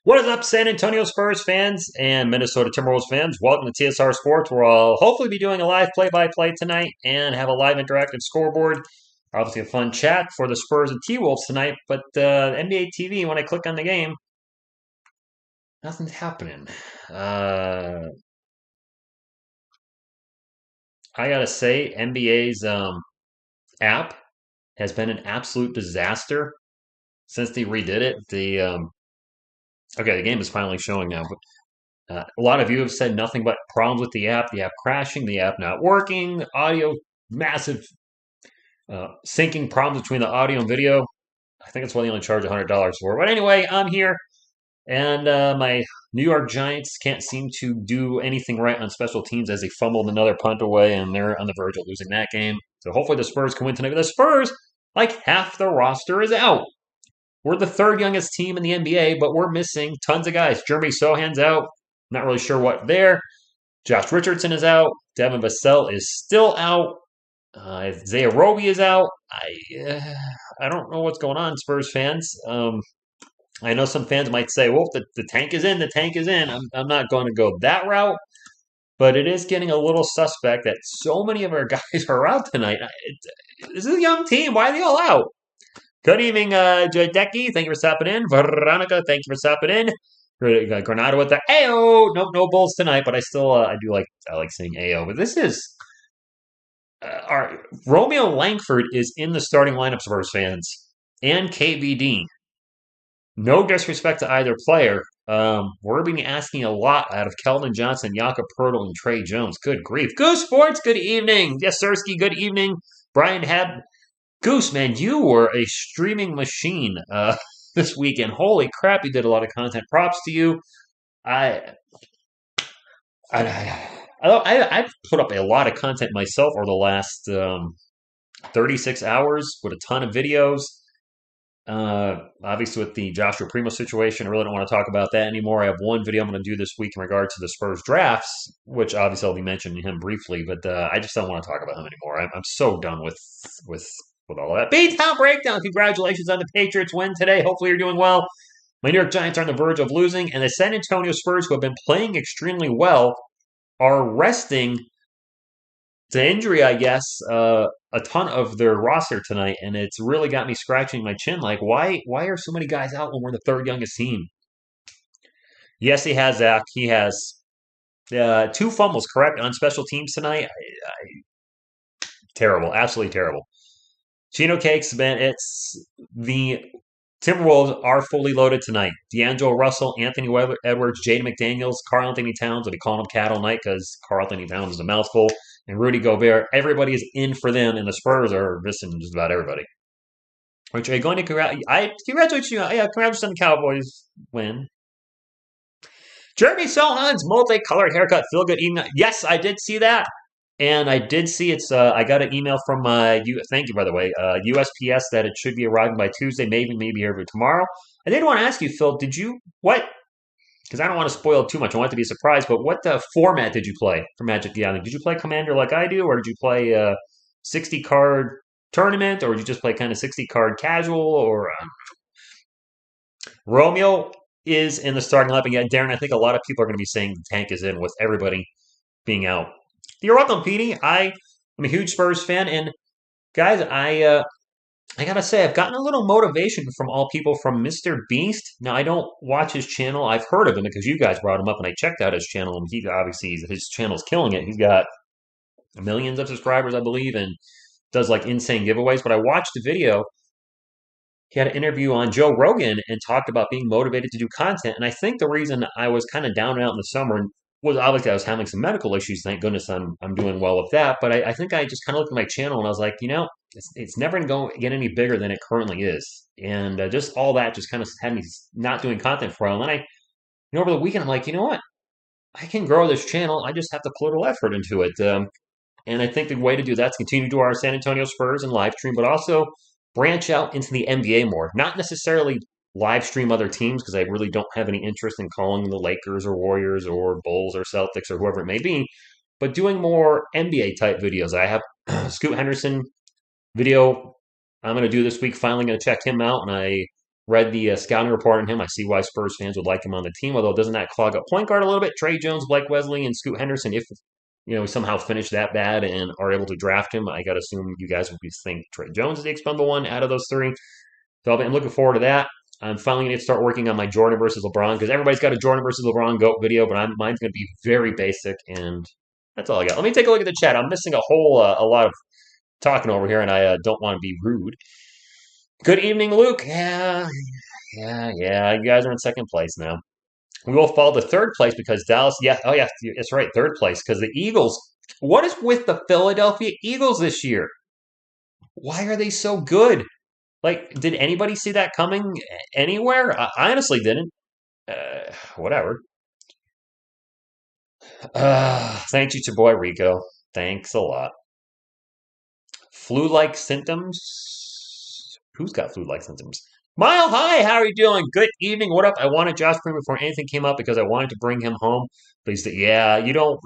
What is up, San Antonio Spurs fans and Minnesota Timberwolves fans? Welcome to TSR Sports, where I'll hopefully be doing a live play-by-play tonight and have a live interactive scoreboard. Obviously, a fun chat for the Spurs and T-Wolves tonight, but NBA TV, when I click on the game, nothing's happening. I gotta say, NBA's app has been an absolute disaster since they redid it. The game is finally showing now. A lot of you have said nothing but problems with the app crashing, the app not working, audio, massive syncing problems between the audio and video. I think that's why they only charge $100 for it. But anyway, I'm here, and my New York Giants can't seem to do anything right on special teams as they fumbled another punt away, and they're on the verge of losing that game. So hopefully the Spurs can win tonight. But the Spurs, like half the roster is out. We're the third youngest team in the NBA, but we're missing tons of guys. Jeremy Sohan's out. Not really sure what there. Josh Richardson is out. Devin Vassell is still out. Isaiah Roby is out. I don't know what's going on, Spurs fans. I know some fans might say, well, the tank is in, the tank is in. I'm not going to go that route, but it is getting a little suspect that so many of our guys are out tonight. This is a young team. Why are they all out? Good evening, Jadeki. Thank you for stopping in. Veronica, thank you for stopping in. Granada with the Ayo. No Bulls tonight, but I like saying Ayo. But this is our Romeo Langford is in the starting lineup, Spurs fans, and KBD. No disrespect to either player. We're being asking a lot out of Keldon Johnson, Jakob Poeltl, and Trey Jones. Good grief. Goose Sports, good evening. Yes, Sirski, good evening. Brian Heb. Goose, man, you were a streaming machine this weekend. Holy crap, you did a lot of content. Props to you. I put up a lot of content myself over the last 36 hours with a ton of videos. Obviously, with the Joshua Primo situation, I really don't want to talk about that anymore. I have one video I'm going to do this week in regard to the Spurs drafts, which obviously I'll be mentioning him briefly, but I just don't want to talk about him anymore. I'm so done with all that. B-Town Breakdown, congratulations on the Patriots win today. Hopefully you're doing well. My New York Giants are on the verge of losing, and the San Antonio Spurs, who have been playing extremely well, are resting to injury, I guess, a ton of their roster tonight, and it's really got me scratching my chin. Like, why are so many guys out when we're the third youngest team? Yes, he has, Zach. He has two fumbles, correct, on special teams tonight. Terrible, absolutely terrible. Chino Cakes, man, it's the Timberwolves are fully loaded tonight. D'Angelo Russell, Anthony Edwards, Jaden McDaniels, Karl Anthony Towns. I'll be calling him Cat all night because Karl Anthony Towns is a mouthful. And Rudy Gobert. Everybody is in for them, and the Spurs are missing just about everybody. Which are you going to congratulate you? Yeah, congratulations on the Cowboys win. Jeremy Sohan's multicolored haircut. Feel good evening. Yes, I did see that. And I did see it's. I got an email from thank you, by the way, USPS that it should be arriving by Tuesday, maybe here tomorrow. I did want to ask you, Phil, did you what? Because I don't want to spoil too much. I want it to be a surprise. But what format did you play for Magic the Gathering? Did you play Commander like I do, or did you play 60 card tournament, or did you just play kind of 60 card casual? Or Romeo is in the starting lineup, and yet Darren, I think a lot of people are going to be saying the tank is in with everybody being out. You're welcome, Petey. I'm a huge Spurs fan, and guys, I gotta say, I've gotten a little motivation from all people from Mr. Beast. Now, I don't watch his channel. I've heard of him because you guys brought him up, and I checked out his channel, and his channel's killing it. He's got millions of subscribers, I believe, and does like insane giveaways. But I watched the video. He had an interview on Joe Rogan and talked about being motivated to do content. And I think the reason I was kind of down and out in the summer was obviously I was having some medical issues. Thank goodness I'm doing well with that. But I think I just kind of looked at my channel and I was like, it's never going to get any bigger than it currently is. And just all that just kind of had me not doing content for a while. And then over the weekend, I'm like, you know what? I can grow this channel. I just have to put a little effort into it. And I think the way to do that is continue to do our San Antonio Spurs and live stream, but also branch out into the NBA more. Not necessarily live stream other teams because I really don't have any interest in calling the Lakers or Warriors or Bulls or Celtics or whoever it may be, but doing more NBA type videos. I have Scoot Henderson video I'm going to do this week. Finally going to check him out, and I Read the scouting report on him. I see why Spurs fans would like him on the team, although doesn't that clog up point guard a little bit? Trey Jones, Blake Wesley, and Scoot Henderson, if we somehow finish that bad and are able to draft him, I got to assume you guys would think Trey Jones is the expendable one out of those three. So I'm looking forward to that. I'm finally going to start working on my Jordan versus LeBron because everybody's got a Jordan versus LeBron GOAT video, but mine's going to be very basic, and that's all I got. Let me take a look at the chat. I'm missing a lot of talking over here, and I don't want to be rude. Good evening, Luke. Yeah. You guys are in second place now. We will fall to third place because Dallas. Yeah, oh yeah, it's right, third place because the Eagles. What is with the Philadelphia Eagles this year? Why are they so good? Like, did anybody see that coming anywhere? I honestly didn't. Whatever. Thank you to boy Rico. Thanks a lot. Flu-like symptoms? Who's got flu-like symptoms? Mile High, how are you doing? Good evening. What up? I wanted Josh Green before anything came up because I wanted to bring him home. Please, yeah, you don't.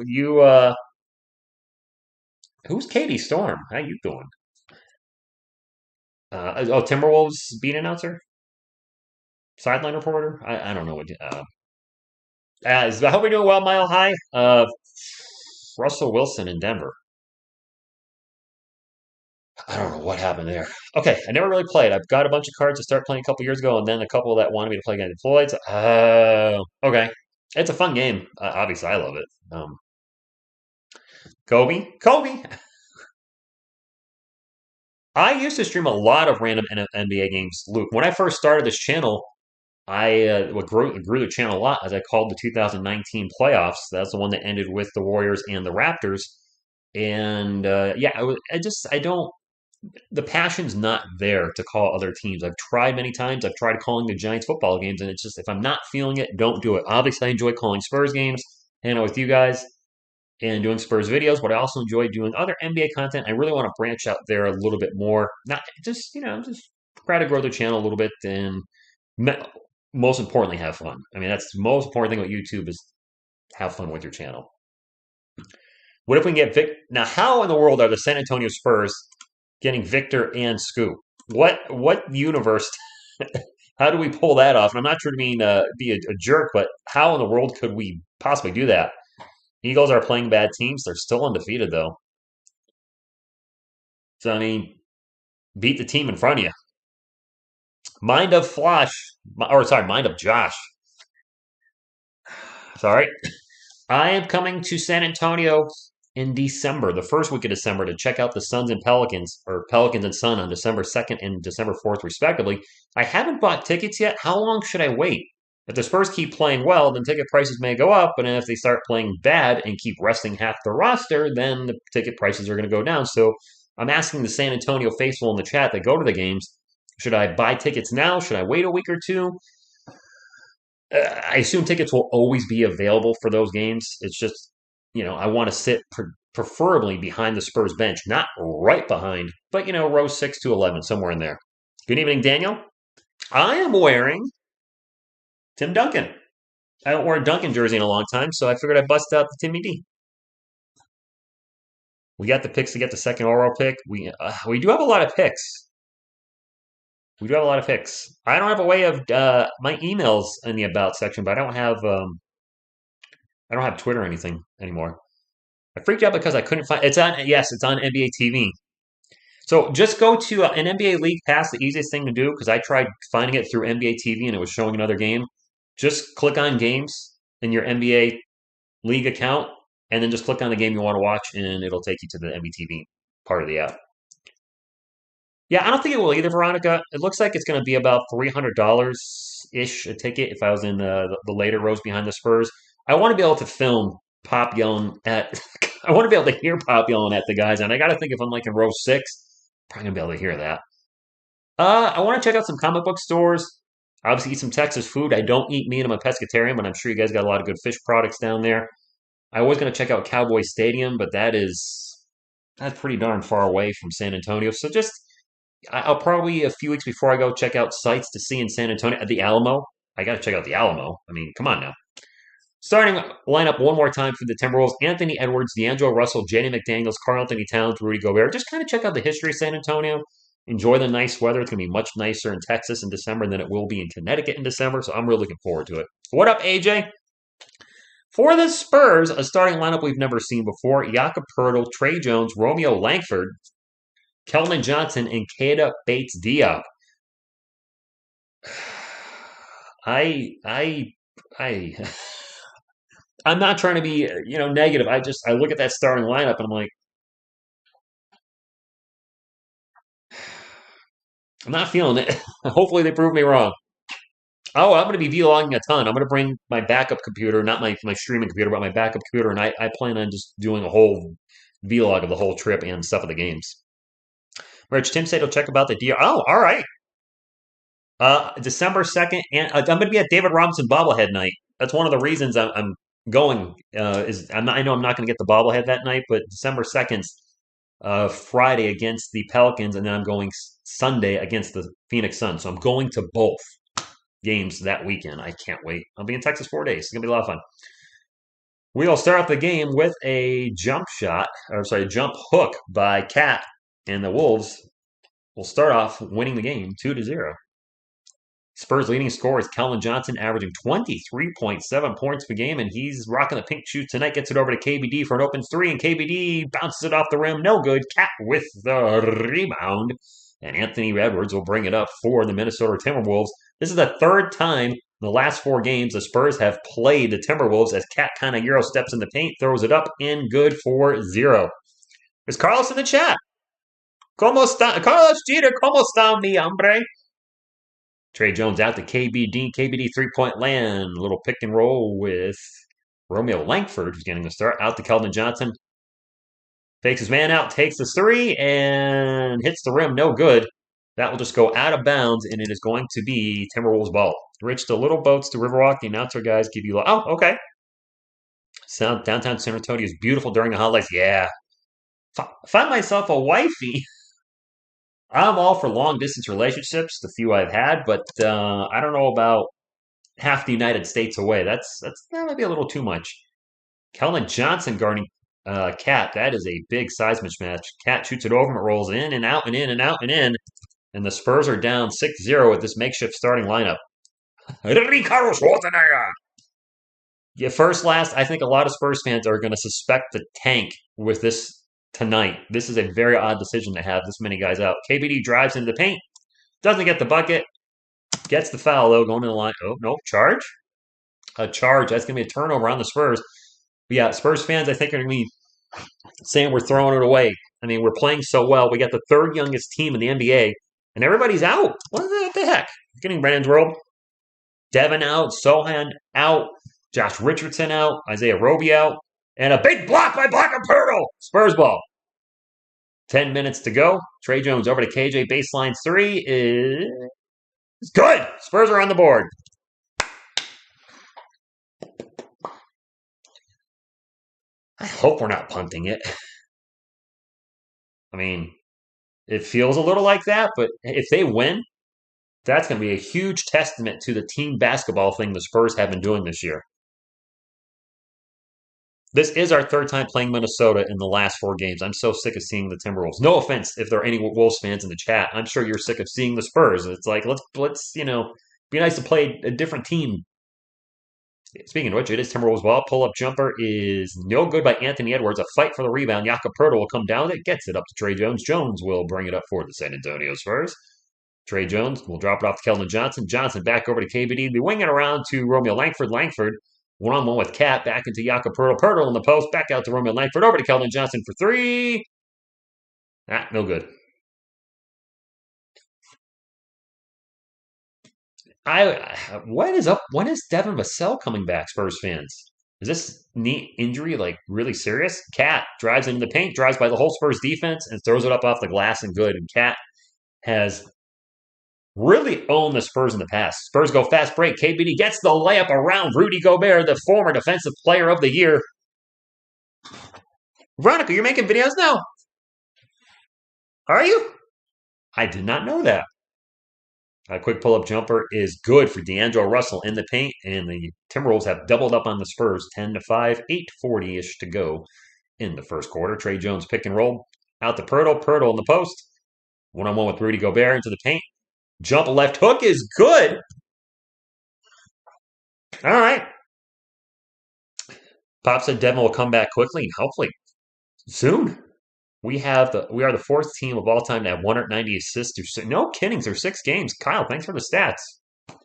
Who's Katie Storm? How you doing? Timberwolves beat announcer, sideline reporter. I don't know what. I hope you're doing well, Mile High. Russell Wilson in Denver. I don't know what happened there. Okay, I never really played. I've got a bunch of cards to start playing a couple years ago, and then a couple that wanted me to play against the Floyds. Okay. It's a fun game. Obviously, I love it. Kobe. I used to stream a lot of random NBA games, Luke. When I first started this channel, I grew the channel a lot as I called the 2019 playoffs. That's the one that ended with the Warriors and the Raptors. And I don't. The passion's not there to call other teams. I've tried many times. I've tried calling the Giants football games, and it's just if I'm not feeling it, don't do it. Obviously, I enjoy calling Spurs games, hanging out with you guys, and doing Spurs videos, but I also enjoy doing other NBA content. I really want to branch out there a little bit more. Not just just try to grow the channel a little bit, and most importantly, have fun. I mean, that's the most important thing with YouTube is have fun with your channel. What if we can get Vic? Now, how in the world are the San Antonio Spurs getting Victor and Scoop? What universe? How do we pull that off? And I'm not trying to be a jerk, but how in the world could we possibly do that? Eagles are playing bad teams. They're still undefeated, though. So, I mean, beat the team in front of you. Mind of Josh. Sorry. I am coming to San Antonio in December, the first week of December, to check out the Suns and Pelicans, or Pelicans and Sun on December 2nd and December 4th, respectively. I haven't bought tickets yet. How long should I wait? If the Spurs keep playing well, then ticket prices may go up, but if they start playing bad and keep resting half the roster, then the ticket prices are going to go down. So I'm asking the San Antonio faithful in the chat that go to the games, should I buy tickets now? Should I wait a week or two? I assume tickets will always be available for those games. It's just, I want to sit preferably behind the Spurs bench, not right behind, but, rows 6 to 11, somewhere in there. Good evening, Daniel. I am wearing Tim Duncan. I haven't worn a Duncan jersey in a long time, so I figured I'd bust out the Timmy D. We got the picks to get the second overall pick. We do have a lot of picks. I don't have a way of my emails in the about section, but I don't have Twitter or anything anymore. I freaked out because I couldn't find it's on NBA TV. So just go to an NBA League Pass, the easiest thing to do, because I tried finding it through NBA TV and it was showing another game. Just click on games in your NBA League account, and then just click on the game you want to watch, and it'll take you to the NBA TV part of the app. Yeah, I don't think it will either, Veronica. It looks like it's going to be about $300-ish a ticket if I was in the later rows behind the Spurs. I want to be able to film Pop yelling at... I want to be able to hear Pop yelling at the guys, and I got to think if I'm like in row 6, probably going to be able to hear that. I want to check out some comic book stores. Obviously, eat some Texas food. I don't eat meat. I'm a pescatarian, but I'm sure you guys got a lot of good fish products down there. I was going to check out Cowboy Stadium, but that's pretty darn far away from San Antonio. So I'll probably a few weeks before I go check out sites to see in San Antonio at the Alamo. I got to check out the Alamo. I mean, come on now. Starting lineup one more time for the Timberwolves: Anthony Edwards, D'Angelo Russell, Jaden McDaniels, Karl Anthony Towns, Rudy Gobert. Just kind of check out the history of San Antonio. Enjoy the nice weather. It's going to be much nicer in Texas in December than it will be in Connecticut in December, so I'm really looking forward to it. What up, AJ? For the Spurs, a starting lineup we've never seen before. Jakob Poeltl, Trey Jones, Romeo Langford, Keldon Johnson, and Keita Bates-Diop. I I'm not trying to be, negative. I look at that starting lineup and I'm like, I'm not feeling it. Hopefully they prove me wrong. Oh, I'm going to be vlogging a ton. I'm going to bring my backup computer, not my streaming computer, but my backup computer, and I plan on just doing a whole vlog of the whole trip and stuff of the games. Rich, Tim said he'll check about the deal. Oh, all right. December 2nd, and I'm going to be at David Robinson bobblehead night. That's one of the reasons I'm going. I know I'm not going to get the bobblehead that night, but December 2nd, Friday against the Pelicans, and then I'm going Sunday against the Phoenix Suns. So I'm going to both games that weekend. I can't wait. I'll be in Texas 4 days. It's going to be a lot of fun. We'll start off the game with a jump hook by Cat, and the Wolves will start off winning the game 2-0. Spurs leading scorer is Keldon Johnson, averaging 23.7 points per game, and he's rocking the pink shoes tonight. Gets it over to KBD for an open three, and KBD bounces it off the rim. No good. Cat with the rebound, and Anthony Edwards will bring it up for the Minnesota Timberwolves. This is the third time in the last 4 games the Spurs have played the Timberwolves as Cat kind of Euro steps in the paint, throws it up, in good for 0. There's Carlos in the chat. ¿Cómo está? Carlos Jeter, ¿cómo está mi hombre? Trey Jones out to KBD. KBD 3-point land. A little pick and roll with Romeo Langford, who's getting the start. Out to Keldon Johnson. Fakes his man out, takes the 3, and hits the rim. No good. That will just go out of bounds, and it is going to be Timberwolves ball. Rich, the little boats to Riverwalk. The announcer guys give you... Oh, okay. Downtown San Antonio is beautiful during the holidays. Yeah. Find myself a wifey. I'm all for long-distance relationships, the few I've had, but I don't know about half the United States away. That might be a little too much. Keldon Johnson guarding Cat. That is a big size mismatch. Cat shoots it over him. It rolls in and out and in and out and in. And the Spurs are down 6-0 with this makeshift starting lineup. Ricardo Schwarzenegger. Yeah, last, I think a lot of Spurs fans are going to suspect the tank with this tonight. This is a very odd decision to have this many guys out. KBD drives into the paint. Doesn't get the bucket. Gets the foul, though, going to the line. Oh, no, charge? A charge. That's going to be a turnover on the Spurs. But yeah, Spurs fans, I think, are going to be saying we're throwing it away. I mean, we're playing so well. We got the 3rd youngest team in the NBA, and everybody's out. What the heck? Getting Brandon's world. Devin out. Sohan out. Josh Richardson out. Isaiah Roby out. And a big block by Jakob Poeltl. Spurs ball. 10 minutes to go. Trey Jones over to KJ. Baseline 3 is good. Spurs are on the board. I hope we're not punting it. I mean, it feels a little like that, but if they win, that's going to be a huge testament to the team basketball thing the Spurs have been doing this year. This is our 3rd time playing Minnesota in the last 4 games. I'm so sick of seeing the Timberwolves. No offense if there are any Wolves fans in the chat. I'm sure you're sick of seeing the Spurs. It's like, let's be nice to play a different team. Speaking of which, it is Timberwolves ball. Pull-up jumper is no good by Anthony Edwards. A fight for the rebound. Jakob Poeltl will come down with it. Gets it up to Trey Jones. Jones will bring it up for the San Antonio Spurs. Trey Jones will drop it off to Keldon Johnson. Johnson back over to KBD. They wing it around to Romeo Langford. Langford one-on-one with Cat. Back into Jakob Poeltl. Poeltl in the post. Back out to Romeo Langford. Over to Keldon Johnson for 3. No good. What is up? When is Devin Vassell coming back, Spurs fans? Is this knee injury really serious? Cat drives into the paint, drives by the whole Spurs defense, and throws it up off the glass and good. And Cat has really owned the Spurs in the past. Spurs go fast break. KBD gets the layup around Rudy Gobert, the former Defensive Player of the Year. Veronica, you're making videos now? Are you? I did not know that. A quick pull-up jumper is good for D'Angelo Russell in the paint, and the Timberwolves have doubled up on the Spurs, 10-5, 8:40-ish to go in the first quarter. Trey Jones pick and roll out to Poeltl. Poeltl in the post. One-on-one with Rudy Gobert into the paint. Jump left hook is good. All right. Pop said Devin will come back quickly and hopefully soon. We are the fourth team of all time to have 190 assists through no kidding through 6 games. Kyle, thanks for the stats.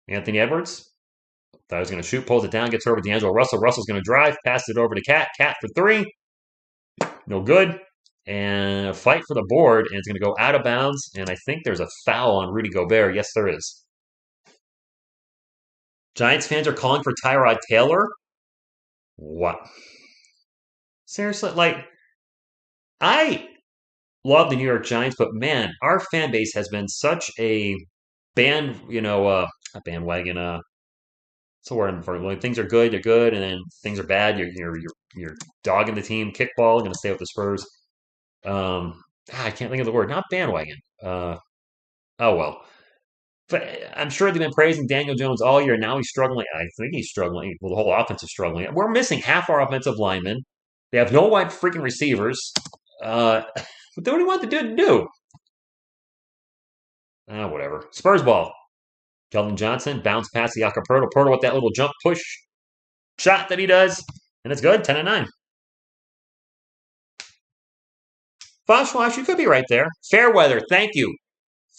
Anthony Edwards. Thought he was going to shoot, pulls it down, gets over to D'Angelo Russell. Russell's going to drive, pass it over to Cat. Cat for 3. No good. And a fight for the board, and it's going to go out of bounds. And I think there's a foul on Rudy Gobert. Yes, there is. Giants fans are calling for Tyrod Taylor. What? Seriously, like, I love the New York Giants, but man, our fan base has been such a a bandwagon. So we're for when things are good, they're good, and then things are bad, you're dogging the team. Kickball, going to stay with the Spurs. I can't think of the word. Not bandwagon. Oh well. But I'm sure they've been praising Daniel Jones all year. Now he's struggling. I think he's struggling. Well, the whole offense is struggling. We're missing half our offensive linemen. They have no wide freaking receivers. But what do you want the dude to do? Whatever. Spurs ball. Keldon Johnson, bounce past the Jakob Poeltl with that little jump push shot that he does. And it's good, 10-9. Foshwash, you could be right there. Fairweather, thank you.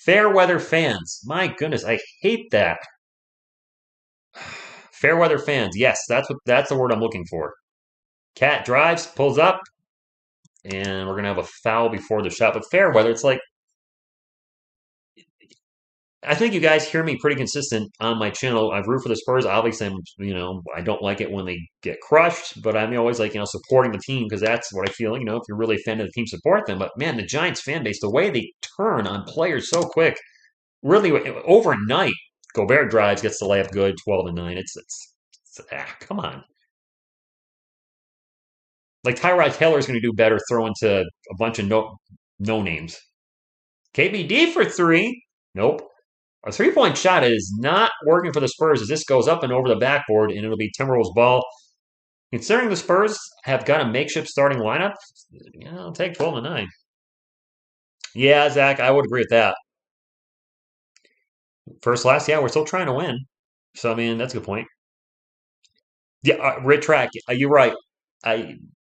Fairweather fans. My goodness, I hate that. Fairweather fans, yes, that's the word I'm looking for. Cat drives, pulls up, and we're gonna have a foul before the shot. But Fairweather, it's like I think you guys hear me pretty consistent on my channel. I root for the Spurs. Obviously, I don't like it when they get crushed, but I'm always like, supporting the team because that's what I feel. If you're really a fan of the team, support them. But man, the Giants fan base, the way they turn on players so quick, really overnight. Gobert drives, gets the layup good, 12-9. Come on. Like Tyrod Taylor is going to do better throwing to a bunch of no names. KBD for 3. Nope. A 3-point shot is not working for the Spurs as this goes up and over the backboard, and it'll be Timberwolves ball. Considering the Spurs have got a makeshift starting lineup, I'll take 12-9. Yeah, Zach, I would agree with that. First, last, yeah, we're still trying to win. So, that's a good point. Yeah, retract. You're right.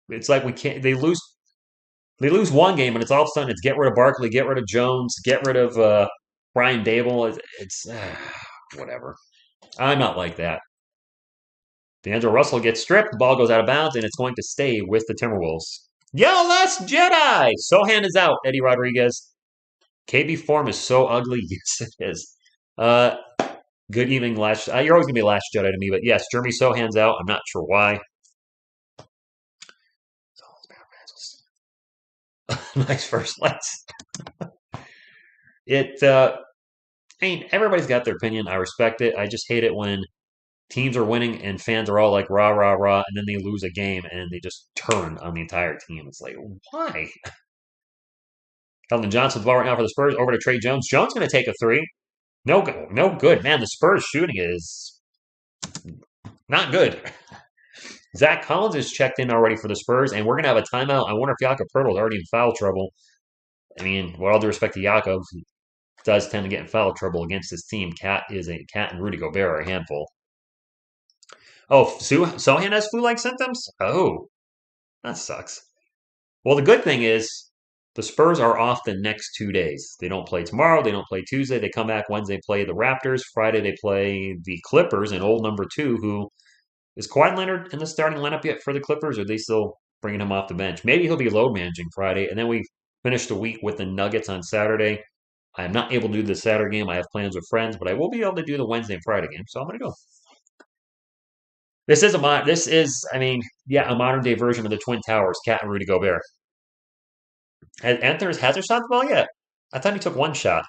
It's like we can't. They lose one game, and it's all of a sudden it's get rid of Barkley, get rid of Jones, get rid of Brian Dable. It's whatever. I'm not like that. D'Angelo Russell gets stripped, the ball goes out of bounds, and it's going to stay with the Timberwolves. Yo, Last Jedi! Sohan is out, Eddie Rodriguez. KB form is so ugly. Yes, it is. Good evening, Last. You're always going to be Last Jedi to me, but yes, Jeremy Sohan's out. I'm not sure why. Nice first last. Everybody's got their opinion. I respect it. I just hate it when teams are winning and fans are all like rah rah rah, and then they lose a game and they just turn on the entire team. It's like, why? Keldon Johnson with the ball right now for the Spurs. Over to Trey Jones. Jones going to take a 3. No good. Man, the Spurs shooting is not good. Zach Collins is checked in already for the Spurs, and we're going to have a timeout. I wonder if Jakob Poeltl is already in foul trouble. With all due respect to Jakob, he does tend to get in foul trouble against his team. Cat and Rudy Gobert are a handful. Oh, Sohan has flu-like symptoms? Oh, that sucks. Well, the good thing is the Spurs are off the next 2 days. They don't play tomorrow. They don't play Tuesday. They come back Wednesday, play the Raptors. Friday, they play the Clippers and old number 2, who is Kawhi Leonard in the starting lineup yet for the Clippers, or are they still bringing him off the bench? Maybe he'll be load managing Friday, and then we finish the week with the Nuggets on Saturday. I am not able to do the Saturday game. I have plans with friends, but I will be able to do the Wednesday and Friday game, so I'm going to go. This is a modern day version of the Twin Towers, Cat and Rudy Gobert. Has Hazard shot the ball yet? I thought he took 1 shot.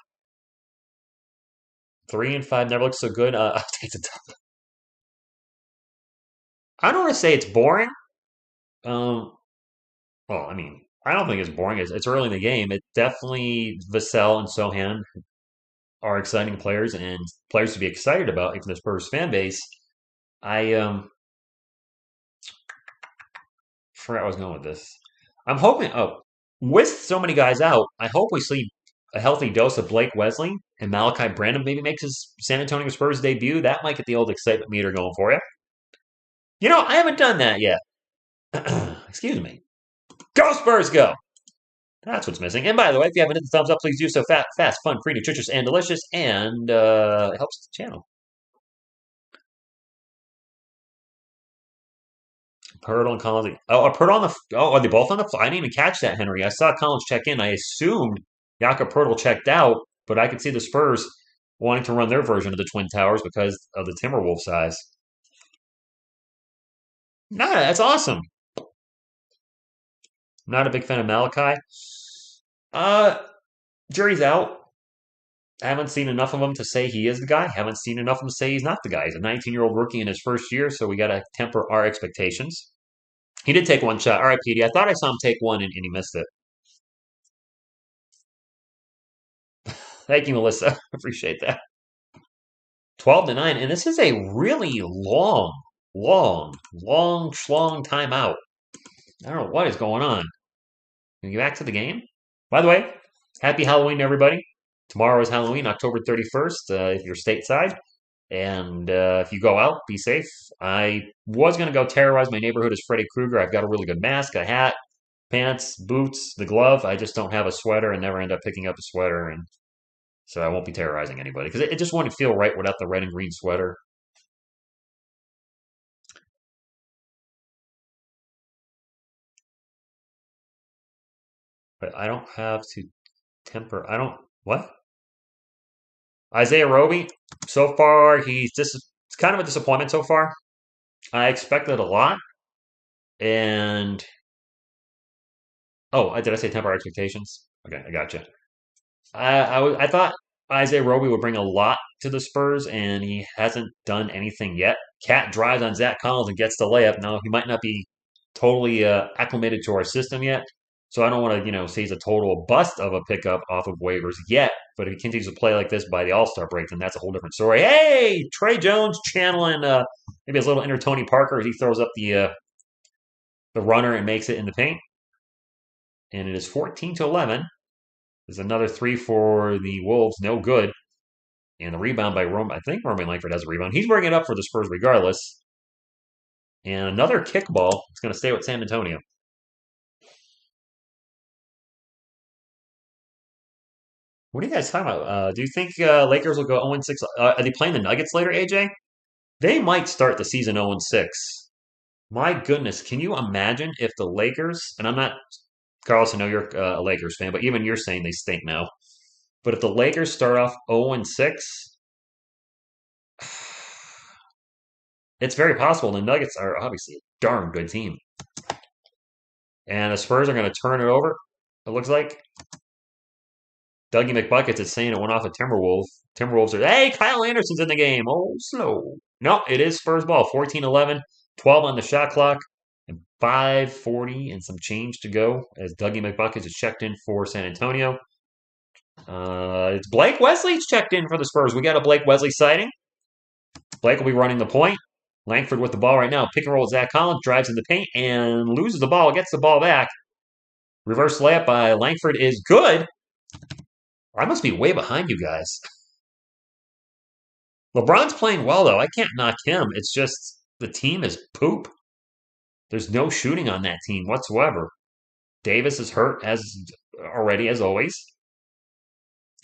3 and 5 never looked so good. I'll take the top. I don't want to say it's boring. Well, I don't think it's boring. It's early in the game. It definitely Vassell and Sohan are exciting players and players to be excited about for the Spurs fan base. I forgot where I was going with this. I'm hoping. Oh, with so many guys out, I hope we see a healthy dose of Blake Wesley and Malachi Branham maybe makes his San Antonio Spurs debut. That might get the old excitement meter going for you. I haven't done that yet. Excuse me. Go Spurs, go! That's what's missing. And by the way, if you haven't hit the thumbs up, please do so. Fast, fun, free, nutritious, and delicious, and it helps the channel. Pirtle and Collins. Oh, are Pirtle on the? Oh, are they both on the? I didn't even catch that, Henry. I saw Collins check in. I assumed Jakob Pirtle checked out, but I could see the Spurs wanting to run their version of the Twin Towers because of the Timberwolves size. Nah, that's awesome. Not a big fan of Malachi. Uh, Jury's out. I haven't seen enough of him to say he is the guy. Haven't seen enough of him to say he's not the guy. He's a 19-year-old rookie in his first year, so we got to temper our expectations. He did take one shot. All right, Petey. I thought I saw him take one, and he missed it. Thank you, Melissa. Appreciate that. 12-9, and this is a really long timeout. I don't know what is going on. Can we get back to the game? By the way, happy Halloween, everybody. Tomorrow is Halloween, October 31st, if you're stateside. And if you go out, be safe. I was going to go terrorize my neighborhood as Freddy Krueger. I've got a really good mask, a hat, pants, boots, the glove. I just don't have a sweater and never end up picking up a sweater. And so I won't be terrorizing anybody because it just wouldn't feel right without the red and green sweater. But I don't have to temper. I don't. What? Isaiah Roby, so far, it's kind of a disappointment so far. I expected a lot. And, oh, did I say temper expectations? Okay, I gotcha. I thought Isaiah Roby would bring a lot to the Spurs, and he hasn't done anything yet. Cat drives on Zach Collins and gets the layup. Now, he might not be totally acclimated to our system yet, so I don't want to, say he's a total bust of a pickup off of waivers yet. But if he continues to play like this by the All-Star break, then that's a whole different story. Hey, Trey Jones channeling maybe his little inner Tony Parker as he throws up the runner and makes it in the paint. And it is 14-11. There's another three for the Wolves, no good. And the rebound by Roman. I think Roman Langford has a rebound. He's bringing it up for the Spurs regardless. And another kickball. It's going to stay with San Antonio. What are you guys talking about? Do you think Lakers will go 0-6? Are they playing the Nuggets later, AJ? They might start the season 0-6. My goodness, can you imagine if the Lakers, and I'm not, Carlos, I know you're a Lakers fan, but even you're saying they stink now. But if the Lakers start off 0-6, it's very possible. The Nuggets are obviously a darn good team. And the Spurs are going to turn it over, it looks like. Dougie McBuckets is saying it went off a Timberwolves. Timberwolves are, hey, Kyle Anderson's in the game. Oh, slow. No, it is Spurs ball. 14-11, 12 on the shot clock, and 5:40 and some change to go as Dougie McBuckets is checked in for San Antonio. It's Blake Wesley's checked in for the Spurs. We got a Blake Wesley sighting. Blake will be running the point. Langford with the ball right now. Pick and roll with Zach Collins. Drives in the paint and loses the ball. Gets the ball back. Reverse layup by Langford is good. I must be way behind you guys. LeBron's playing well, though. I can't knock him. It's just the team is poop. There's no shooting on that team whatsoever. Davis is hurt as always.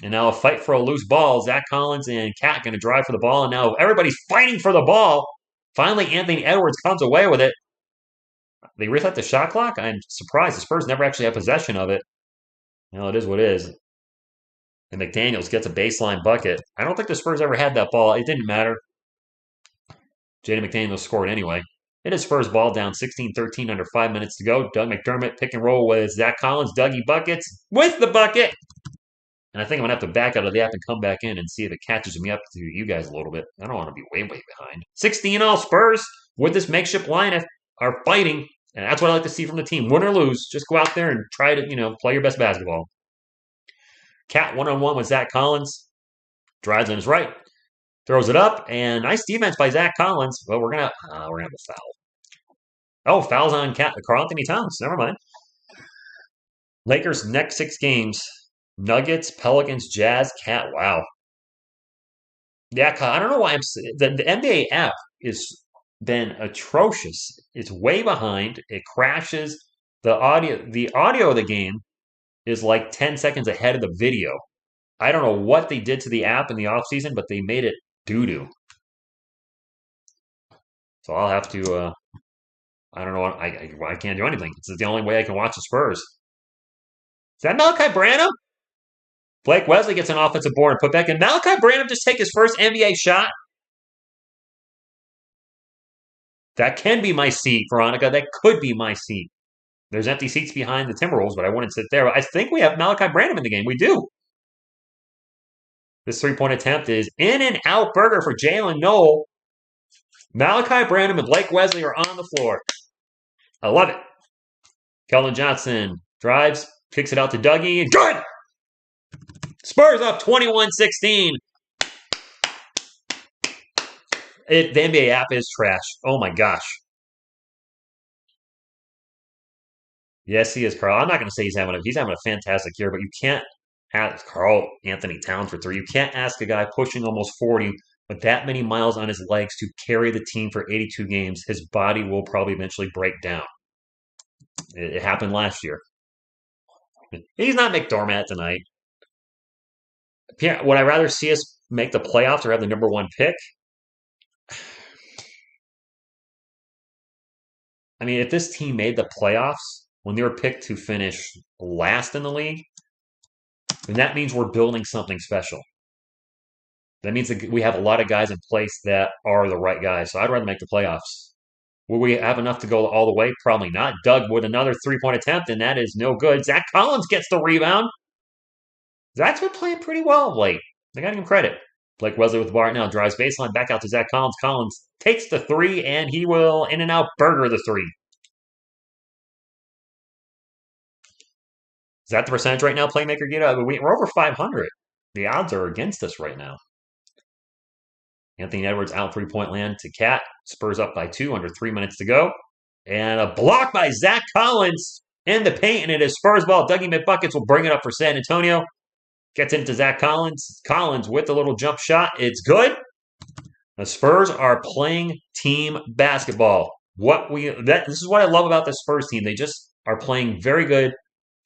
And now a fight for a loose ball. Zach Collins and Cat going to drive for the ball. And now everybody's fighting for the ball. Finally, Anthony Edwards comes away with it. They reset the shot clock? I'm surprised. The Spurs never actually have possession of it. It is what it is. And McDaniels gets a baseline bucket. I don't think the Spurs ever had that ball. It didn't matter. Jaden McDaniels scored anyway. It is Spurs ball down 16-13 under 5 minutes to go. Doug McDermott pick and roll with Zach Collins. Dougie buckets with the bucket. And I think I'm going to have to back out of the app and come back in and see if it catches me up to you guys a little bit. I don't want to be way, way behind. 16-all Spurs with this makeshift lineup are fighting. And that's what I like to see from the team. Win or lose, just go out there and try to, play your best basketball. Cat one-on-one with Zach Collins. Drives on his right. Throws it up. And nice defense by Zach Collins. Well, we're going to have a foul. Oh, fouls on Karl Anthony Towns. Never mind. Lakers next 6 games: Nuggets, Pelicans, Jazz, Cat. Wow. Yeah, I don't know why the NBA app is been atrocious. It's way behind. It crashes. The audio of the game is like 10 seconds ahead of the video. I don't know what they did to the app in the off season, but they made it doo doo. So I'll have to. I don't know. I can't do anything. It's the only way I can watch the Spurs. Is that Malachi Branham? Blake Wesley gets an offensive board and put back in. Malachi Branham just take his first NBA shot. That can be my seat, Veronica. That could be my seat. There's empty seats behind the Timberwolves, but I wouldn't sit there. I think we have Malachi Branham in the game. We do. This 3-point attempt is in and out burger for Jalen Noel. Malachi Branham and Blake Wesley are on the floor. I love it. Keldon Johnson drives, kicks it out to Dougie. Good! Spurs up 21-16. The NBA app is trash. Oh my gosh. Yes, he is, Carl. I'm not going to say he's having a fantastic year, but you can't ask Carl Anthony Towns for 3. You can't ask a guy pushing almost 40 with that many miles on his legs to carry the team for 82 games. His body will probably eventually break down. It happened last year. He's not McDormand tonight. Would I rather see us make the playoffs or have the number 1 pick? I mean, if this team made the playoffs when they were picked to finish last in the league, then that means we're building something special. That means that we have a lot of guys in place that are the right guys. So I'd rather make the playoffs. Will we have enough to go all the way? Probably not. Doug with another 3-point attempt, and that is no good. Zach Collins gets the rebound. Zach's been playing pretty well of late. I got to give him credit. Blake Wesley with the bar now drives baseline back out to Zach Collins. Collins takes the 3, and he will in and out burger the 3. Is that the percentage right now, Playmaker Gita? We're over 500. The odds are against us right now. Anthony Edwards out 3-point land to Cat. Spurs up by 2 under 3 minutes to go. And a block by Zach Collins in the paint, and it is Spurs ball. Dougie McBuckets will bring it up for San Antonio. Gets into Zach Collins. Collins with a little jump shot. It's good. The Spurs are playing team basketball. This is what I love about this Spurs team. They just are playing very good,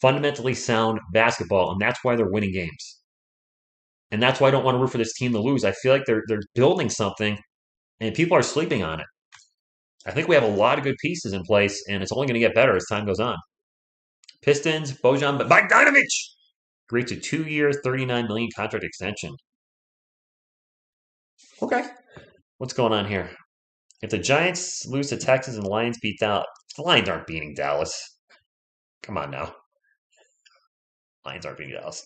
fundamentally sound basketball, and that's why they're winning games. And that's why I don't want to root for this team to lose. I feel like they're building something, and people are sleeping on it. I think we have a lot of good pieces in place, and it's only going to get better as time goes on. Pistons, Bojan Bogdanovic agreed to 2 years, $39 million contract extension. Okay. What's going on here? If the Giants lose to Texas and the Lions beat Dallas, the Lions aren't beating Dallas. Come on now. Lions aren't beating Dallas.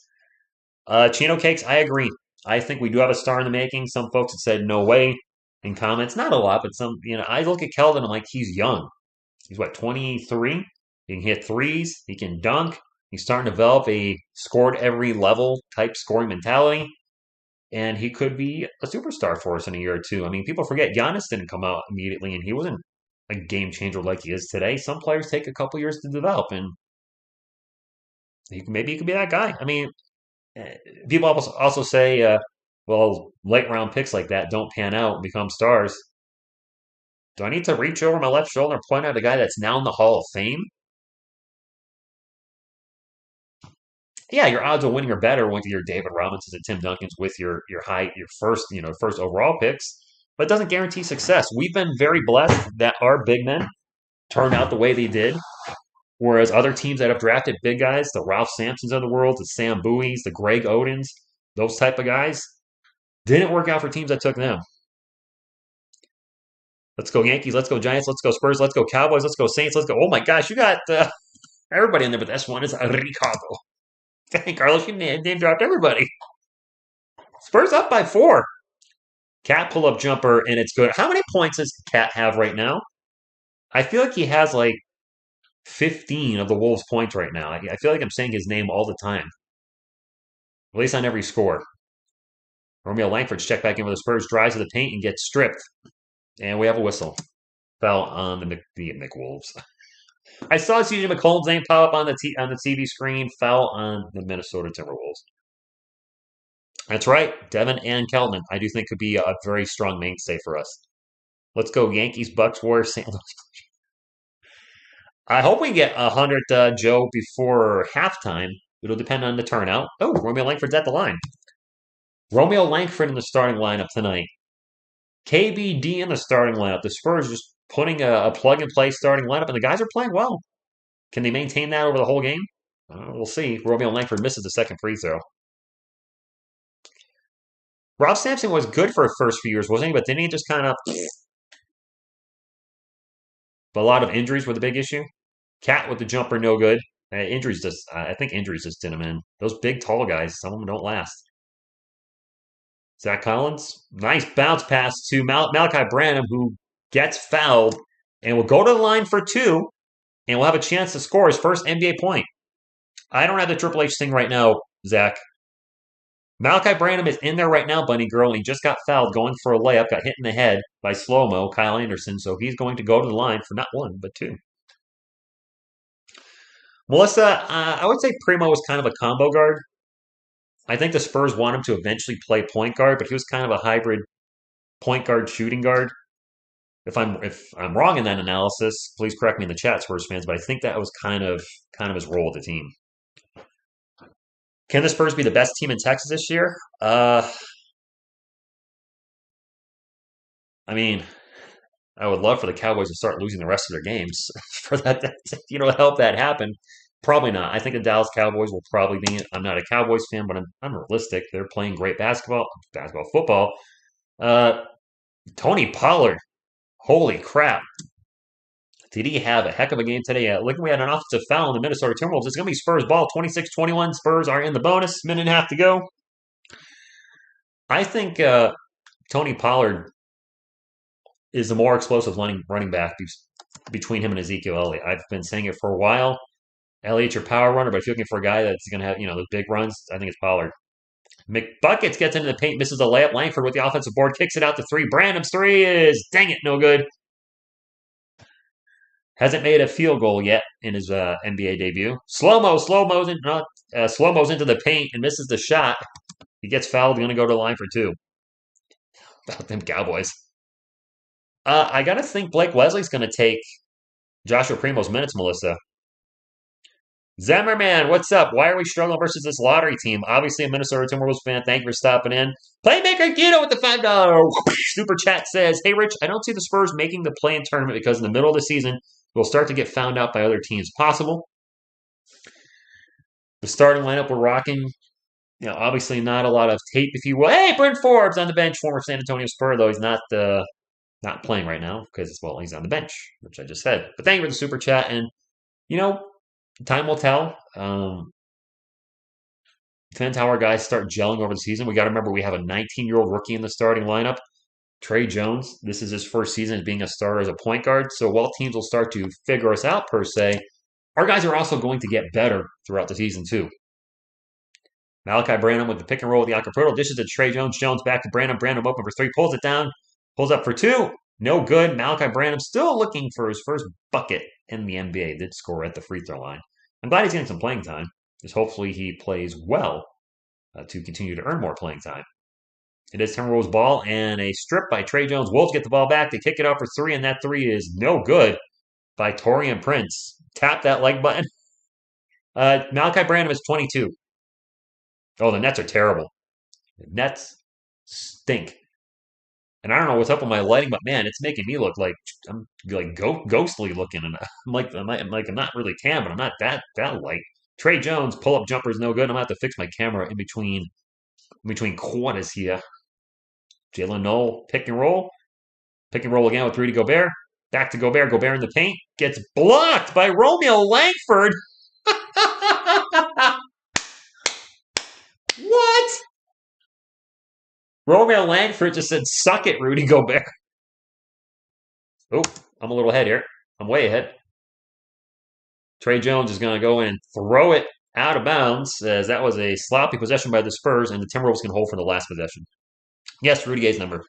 Chino Cakes, I agree. I think we do have a star in the making. Some folks have said no way in comments. Not a lot, but some, I look at Keldon, I'm like, he's young. He's 23? He can hit threes. He can dunk. He's starting to develop a scored every level type scoring mentality. And he could be a superstar for us in a year or two. I mean, people forget Giannis didn't come out immediately, and he wasn't a game changer like he is today. Some players take a couple years to develop, and maybe he could be that guy. I mean, people also say, well, late round picks like that don't pan out and become stars. Do I need to reach over my left shoulder and point out a guy that's now in the Hall of Fame? Yeah, your odds of winning are better with your David Robinsons and Tim Duncans with your first overall picks, but it doesn't guarantee success. We've been very blessed that our big men turned out the way they did, whereas other teams that have drafted big guys, the Ralph Sampsons of the world, the Sam Bowies, the Greg Odens, those type of guys, didn't work out for teams that took them. Let's go Yankees, let's go Giants, let's go Spurs, let's go Cowboys, let's go Saints, let's go. Oh my gosh, you got everybody in there, but this one is Ricardo. Dang, Carlos, you name dropped everybody. Spurs up by 4. Cat pull-up jumper, and it's good. How many points does Cat have right now? I feel like he has 15 of the Wolves' points right now. I feel like I'm saying his name all the time. At least on every score. Romeo Langford's checked back in with the Spurs, drives to the paint, and gets stripped. And we have a whistle. Foul on the McWolves. I saw CJ McCollum's name pop up on the TV screen. Foul on the Minnesota Timberwolves. That's right, Devin and Kelman. I do think could be a very strong mainstay for us. Let's go Yankees, Bucks, Warriors, San Luis. I hope we get 100, Joe, before halftime. It'll depend on the turnout. Oh, Romeo Langford's at the line. Romeo Langford in the starting lineup tonight. KBD in the starting lineup. The Spurs just putting a plug-and-play starting lineup, and the guys are playing well. Can they maintain that over the whole game? We'll see. Romeo Langford misses the second free throw. Rob Sampson was good for his first few years, wasn't he? But didn't he just kind of... But a lot of injuries were the big issue. Cat with the jumper, no good. Injuries just... I think injuries just did him in. Those big, tall guys, some of them don't last. Zach Collins, nice bounce pass to Malachi Branham, who gets fouled and will go to the line for two and will have a chance to score his first NBA point. I don't have the Triple H thing right now, Zach. Malachi Branham is in there right now, Bunny Girl, and he just got fouled going for a layup, got hit in the head by slow-mo, Kyle Anderson, so he's going to go to the line for not one, but two. Melissa, I would say Primo was kind of a combo guard. I think the Spurs want him to eventually play point guard, but he was kind of a hybrid point guard, shooting guard. If I'm wrong in that analysis, please correct me in the chat, Spurs fans. But I think that was kind of his role with the team. Can the Spurs be the best team in Texas this year? I mean, I would love for the Cowboys to start losing the rest of their games for that, help that happen. Probably not. I think the Dallas Cowboys will probably be. I'm not a Cowboys fan, but I'm realistic. They're playing great football. Tony Pollard, holy crap! Did he have a heck of a game today? Looking, we had an offensive foul in the Minnesota Timberwolves. It's going to be Spurs ball, 26-21. Spurs are in the bonus. Minute and a half to go. I think Tony Pollard is the more explosive running back between him and Ezekiel Elliott. I've been saying it for a while. Elliott's your power runner, but if you're looking for a guy that's going to have, those big runs, I think it's Pollard. McBuckets gets into the paint, misses a layup. Langford with the offensive board, kicks it out to three. Branham's three is, dang it, no good. Hasn't made a field goal yet in his NBA debut. Slow-mo's into the paint and misses the shot. He gets fouled, going to go to the line for two. About them Cowboys. I got to think Blake Wesley's going to take Joshua Primo's minutes, Melissa. Zemmerman, what's up? Why are we struggling versus this lottery team? Obviously, a Minnesota Timberwolves fan. Thank you for stopping in. Playmaker Guido with the $5 super chat says, "Hey, Rich, I don't see the Spurs making the play-in tournament because in the middle of the season, we'll start to get found out by other teams. Possible. The starting lineup we're rocking, obviously not a lot of tape, if you will. Hey, Brent Forbes on the bench, former San Antonio Spur, though he's not playing right now because, well, he's on the bench, which I just said. But thank you for the super chat. And, time will tell. Depends how our guys start gelling over the season. We got to remember we have a 19-year-old rookie in the starting lineup. Trey Jones, this is his first season as being a starter as a point guard. So while teams will start to figure us out, per se, our guys are also going to get better throughout the season, too. Malachi Branham with the pick and roll with the Acapulco. Dishes to Trey Jones. Jones back to Branham. Branham open for three. Pulls it down. Pulls up for two. No good. Malachi Branham still looking for his first bucket in the NBA. Did score at the free throw line. I'm glad he's getting some playing time. Just hopefully he plays well to continue to earn more playing time. It is Timberwolves ball and a strip by Trey Jones. Wolves get the ball back. They kick it out for three, and that three is no good by Taurean Prince. Tap that leg button. Malachi Branham is 22. Oh, the Nets are terrible. The Nets stink. And I don't know what's up with my lighting, but man, it's making me look like I'm like ghostly looking, and I'm not really tan, but I'm not that light. Trey Jones pull up jumper is no good. I'm gonna have to fix my camera in between quarters here. Jalen Noel pick and roll again with Rudy Gobert. Back to Gobert. Gobert in the paint gets blocked by Romeo Langford. What? Romeo Langford just said, "Suck it, Rudy Gobert." Oh, I'm a little ahead here. I'm way ahead. Trey Jones is going to go in and throw it out of bounds, as that was a sloppy possession by the Spurs, and the Timberwolves can hold for the last possession. Yes, Rudy Gay's number.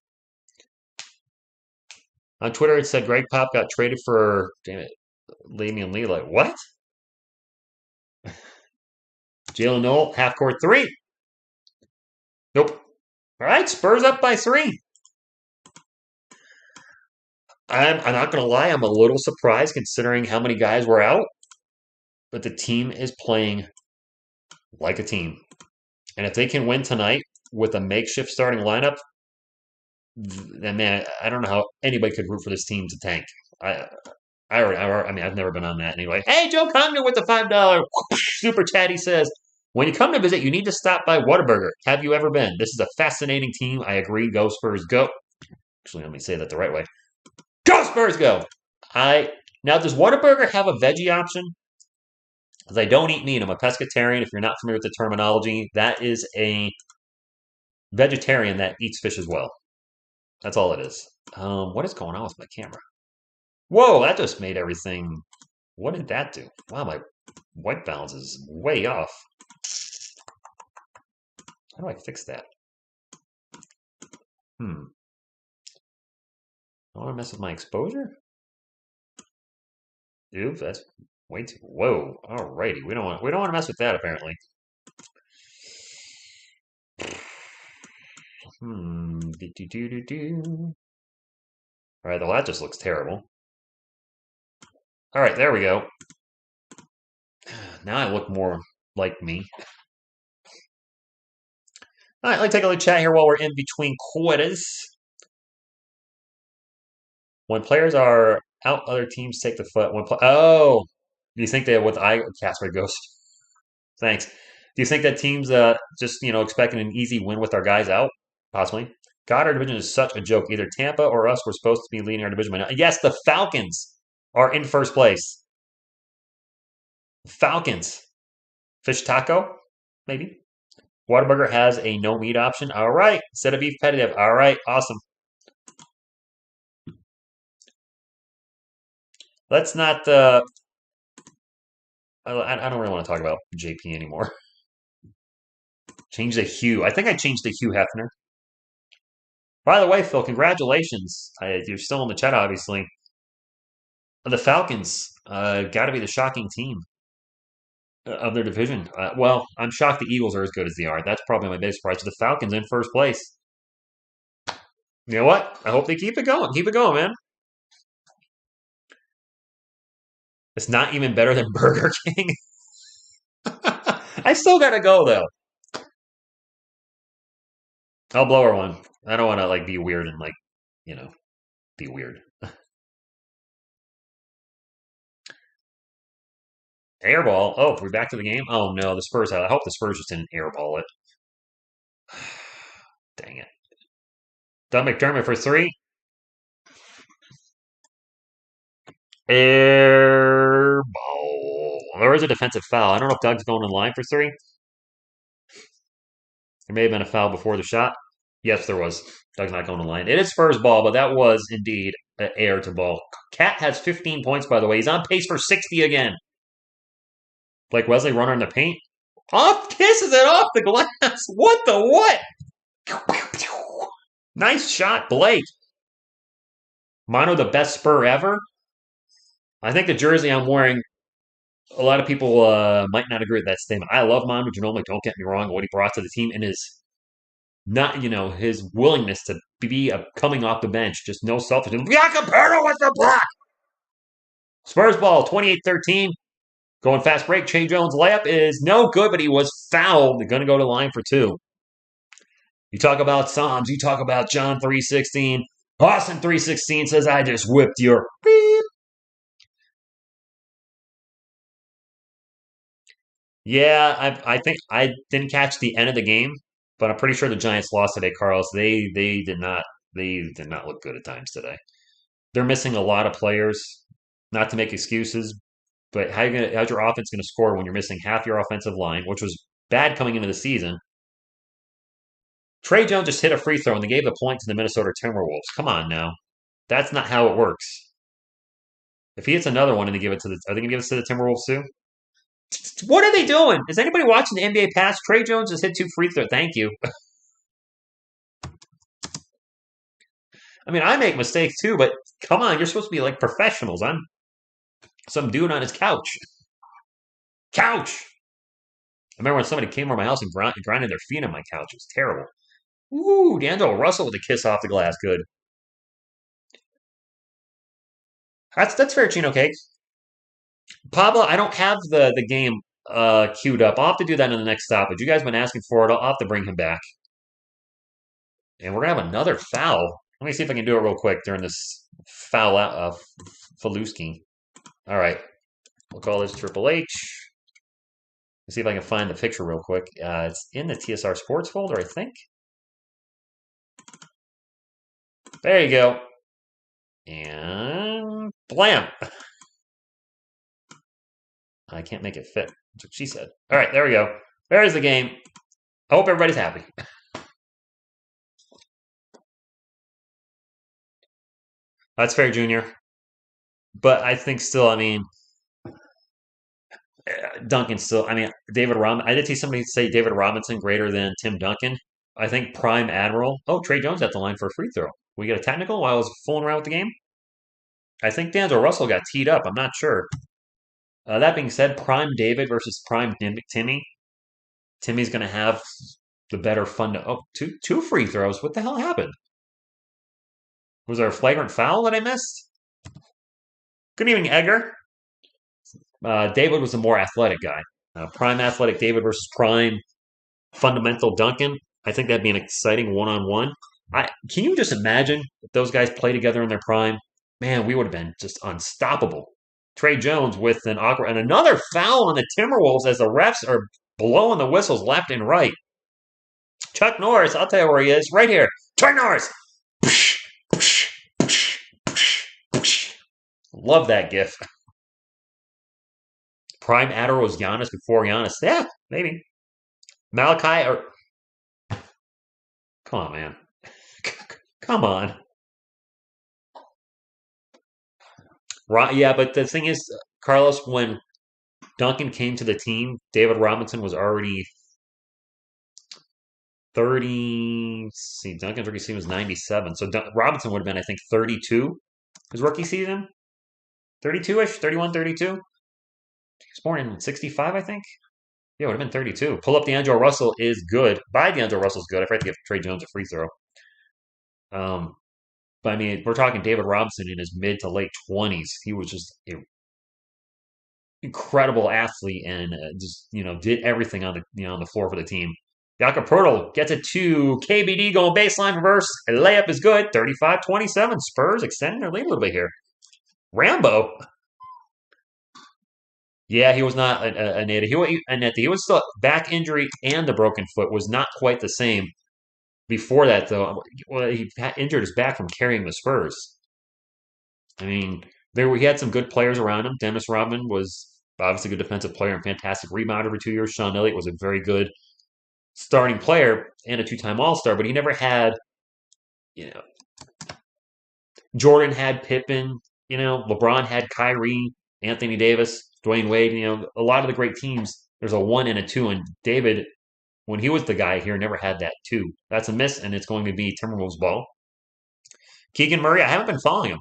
On Twitter, it said Greg Pop got traded for, damn it, Damian Lee, like, what? Jalen Noel, half court three. Nope. All right, Spurs up by three. I'm not going to lie, I'm a little surprised considering how many guys were out, but the team is playing like a team. And if they can win tonight with a makeshift starting lineup, then man, I don't know how anybody could root for this team to tank. I, I mean, I've never been on that anyway. Hey, Joe Congdon with the $5 super chat. He says, when you come to visit, you need to stop by Whataburger. Have you ever been? This is a fascinating team. I agree. Go Spurs, go. Actually, let me say that the right way. Go Spurs, go. Now, does Whataburger have a veggie option? Because I don't eat meat. I'm a pescatarian. If you're not familiar with the terminology, that is a vegetarian that eats fish as well. That's all it is. What is going on with my camera? Whoa, that just made everything. What did that do? Wow, my white balance is way off. How do I fix that? I don't want to mess with my exposure. Oops, that's way too. Whoa, alrighty. We don't want to mess with that apparently. All right, well that just looks terrible. All right, there we go. Now I look more like me. All right, let's take a little chat here while we're in between quarters. When players are out, other teams take the foot. Oh, do you think that with Casper Ghost? Thanks. Do you think that teams just expecting an easy win with our guys out? Possibly. God, our division is such a joke. Either Tampa or us were supposed to be leading our division by now. Yes, the Falcons are in first place. Falcons. Fish taco, maybe. Whataburger has a no meat option. All right. Instead of beef patty, all right. Awesome. Let's not. I don't really want to talk about JP anymore. Change the hue. I think I changed the Hugh Hefner. By the way, Phil, congratulations. You're still in the chat, obviously. The Falcons got to be the shocking team of their division. Well, I'm shocked the Eagles are as good as they are. That's probably my biggest surprise. The Falcons in first place. You know what? I hope they keep it going. Keep it going, man. It's not even better than Burger King. I still got to go, though. I'll blow her one. I don't want to be weird and be weird. Airball. Oh, we're back to the game. Oh no, the Spurs. I hope the Spurs just didn't airball it. Dang it. Doug McDermott for three. Airball. There is a defensive foul. I don't know if Doug's going in line for three. There may have been a foul before the shot. Yes, there was. Doug's not going to line. It is Spurs ball, but that was indeed an air to ball. Cat has 15 points, by the way. He's on pace for 60 again. Like Wesley Runner in the paint. Off kisses it off the glass. What the what? Nice shot, Blake. Mono, the best Spur ever. I think the jersey I'm wearing, a lot of people might not agree with that statement. I love Mono Ginobili. Don't get me wrong. What he brought to the team and his willingness to be coming off the bench, just no selfishness. Bianca with the block. Spurs ball, 28-13. Going fast break. Che Jones layup is no good, but he was fouled. They're going to go to the line for two. You talk about Psalms. You talk about John 3:16. Austin 3:16 says, I just whipped your beep. Yeah, I think I didn't catch the end of the game, but I'm pretty sure the Giants lost today, Carlos. They did not look good at times today. They're missing a lot of players. Not to make excuses, but how's your offense gonna score when you're missing half your offensive line, which was bad coming into the season? Trey Jones just hit a free throw and they gave the point to the Minnesota Timberwolves. Come on now. That's not how it works. If he hits another one and they give it to are they gonna give it to the Timberwolves too? What are they doing? Is anybody watching the NBA pass? Trey Jones just hit two free throws. Thank you. I mean, I make mistakes too, but come on, you're supposed to be like professionals. Some dude on his couch. Couch! I remember when somebody came over my house and grinded their feet on my couch. It was terrible. Ooh, D'Angelo Russell with a kiss off the glass. Good. That's fair, Chino Cake. Pablo, I don't have the game queued up. I'll have to do that in the next stoppage. You guys been asking for it. I'll have to bring him back. And we're gonna have another foul. Let me see if I can do it real quick during this foul out of Faluski. All right, we'll call this Triple H. Let's see if I can find the picture real quick. It's in the TSR Sports folder, I think. There you go. And blam. I can't make it fit. That's what she said. All right, there we go. There's the game. I hope everybody's happy. That's fair, Junior. But I think still, I mean, Duncan still, I mean, I did see somebody say David Robinson greater than Tim Duncan. I think Prime Admiral. Oh, Trey Jones at the line for a free throw. We get a technical while I was fooling around with the game. I think D'Angelo Russell got teed up. I'm not sure. That being said, Prime David versus Prime Timmy. Timmy's going to have the better fun. Oh, two free throws. What the hell happened? Was there a flagrant foul that I missed? Good evening, Edgar. David was a more athletic guy. Prime athletic David versus Prime fundamental Duncan. I think that'd be an exciting one-on-one. Can you just imagine if those guys play together in their prime? Man, we would have been just unstoppable. Trey Jones with an awkward and another foul on the Timberwolves as the refs are blowing the whistles left and right. Chuck Norris, I'll tell you where he is. Right here. Chuck Norris. Love that gif. Prime Adder was Giannis before Giannis. Yeah, maybe. Malachi or come on, man. Come on. Right, yeah, but the thing is, Carlos, when Duncan came to the team, David Robinson was already 30. See, Duncan's rookie season was 97. So Robinson would have been, I think, 32 his rookie season. 32 ish, 31, 32. He was born in 65, I think. Yeah, it would have been 32. Pull up D'Angelo Russell is good. Buy D'Angelo Russell's good. I forgot to give Trey Jones a free throw. But I mean, we're talking David Robinson in his mid to late 20s. He was just an incredible athlete and just did everything on the floor for the team. Jakob Poeltl gets it to KBD going baseline reverse. A layup is good. 35-27. Spurs extending their lead a little bit here. Rambo. Yeah, he was not a native. He was still back injury and the broken foot was not quite the same. Before that, though, well, he injured his back from carrying the Spurs. I mean, he had some good players around him. Dennis Rodman was obviously a good defensive player and fantastic rebounder for 2 years. Sean Elliott was a very good starting player and a two-time All-Star, but he never had, Jordan had Pippen, LeBron had Kyrie, Anthony Davis, Dwayne Wade, a lot of the great teams, there's a 1 and a 2, and David, when he was the guy here, never had that 2. That's a miss, and it's going to be Timberwolves ball. Keegan Murray, I haven't been following him.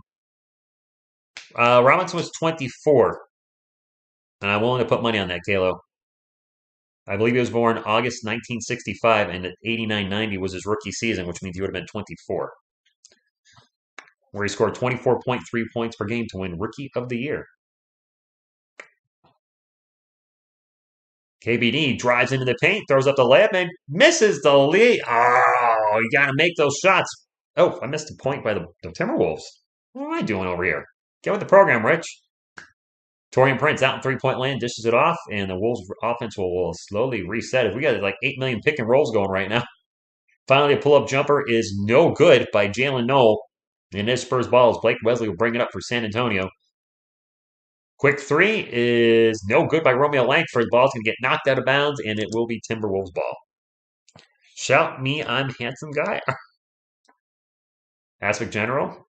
Robinson was 24. And I'm willing to put money on that, Kalo. I believe he was born August 1965, and 89-90 was his rookie season, which means he would have been 24. Where he scored 24.3 points per game to win Rookie of the Year. KBD drives into the paint, throws up the layup, and misses the lead. Oh, you got to make those shots. Oh, I missed a point by the Timberwolves. What am I doing over here? Get with the program, Rich. Torian Prince out in three-point land, dishes it off, and the Wolves offense will slowly reset. We got like 8 million pick and rolls going right now. Finally, a pull-up jumper is no good by Jalen Noel. And this Spurs ball is Blake Wesley will bring it up for San Antonio. Quick three is no good by Romeo Langford. The ball's going to get knocked out of bounds, and it will be Timberwolves ball. Shout me, I'm handsome guy. Aspect General,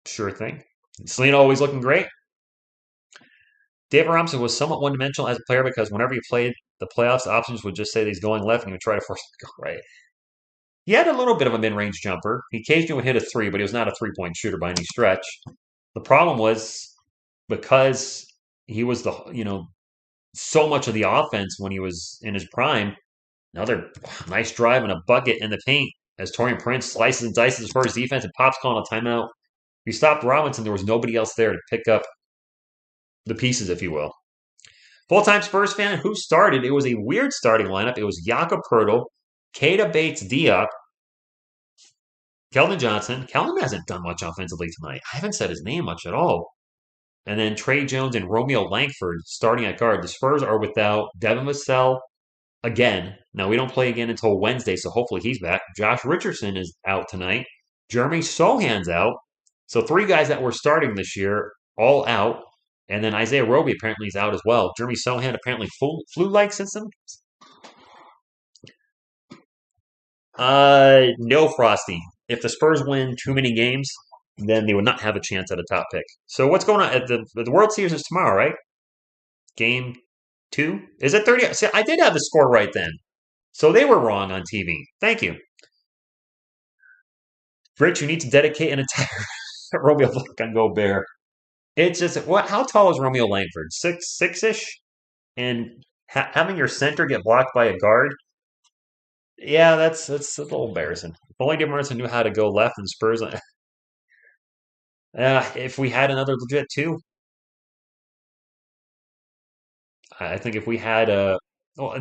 sure thing. Selena always looking great. David Robinson was somewhat one-dimensional as a player because whenever he played the playoffs, the options would just say that he's going left and he would try to force him to go right. He had a little bit of a mid-range jumper. He occasionally would hit a 3, but he was not a three-point shooter by any stretch. The problem was because he was so much of the offense when he was in his prime. Another nice drive and a bucket in the paint as Torian Prince slices and dices for his defense and pops calling a timeout. He stopped Robinson. There was nobody else there to pick up the pieces, if you will. Full-time Spurs fan, who started? It was a weird starting lineup. It was Jakob Poeltl, Keita Bates-Diop, Keldon Johnson. Keldon hasn't done much offensively tonight. I haven't said his name much at all. And then Trey Jones and Romeo Langford starting at guard. The Spurs are without Devin Vassell again. Now, we don't play again until Wednesday, so hopefully he's back. Josh Richardson is out tonight. Jeremy Sohan's out. So three guys that were starting this year, all out. And then Isaiah Roby apparently is out as well. Jeremy Sohan apparently flu-like symptoms. No, Frosty. If the Spurs win too many games, then they would not have a chance at a top pick. So what's going on at the World Series is tomorrow, right? Game 2? Is it 30? See, I did have the score right then. So they were wrong on TV. Thank you. Rich, you need to dedicate an entire Romeo block on Gobert. It's just how tall is Romeo Langford? 6'ish? And having your center get blocked by a guard. Yeah, that's a little embarrassing. If only DeMarson knew how to go left and Spurs. If we had another legit two, I think if we had this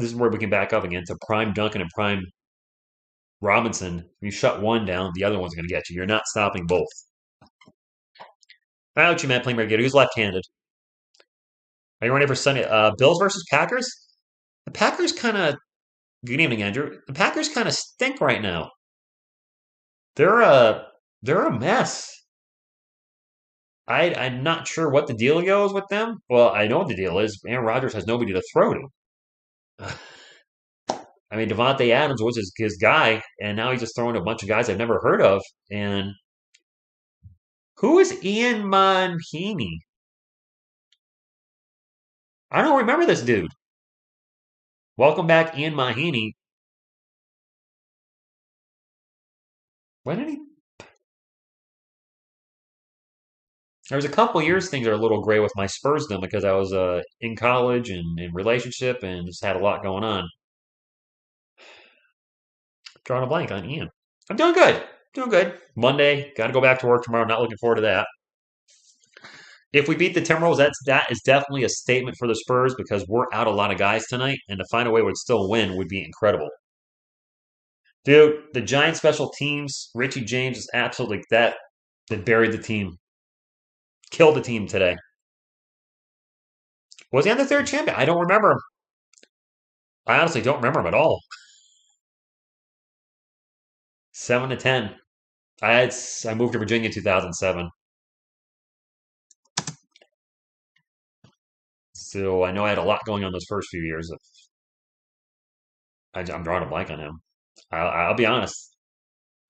is where we can back up again to prime Duncan and prime Robinson. You shut one down, the other one's going to get you. You're not stopping both. I know what you meant, playing Margito. He's left-handed. Are you ready for Sunday? Bills versus Packers? The Packers kind of. Good evening, Andrew. The Packers kind of stink right now. They're a they're a mess. I'm not sure what the deal goes with them. Well, I know what the deal is. Aaron Rodgers has nobody to throw to. I mean, Devontae Adams was his guy, and now he's just throwing a bunch of guys I've never heard of. And who is Ian Manhini? I don't remember this dude. Welcome back, Ian Mahini. When did he? There was a couple years things are a little gray with my Spursdom because I was in college and in relationship and just had a lot going on. Drawing a blank on Ian. I'm doing good. Doing good. Monday, got to go back to work tomorrow. Not looking forward to that. If we beat the Timberwolves, that is definitely a statement for the Spurs because we're out a lot of guys tonight, and to find a way we would still win would be incredible. Dude, the Giant special teams, Richie James is absolutely that. They buried the team, killed the team today. Was he on the third champion? I don't remember him. I honestly don't remember him at all. 7-10. I moved to Virginia in 2007. So I know I had a lot going on those first few years. I'm drawing a blank on him. I'll be honest.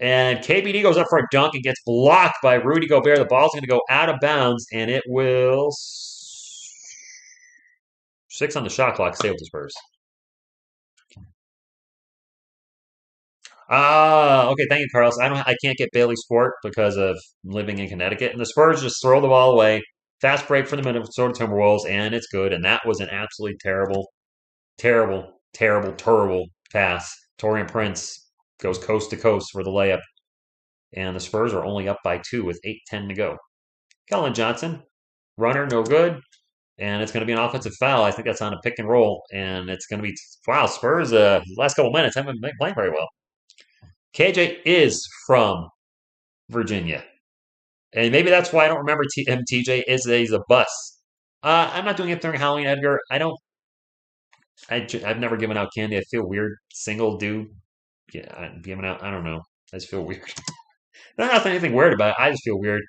And KBD goes up for a dunk and gets blocked by Rudy Gobert. The ball's going to go out of bounds, and it will 6 on the shot clock. Stay with the Spurs. Okay. Thank you, Carlos. I can't get Bailey Sport because of living in Connecticut, and the Spurs just throw the ball away. Fast break for the Minnesota Timberwolves, and it's good. And that was an absolutely terrible, terrible, terrible, terrible pass. Torian Prince goes coast to coast for the layup, and the Spurs are only up by 2 with 8:10 to go. Keldon Johnson, runner, no good, and it's going to be an offensive foul. I think that's on a pick and roll, and it's going to be wow. Spurs, last couple minutes haven't been playing very well. KJ is from Virginia, and maybe that's why I don't remember him. TJ he's a bus. I'm not doing it during Halloween, Edgar. I've never given out candy. I feel weird. Single dude, yeah, I'm giving out. I don't know. I just feel weird. There's not anything weird about it. I just feel weird.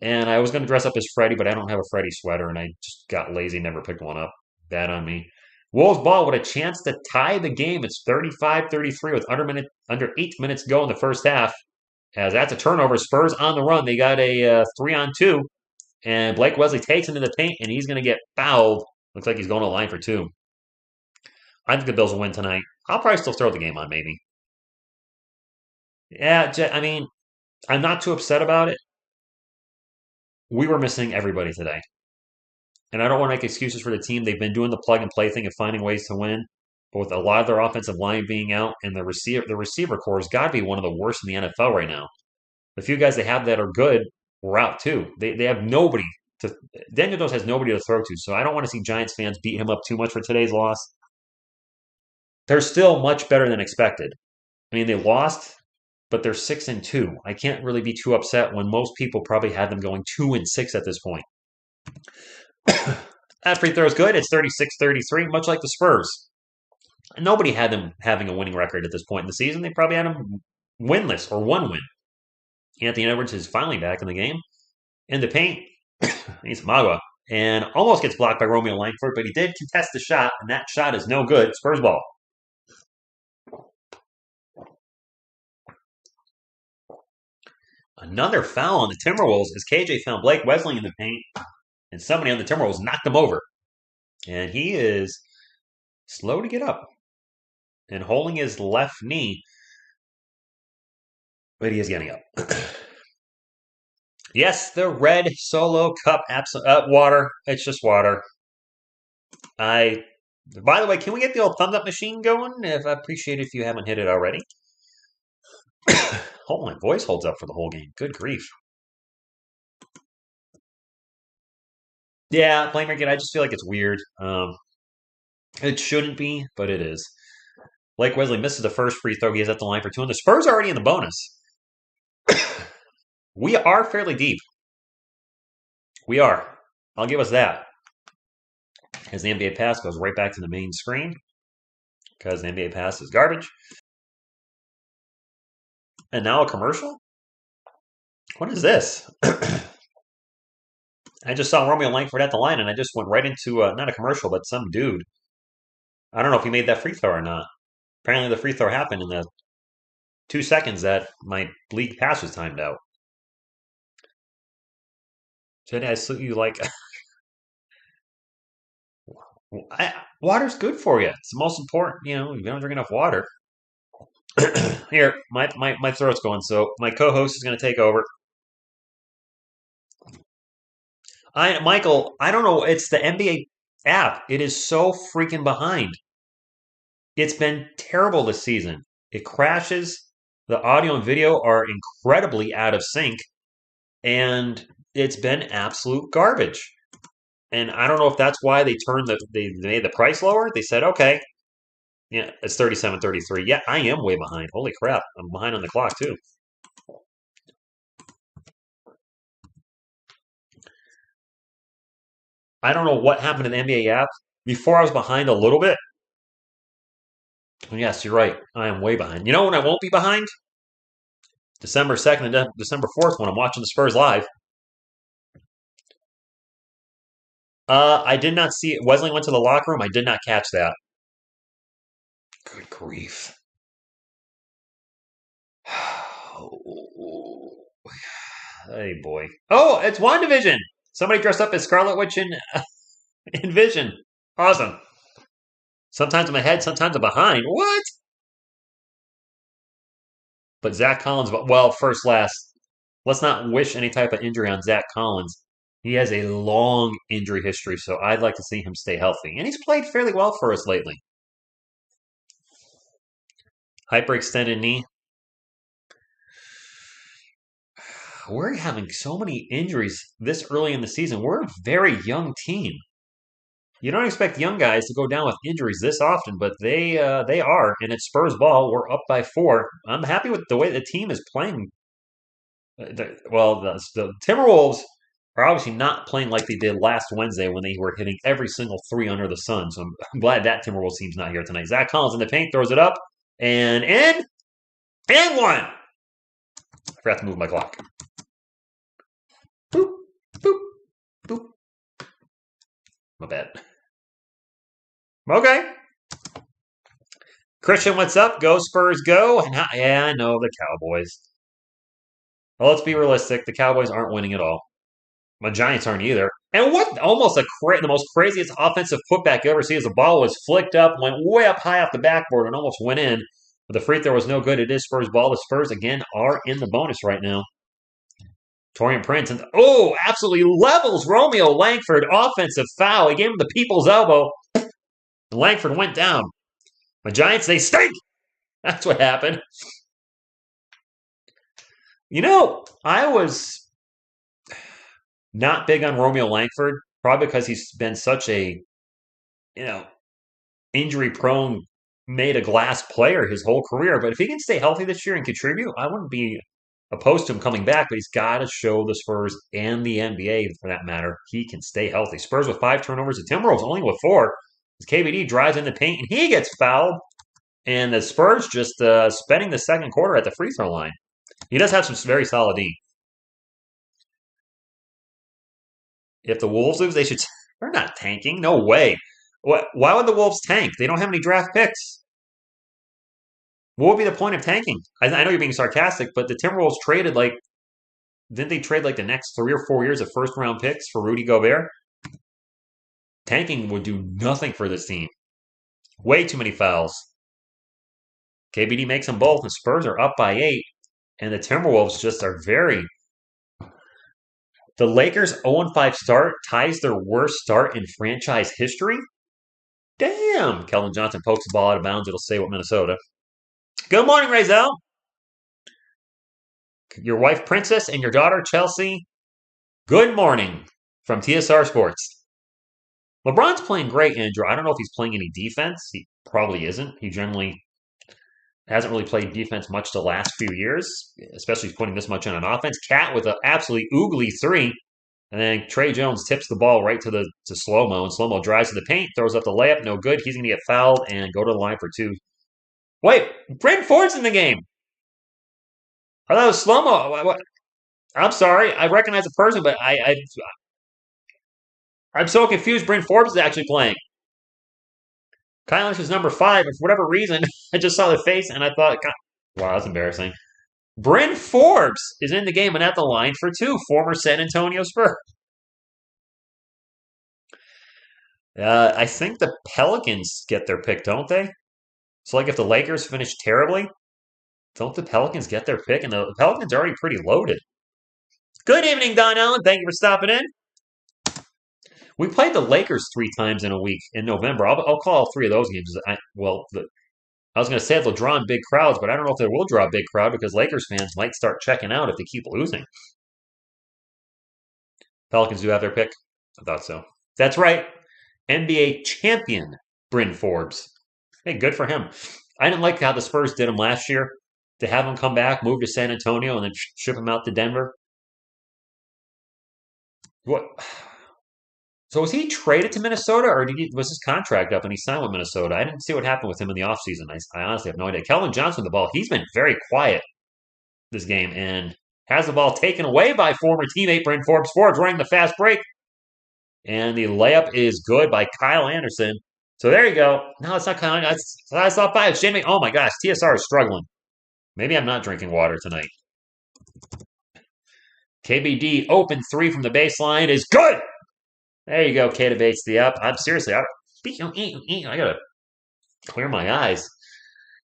And I was going to dress up as Freddy, but I don't have a Freddy sweater, and I just got lazy, never picked one up. Bad on me. Wolves ball with a chance to tie the game. It's 35-33 with under 8 minutes to go in the first half. As that's a turnover. Spurs on the run. They got a 3-on-2, and Blake Wesley takes him to the paint, and he's going to get fouled. Looks like he's going to the line for 2. I think the Bills will win tonight. I'll probably still throw the game on, maybe. Yeah, I mean, I'm not too upset about it. We were missing everybody today. And I don't want to make excuses for the team. They've been doing the plug and play thing of finding ways to win. But with a lot of their offensive line being out and the receiver core has got to be one of the worst in the NFL right now. The few guys they have that are good were out too. They have nobody to. Daniel Jones has nobody to throw to. So I don't want to see Giants fans beat him up too much for today's loss. They're still much better than expected. I mean, they lost, but they're 6-2. I can't really be too upset when most people probably had them going 2-6 at this point. That free throw is good. It's 36-33, much like the Spurs. Nobody had them having a winning record at this point in the season. They probably had them winless or one win. Anthony Edwards is finally back in the game. In the paint, he's Magua. And almost gets blocked by Romeo Langford, but he did contest the shot, and that shot is no good. Spurs ball. Another foul on the Timberwolves as KJ found Blake Wesley in the paint, and somebody on the Timberwolves knocked him over. And he is slow to get up and holding his left knee, but he is getting up. Yes, the red Solo Cup water. It's just water. By the way, can we get the old thumbs up machine going? I appreciate it if you haven't hit it already. Oh, my voice holds up for the whole game. Good grief. Yeah, playmaking, I just feel like it's weird. It shouldn't be, but it is. Blake Wesley misses the first free throw. He is at the line for two, and the Spurs are already in the bonus. We are fairly deep. We are. I'll give us that. As the NBA pass goes right back to the main screen, because the NBA pass is garbage. And now a commercial? What is this? I just saw Romeo Langford at the line, and I just went right into, not a commercial, but some dude. I don't know if he made that free throw or not. Apparently the free throw happened in the 2 seconds that my league pass was timed out. Jedi, I salute you like... water's good for you. It's the most important, you don't drink enough water. Here, my throat's going, so my co-host is going to take over. Michael, I don't know. It's the NBA app. It is so freaking behind. It's been terrible this season. It crashes. The audio and video are incredibly out of sync. And it's been absolute garbage. And I don't know if that's why they made the price lower. They said, okay, yeah, it's 37-33. Yeah, I am way behind. Holy crap. I'm behind on the clock, too. I don't know what happened to the NBA app. Before I was behind a little bit. Yes, you're right. I am way behind. You know when I won't be behind? December 2nd and December 4th when I'm watching the Spurs live. I did not see it. Wesley went to the locker room. I did not catch that. Good grief. Hey, boy. Oh, it's WandaVision. Somebody dressed up as Scarlet Witch in Vision. Awesome. Sometimes I'm ahead, sometimes I'm behind. What? But Zach Collins, well, first, last. Let's not wish any type of injury on Zach Collins. He has a long injury history, so I'd like to see him stay healthy. And he's played fairly well for us lately. Hyperextended knee. We're having so many injuries this early in the season. We're a very young team. You don't expect young guys to go down with injuries this often, but they are. And it's Spurs ball. We're up by 4. I'm happy with the way the team is playing. The Timberwolves are obviously not playing like they did last Wednesday when they were hitting every single 3 under the sun. So I'm glad that Timberwolves team's not here tonight. Zach Collins in the paint, throws it up, and in, and one. I forgot to move my clock. Boop, boop, boop. My bad. Okay. Christian, what's up? Go Spurs, go. Yeah, I know, the Cowboys. Well, let's be realistic. The Cowboys aren't winning at all. The Giants aren't either. And what almost the most craziest offensive putback you ever see is the ball was flicked up, went way up high off the backboard, and almost went in. But the free throw was no good. It is Spurs ball. The Spurs, again, are in the bonus right now. Torian Prince, and absolutely levels Romeo Langford. Offensive foul. He gave him the people's elbow. And Langford went down. The Giants, they stink. That's what happened. I was not big on Romeo Langford, probably because he's been such a, you know, injury prone, made a glass player his whole career. But if he can stay healthy this year and contribute, I wouldn't be opposed to him coming back. But he's got to show the Spurs and the NBA, for that matter, he can stay healthy. Spurs with 5 turnovers, the Timberwolves only with 4. As KBD drives in the paint and he gets fouled. And the Spurs just spending the second quarter at the free throw line. He does have some very solid D. If the Wolves lose, they're not tanking. No way. Why would the Wolves tank? They don't have any draft picks. What would be the point of tanking? I know you're being sarcastic, but the Timberwolves didn't they trade the next 3 or 4 years of first round picks for Rudy Gobert? Tanking would do nothing for this team. Way too many fouls. KBD makes them both. The Spurs are up by 8, and the Timberwolves just are very. The Lakers' 0-5 start ties their worst start in franchise history. Damn! Keldon Johnson pokes the ball out of bounds. It'll stay with Minnesota. Good morning, Razel. Your wife, Princess, and your daughter, Chelsea. Good morning from TSR Sports. LeBron's playing great, Andrew. I don't know if he's playing any defense. He probably isn't. He generally hasn't really played defense much the last few years, especially putting this much on offense. Cat with an absolutely oogly 3. And then Trey Jones tips the ball right to Slow-Mo, and Slow-Mo drives to the paint, throws up the layup, no good. He's going to get fouled and go to the line for 2. Wait, Bryn Ford's in the game. I thought it was Slow-Mo. I'm sorry, I recognize the person, but I'm so confused. Bryn Forbes is actually playing. Kyle Lynch is number 5, and for whatever reason, I just saw the face, and I thought, wow, that's embarrassing. Bryn Forbes is in the game and at the line for 2, former San Antonio Spurs. I think the Pelicans get their pick, don't they? So, if the Lakers finish terribly, don't the Pelicans get their pick? And the Pelicans are already pretty loaded. Good evening, Don Allen. Thank you for stopping in. We played the Lakers 3 times in a week in November. I'll call all 3 of those games. I was going to say they'll draw in big crowds, but I don't know if they will draw a big crowd because Lakers fans might start checking out if they keep losing. Pelicans do have their pick? I thought so. That's right. NBA champion Bryn Forbes. Hey, good for him. I didn't like how the Spurs did him last year. To have him come back, move to San Antonio, and then ship him out to Denver. What? So was he traded to Minnesota, or was his contract up and he signed with Minnesota? I didn't see what happened with him in the offseason. I honestly have no idea. Keldon Johnson with the ball. He's been very quiet this game and has the ball taken away by former teammate Bryn Forbes. Forbes running the fast break. And the layup is good by Kyle Anderson. So there you go. No, it's not Kyle Anderson. I saw 5. It's Jamie. Oh my gosh, TSR is struggling. Maybe I'm not drinking water tonight. KBD open 3 from the baseline is good. There you go. K debates the up. I gotta clear my eyes.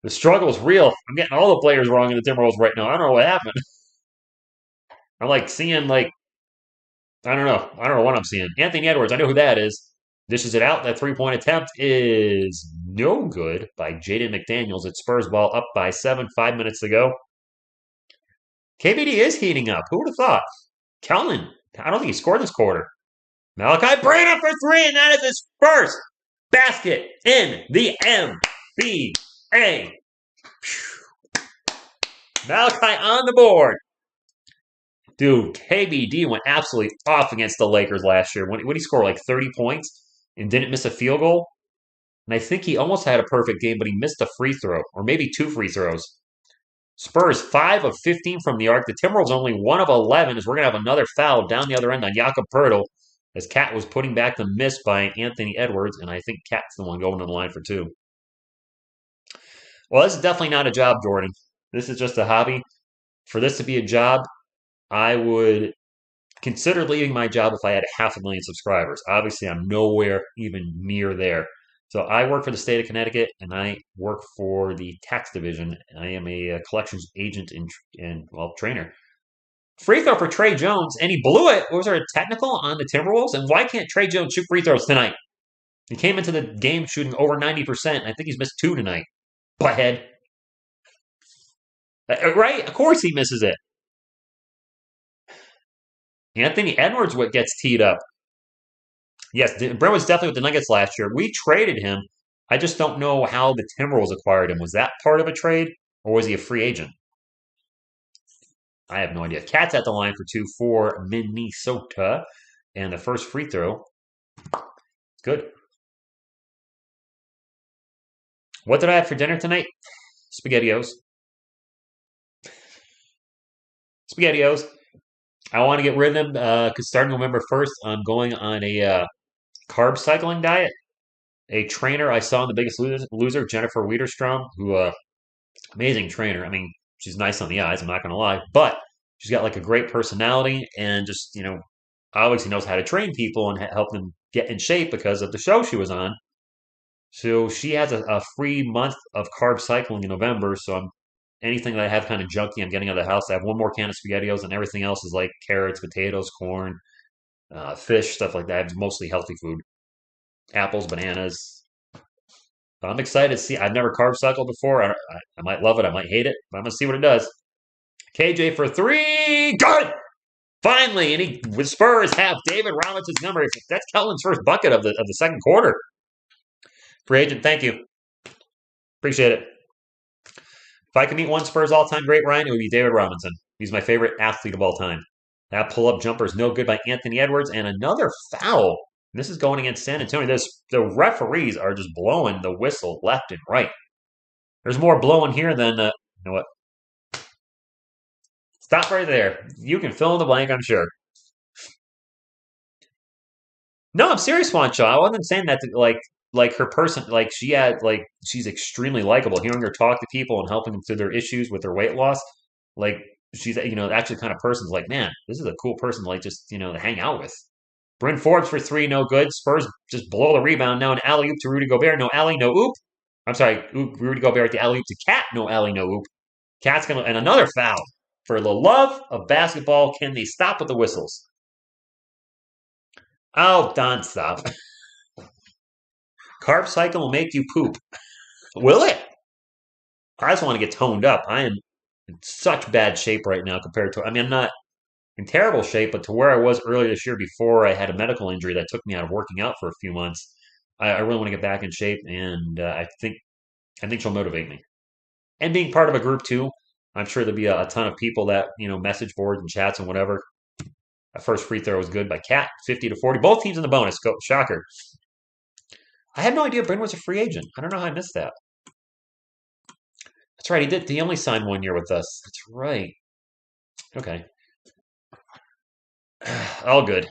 The struggle is real. I'm getting all the players wrong in the Timberwolves right now. I don't know what happened. I'm seeing I don't know. I don't know what I'm seeing. Anthony Edwards. I know who that is. Dishes it out. That 3-point attempt is no good by Jaden McDaniels. It's Spurs ball up by 7. 5 minutes to go. KBD is heating up. Who would have thought? Kellen. I don't think he scored this quarter. Malachi Brandon for 3, and that is his first basket in the NBA. Malachi on the board. Dude, KBD went absolutely off against the Lakers last year. When he scored 30 points and didn't miss a field goal. And I think he almost had a perfect game, but he missed a free throw, or maybe 2 free throws. Spurs 5 of 15 from the arc. The Timberwolves only 1 of 11, as we're going to have another foul down the other end on Jakob Poeltl, as Cat was putting back the miss by Anthony Edwards, and I think Cat's the one going to the line for 2. Well, this is definitely not a job, Jordan. This is just a hobby. For this to be a job, I would consider leaving my job if I had 500,000 subscribers. Obviously, I'm nowhere even near there. So I work for the state of Connecticut, and I work for the tax division. I am a collections agent and trainer Free throw for Trey Jones, and he blew it. Was there a technical on the Timberwolves? And why can't Trey Jones shoot free throws tonight? He came into the game shooting over 90%. I think he's missed 2 tonight. Butthead. Right? Of course he misses it. Anthony Edwards what gets teed up. Yes, Brent was definitely with the Nuggets last year. We traded him. I just don't know how the Timberwolves acquired him. Was that part of a trade, or was he a free agent? I have no idea. Cat's at the line for 2 for Minnesota. And the first free throw. It's good. What did I have for dinner tonight? SpaghettiOs. SpaghettiOs. I want to get rid of them because starting November 1st, I'm going on a carb cycling diet. A trainer I saw in The Biggest Loser, Jennifer Widerstrom, who amazing trainer. I mean, she's nice on the eyes, I'm not going to lie, but she's got like a great personality and just, obviously knows how to train people and help them get in shape because of the show she was on. So she has a free month of carb cycling in November. So anything that I have kind of junky, I'm getting out of the house. I have one more can of SpaghettiOs, and everything else is like carrots, potatoes, corn, fish, stuff like that. It's mostly healthy food. Apples, bananas. I'm excited to see. I've never carb cycled before. I might love it. I might hate it, but I'm going to see what it does. KJ for 3. Good! Finally, and with Spurs have David Robinson's number. That's Kelvin's first bucket of the second quarter. Free agent, thank you. Appreciate it. If I could meet one Spurs all-time great, Ryan, it would be David Robinson. He's my favorite athlete of all time. That pull-up jumper is no good by Anthony Edwards, and another foul. And this is going against San Antonio. The referees are just blowing the whistle left and right. There's more blowing here than, you know what? Stop right there. You can fill in the blank, I'm sure. No, I'm serious, Juancho. I wasn't saying that to, like her person, like she's extremely likable. Hearing her talk to people and helping them through their issues with their weight loss, like she's actually the kind of person's like, man, this is a cool person to like just to hang out with. Bryn Forbes for 3, no good. Spurs just blow the rebound. Now an alley oop to Rudy Gobert, no alley, no oop. I'm sorry, Rudy Gobert at the alley oop to Cat, no alley, no oop. Cat's gonna and another foul. For the love of basketball, can they stop with the whistles? Oh, Don, stop. Carb cycle will make you poop. Will it? I just want to get toned up. I am in such bad shape right now compared to, I'm not in terrible shape, but to where I was earlier this year before I had a medical injury that took me out of working out for a few months. I really want to get back in shape, and I think she'll motivate me. And being part of a group too, I'm sure there'll be a ton of people that message boards and chats and whatever. That first free throw was good by Cat, 50-40. Both teams in the bonus. Go, shocker. I had no idea Bryn was a free agent. I don't know how I missed that. That's right. He did. He only signed 1 year with us. That's right. Okay. All good.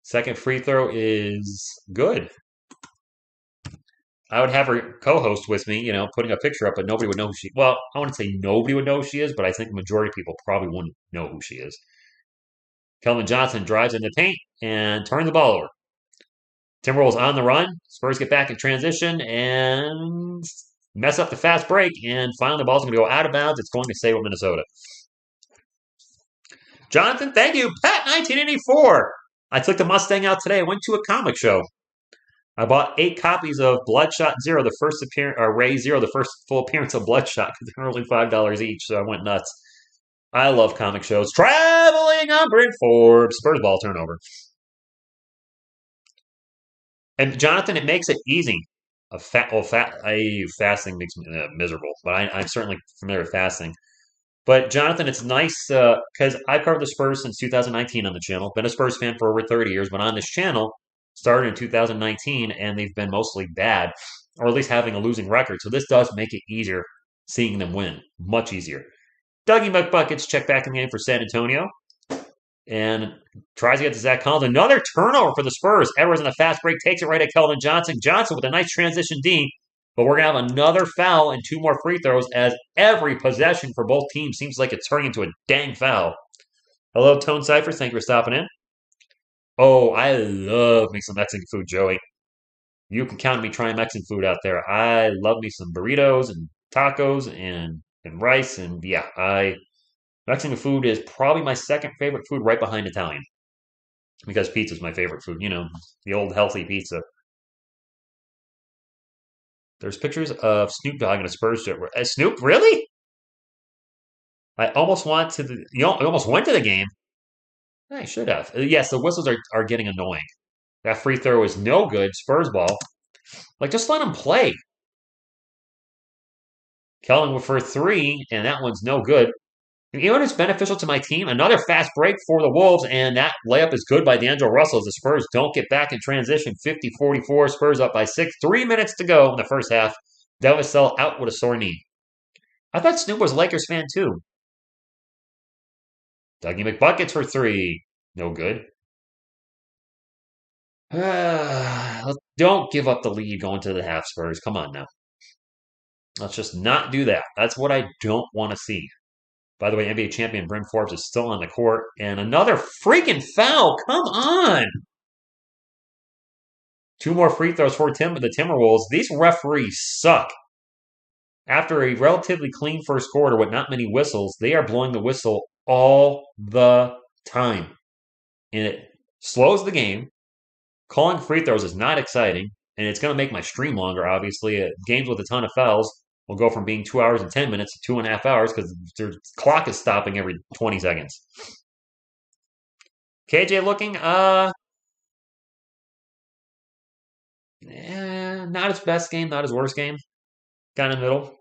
Second free throw is good. I would have her co-host with me, putting a picture up, but nobody would know who she. Well, I wouldn't say nobody would know who she is, but I think the majority of people probably wouldn't know who she is. Kelvin Johnson drives in the paint and turns the ball over. Timberwolves on the run. Spurs get back in transition and mess up the fast break, and finally the ball's going to go out of bounds. It's going to stay with Minnesota. Jonathan, thank you. Pat 1984. I took the Mustang out today. I went to a comic show. I bought 8 copies of Bloodshot Zero, the first appearance, or Ray Zero, the first full appearance of Bloodshot, because they're only $5 each, so I went nuts. I love comic shows. Traveling on Bryn Forbes. Spurs ball turnover. And Jonathan, it makes it easy. Fasting makes me miserable, but I'm certainly familiar with fasting. But Jonathan, it's nice because I've covered the Spurs since 2019 on the channel. Been a Spurs fan for over 30 years, but on this channel, started in 2019, and they've been mostly bad, or at least having a losing record. So this does make it easier seeing them win. Much easier. Dougie McBuckets check back in the game for San Antonio. And tries to get to Zach Collins. Another turnover for the Spurs. Edwards in the fast break takes it right at Kelvin Johnson. Johnson with a nice transition D. But we're going to have another foul and 2 more free throws as every possession for both teams seems like it's turning into a dang foul. Hello, Tone Cypher. Thank you for stopping in. Oh, I love me some Mexican food, Joey. You can count on me trying Mexican food out there. I love me some burritos and tacos and rice. And yeah, Mexican food is probably my second favorite food right behind Italian because pizza is my favorite food. The old healthy pizza. There's pictures of Snoop Dogg in a Spurs shirt. Snoop, really? I almost went to the. You almost went to the game. I should have. Yes, the whistles are getting annoying. That free throw is no good. Spurs ball. Like, just let him play. Keldon for three, and that one's no good. You know what is beneficial to my team? Another fast break for the Wolves, and that layup is good by D'Angelo Russell as the Spurs don't get back in transition. 50-44, Spurs up by 6. 3 minutes to go in the first half. Devastel out with a sore knee. I thought Snoop was a Lakers fan too. Dougie McBuckets for three. No good. Don't give up the lead going to the half, Spurs. Come on now. Let's just not do that. That's what I don't want to see. By the way, NBA champion Bryn Forbes is still on the court. And another freaking foul. Come on. 2 more free throws for the Timberwolves. These referees suck. After a relatively clean first quarter with not many whistles, they are blowing the whistle all the time. And it slows the game. Calling free throws is not exciting. And it's going to make my stream longer, obviously. Games with a ton of fouls will go from being 2 hours and 10 minutes to 2.5 hours because their clock is stopping every 20 seconds. KJ looking, not his best game, not his worst game. Kind of middle.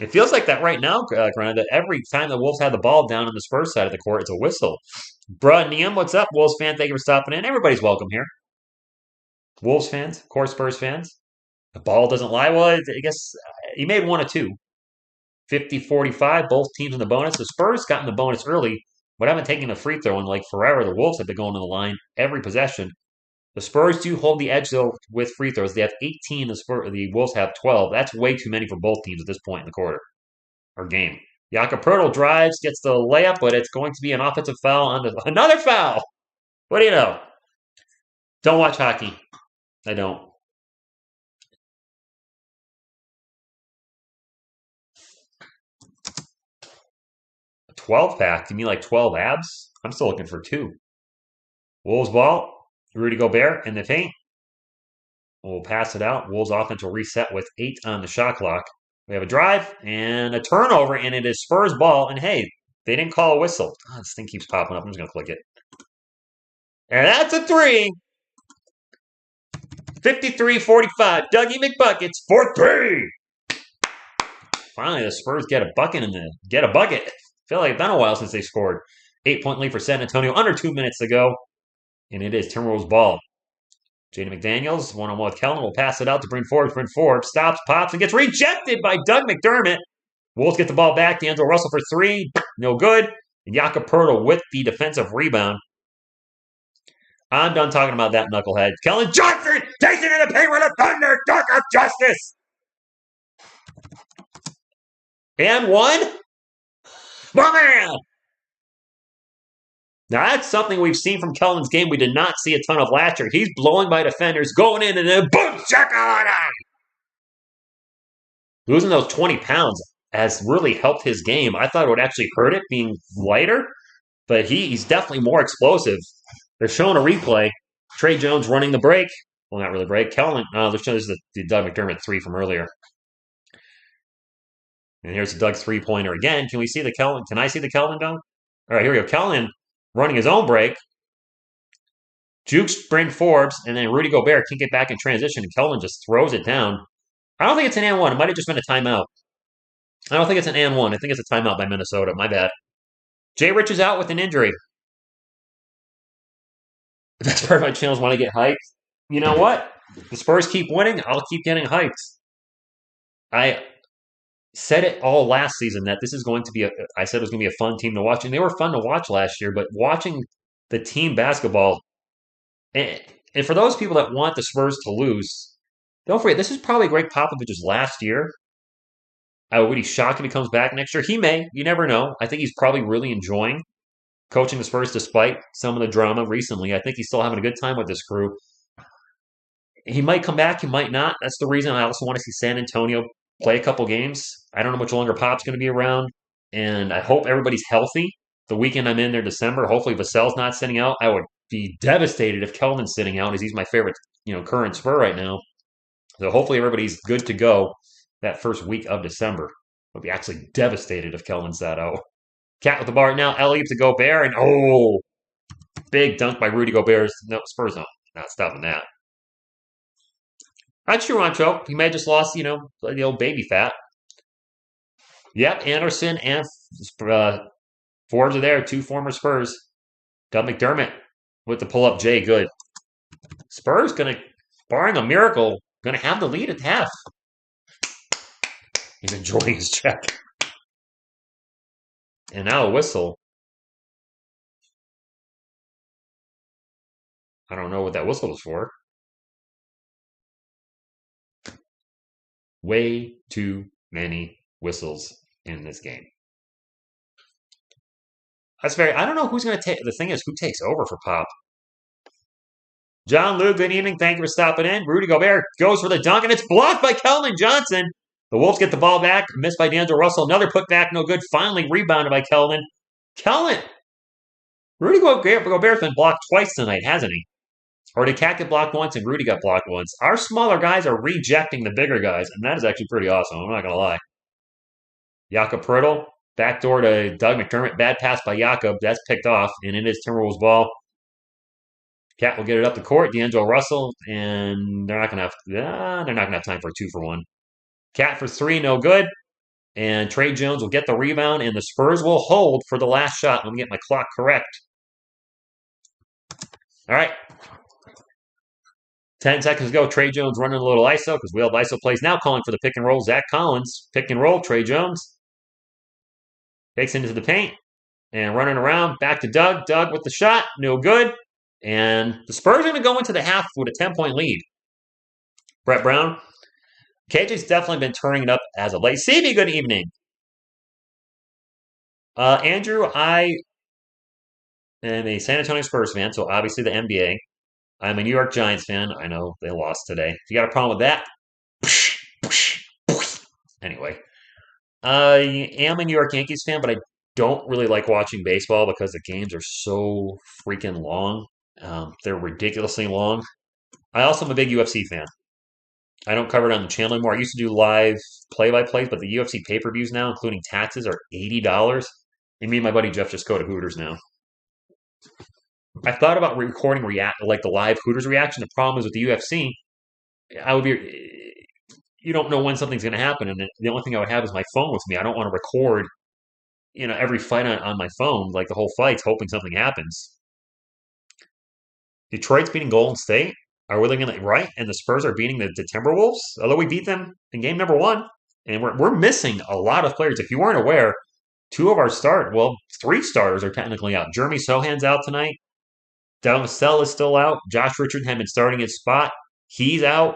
It feels like that right now, Grant, that every time the Wolves have the ball down on the Spurs side of the court, it's a whistle. Bruh, Niam, what's up? Wolves fan, thank you for stopping in. Everybody's welcome here. Wolves fans, of course, Spurs fans. The ball doesn't lie. Well, I guess he made 1 of 2. 50-45, both teams in the bonus. The Spurs got in the bonus early, but haven't taken a free throw in like forever. The Wolves have been going to the line every possession. The Spurs do hold the edge, though, with free throws. They have 18. The Wolves have 12. That's way too many for both teams at this point in the quarter or game. Jakob Poeltl drives, gets the layup, but it's going to be an offensive foul on another foul. What do you know? Don't watch hockey. I don't. 12-pack? You mean like 12 abs? I'm still looking for 2. Wolves ball. Rudy Gobert in the paint. We'll pass it out. Wolves offense will reset with 8 on the shot clock. We have a drive and a turnover, and it is Spurs ball. And hey, they didn't call a whistle. Oh, this thing keeps popping up. I'm just going to click it. And that's a 3. 53-45. Dougie McBuckets for 3. Finally, the Spurs get a bucket get a bucket. I feel like it's been a while since they scored. 8-point lead for San Antonio. Under 2 minutes to go. And it is Timberwolves ball. Jaden McDaniels, one-on-one with Keldon, will pass it out to Bryn Forbes. Bryn Forbes stops, pops, and gets rejected by Doug McDermott. Wolves get the ball back. D'Angelo Russell for 3. No good. And Jakob Poeltl with the defensive rebound. I'm done talking about that knucklehead. Keldon Johnson takes it in the paint with a thunder dunk of justice. And 1. My man! Now, that's something we've seen from Keldon's game we did not see a ton of last year. He's blowing by defenders, going in, and then boom, shakalaka! Losing those 20 pounds has really helped his game. I thought it would actually hurt it being lighter, but he's definitely more explosive. They're showing a replay. Trey Jones running the break. Well, not really break. Keldon, they're showing this is the Doug McDermott 3 from earlier. And here's the Doug 3-pointer again. Can we see the Keldon? Can I see the Keldon dunk? All right, here we go. Keldon running his own break. Jukes Bryn Forbes, and then Rudy Gobert can't get back in transition, and Keldon just throws it down. I don't think it's an and 1. It might have just been a timeout. I don't think it's an and 1. I think it's a timeout by Minnesota. My bad. Jay Rich is out with an injury. The best part of my channel is when I get hyped. You know what? The Spurs keep winning. I'll keep getting hyped. I said it all last season that this is going to be I said it was going to be a fun team to watch, and they were fun to watch last year, but watching the team basketball, and for those people that want the Spurs to lose, don't forget, this is probably Greg Popovich's last year. I would be shocked if he comes back next year. He may. You never know. I think he's probably really enjoying coaching the Spurs despite some of the drama recently. I think he's still having a good time with this crew. He might come back. He might not. That's the reason I also want to see San Antonio play a couple games. I don't know much longer Pop's going to be around. and I hope everybody's healthy. The weekend I'm in there, December. Hopefully, Vassell's not sitting out. I would be devastated if Kelvin's sitting out, as he's my favorite, current Spur right now. So hopefully everybody's good to go that first week of December. I'll be actually devastated if Kelvin sat out. Cat with the bar now. Elliott to Gobert, and big dunk by Rudy Gobert. No, Spurs not stopping that. Not true, Ancho. He may have just lost, the old baby fat. Yep, Anderson and Forbes are there. 2 former Spurs. Doug McDermott with the pull-up J. Good. Spurs barring a miracle, gonna have the lead at half. He's enjoying his check. And now a whistle. I don't know what that whistle was for. Way too many whistles in this game. I don't know who's going to take. The thing is, who takes over for Pop? John Lou, good evening. Thank you for stopping in. Rudy Gobert goes for the dunk, and it's blocked by Keldon Johnson. The Wolves get the ball back. Missed by D'Angelo Russell. Another putback, no good. Finally rebounded by Keldon. Rudy Gobert's been blocked twice tonight, hasn't he? Or did Cat get blocked once and Rudy got blocked once? Our smaller guys are rejecting the bigger guys, and that is actually pretty awesome. I'm not going to lie. Jakob Poeltl, backdoor to Doug McDermott. Bad pass by Jakob. That's picked off, and it is Timberwolves ball. Cat will get it up the court. D'Angelo Russell, and they're not going to have time for a 2-for-1. Cat for 3, no good. And Trey Jones will get the rebound, and the Spurs will hold for the last shot. Let me get my clock correct. All right. 10 seconds ago, Trey Jones running a little ISO because we have ISO plays now, calling for the pick and roll. Zach Collins, pick and roll. Trey Jones takes into the paint and running around. Back to Doug. Doug with the shot. No good. And the Spurs are going to go into the half with a 10-point lead. Brett Brown. KJ's definitely been turning it up as of late. CB, good evening. Andrew, I am a San Antonio Spurs fan, so obviously the NBA. I'm a New York Giants fan. I know they lost today. If you got a problem with that, anyway. I am a New York Yankees fan, but I don't really like watching baseball because the games are so freaking long. They're ridiculously long. I also am a big UFC fan. I don't cover it on the channel anymore. I used to do live play-by-plays, but the UFC pay-per-views now, including taxes, are $80. And me and my buddy Jeff just go to Hooters now. I thought about recording the live Hooters reaction. The problem is with the UFC, you don't know when something's going to happen, and the only thing I would have is my phone with me. I don't want to record, every fight on my phone, like the whole fights, hoping something happens. Detroit's beating Golden State. Are we looking at right? And the Spurs are beating the Timberwolves, although we beat them in game number 1, and we're missing a lot of players. If you weren't aware, 3 starters are technically out. Jeremy Sohan's out tonight. Devin Vassell is still out. Josh Richardson had been starting his spot. He's out.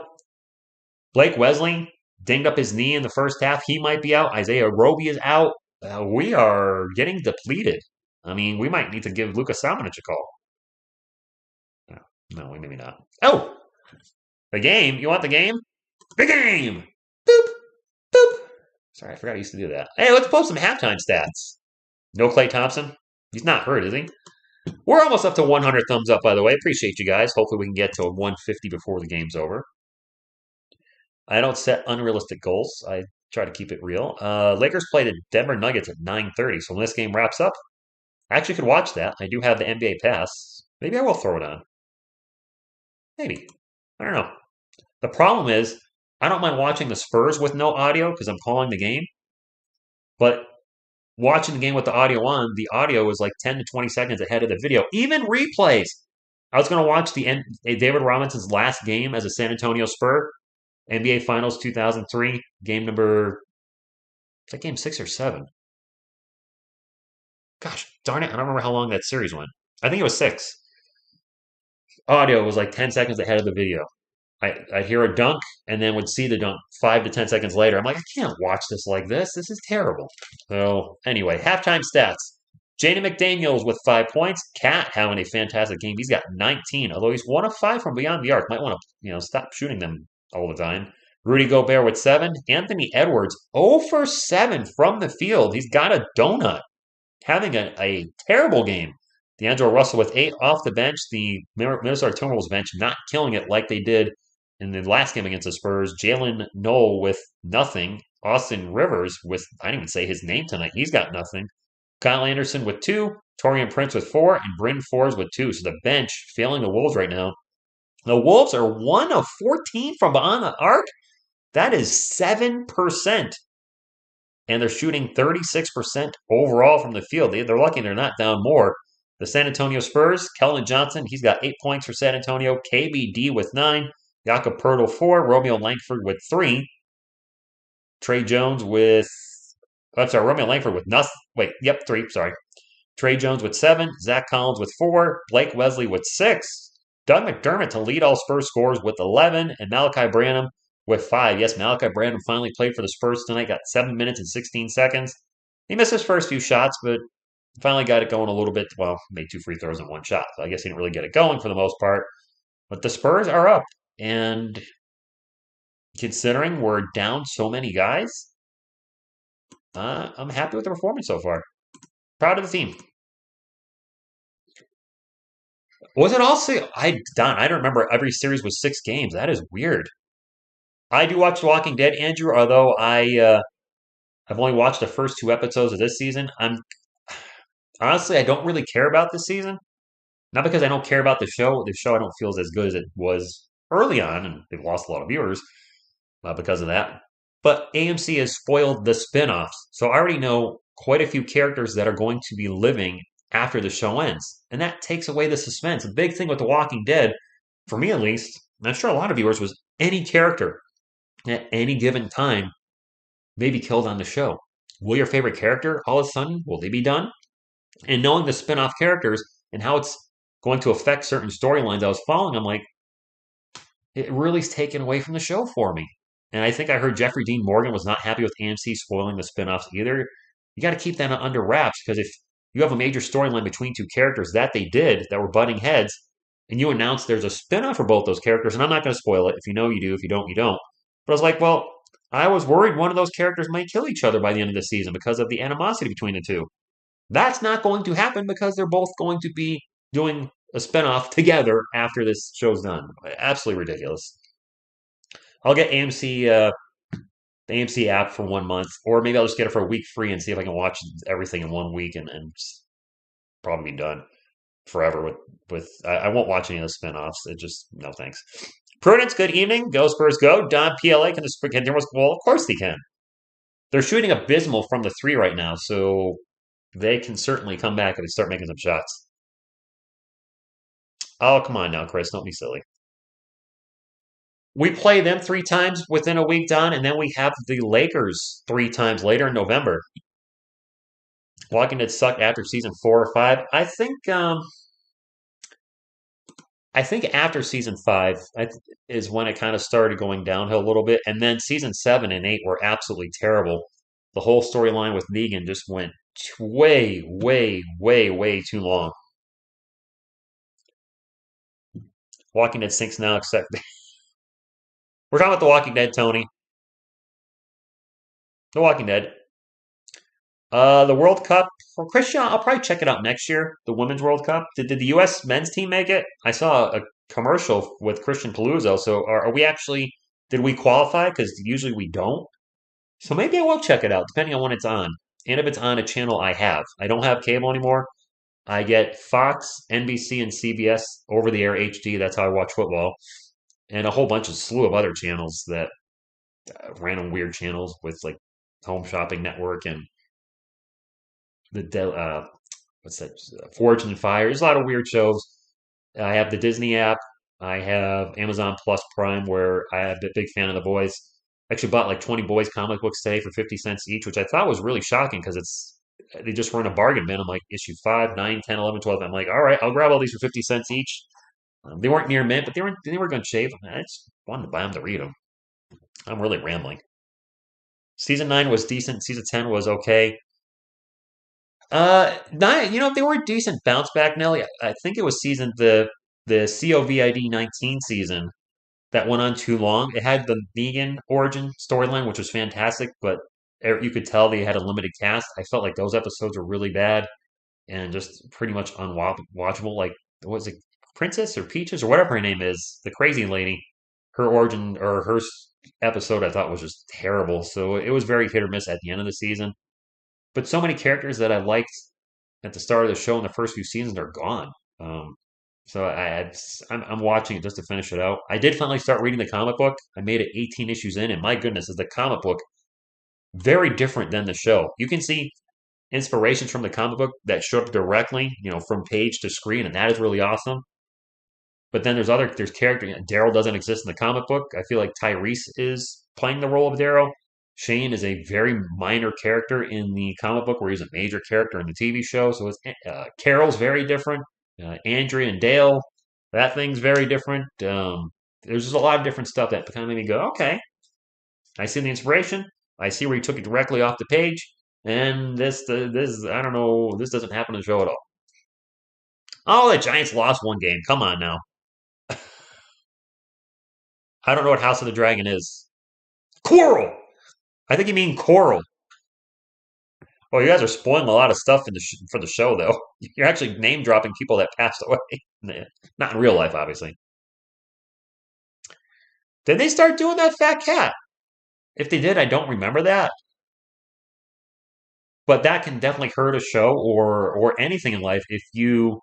Blake Wesley dinged up his knee in the first half. He might be out. Isaiah Roby is out. We are getting depleted. I mean, we might need to give Luka Samanic a call. No, maybe not. Oh! The game. You want the game? The game! Boop! Boop! Sorry, I forgot I used to do that. Hey, let's post some halftime stats. No Klay Thompson? He's not hurt, is he? We're almost up to 100 thumbs up, by the way. Appreciate you guys. Hopefully we can get to 150 before the game's over. I don't set unrealistic goals. I try to keep it real. Lakers play the Denver Nuggets at 9:30, so when this game wraps up, I actually could watch that. I do have the NBA Pass. Maybe I will throw it on. Maybe. I don't know. The problem is, I don't mind watching the Spurs with no audio because I'm calling the game. But watching the game with the audio on, the audio is like 10 to 20 seconds ahead of the video. Even replays. I was going to watch David Robinson's last game as a San Antonio Spur. NBA Finals 2003, game number, is that game 6 or 7? Gosh, darn it, I don't remember how long that series went. I think it was 6. Audio was like 10 seconds ahead of the video. I'd hear a dunk and then would see the dunk 5 to 10 seconds later. I'm like, I can't watch this like this. This is terrible. So, anyway, halftime stats. Jaden McDaniels with 5 points. Cat having a fantastic game. He's got 19, although he's 1 of 5 from beyond the arc. Might want to, stop shooting them all the time. Rudy Gobert with 7. Anthony Edwards 0 for 7 from the field. He's got a donut, having a terrible game. D'Angelo Russell with 8 off the bench. The Minnesota Timberwolves bench not killing it like they did in the last game against the Spurs. Jalen Noel with nothing. Austin Rivers with, I didn't even say his name tonight. He's got nothing. Kyle Anderson with 2. Torian Prince with 4. And Bryn Forbes with 2. So the bench failing the Wolves right now. The Wolves are 1 of 14 from behind the arc. That is 7%. And they're shooting 36% overall from the field. They're lucky they're not down more. The San Antonio Spurs, Keldon Johnson, he's got 8 points for San Antonio. KBD with 9. Jakob Poeltl 4. Romeo Langford with 3. Trey Jones with, I'm sorry, Romeo Langford with nothing. Wait, yep, 3, sorry. Trey Jones with 7. Zach Collins with 4. Blake Wesley with 6. Doug McDermott to lead all Spurs scorers with 11. And Malachi Branham with 5. Yes, Malachi Branham finally played for the Spurs tonight. Got 7 minutes and 16 seconds. He missed his first few shots, but finally got it going a little bit. Well, made 2 free throws and 1 shot. So I guess he didn't really get it going for the most part. But the Spurs are up. And considering we're down so many guys, I'm happy with the performance so far. Proud of the team. Was it all six? I don't remember every series was 6 games. That is weird. I do watch The Walking Dead, Andrew, although I've only watched the first 2 episodes of this season. I'm honestly I don't really care about this season. Not because I don't care about the show. The show I don't feel is as good as it was early on, and they've lost a lot of viewers because of that. But AMC has spoiled the spin-offs. So I already know quite a few characters that are going to be living after the show ends. And that takes away the suspense. The big thing with The Walking Dead, for me at least, and I'm sure a lot of viewers, was any character at any given time may be killed on the show. Will your favorite character, all of a sudden, will they be done? And knowing the spin-off characters and how it's going to affect certain storylines I was following, I'm like, it really's taken away from the show for me. And I think I heard Jeffrey Dean Morgan was not happy with AMC spoiling the spin-offs either. You got to keep that under wraps because if you have a major storyline between 2 characters that they did that were butting heads, and you announce there's a spin-off for both those characters, and I'm not going to spoil it. If you know, you do. If you don't, you don't. But I was like, well, I was worried one of those characters might kill each other by the end of the season because of the animosity between the 2. That's not going to happen because they're both going to be doing a spinoff together after this show's done. Absolutely ridiculous. I'll get the AMC app for 1 month, or maybe I'll just get it for a week free and see if I can watch everything in 1 week and probably be done forever with. I won't watch any of the spinoffs. It just no thanks. Prudence, good evening. Go Spurs, go. Don PLA, can the Timberwolves? Well, of course they can. They're shooting abysmal from the 3 right now, so they can certainly come back if they start making some shots. Oh, come on now, Chris. Don't be silly. We play them 3 times within a week, Don, and then we have the Lakers 3 times later in November. Walking Dead suck after season 4 or 5. I think after season 5 is when it kind of started going downhill a little bit, and then season 7 and 8 were absolutely terrible. The whole storyline with Negan just went way, way, way, way too long. Walking Dead sinks now, except we're talking about The Walking Dead, Tony. The Walking Dead. The World Cup for Christian, I'll probably check it out next year. The Women's World Cup. Did the U.S. men's team make it? I saw a commercial with Christian Paluzzo. So are we actually? Did we qualify? Because usually we don't. So maybe I will check it out, depending on when it's on, and if it's on a channel I have. I don't have cable anymore. I get Fox, NBC, and CBS over-the-air HD. That's how I watch football, and a whole bunch of slew of other channels that random weird channels with like Home Shopping Network and the what's that? Forged and Fire. There's a lot of weird shows. I have the Disney app. I have Amazon Plus Prime, where I am a big fan of the boys. Actually bought like 20 boys comic books today for 50 cents each, which I thought was really shocking because they just were in a bargain bin. I'm like issue 5, 9, 10, 11, 12. I'm like, all right, I'll grab all these for 50 cents each. They weren't near mint, but they were going to shave. I just wanted to buy them to read them. I'm really rambling. Season 9 was decent. Season 10 was okay. 9, they were a decent bounce back, Nelly. I think it was the COVID-19 season that went on too long. It had the Negan origin storyline, which was fantastic, but you could tell they had a limited cast. I felt like those episodes were really bad and just pretty much unwatchable. Like, what was it, Princess or Peaches or whatever her name is, the crazy lady? Her origin or her episode I thought was just terrible. So it was very hit or miss at the end of the season. But so many characters that I liked at the start of the show in the first few seasons are gone. Um, so I'm watching it just to finish it out. I did finally start reading the comic book. I made it 18 issues in, and my goodness, is the comic book very different than the show. You can see inspirations from the comic book that show up directly, from page to screen, and that is really awesome. But then there's character. Daryl doesn't exist in the comic book. I feel like Tyrese is playing the role of Daryl. Shane is a very minor character in the comic book, where he's a major character in the TV show. So it's Carol's very different. Andrea and Dale, that thing's very different. There's just a lot of different stuff that kind of made me go, okay, I see the inspiration. I see where he took it directly off the page, and this I don't know, this doesn't happen in the show at all. Oh, the Giants lost one game. Come on now. I don't know what House of the Dragon is. Coral. I think you mean Coral. Oh, you guys are spoiling a lot of stuff for the show, though. You're actually name dropping people that passed away. Not in real life, obviously. Did they start doing that fat cat? If they did, I don't remember that. But that can definitely hurt a show or anything in life if you,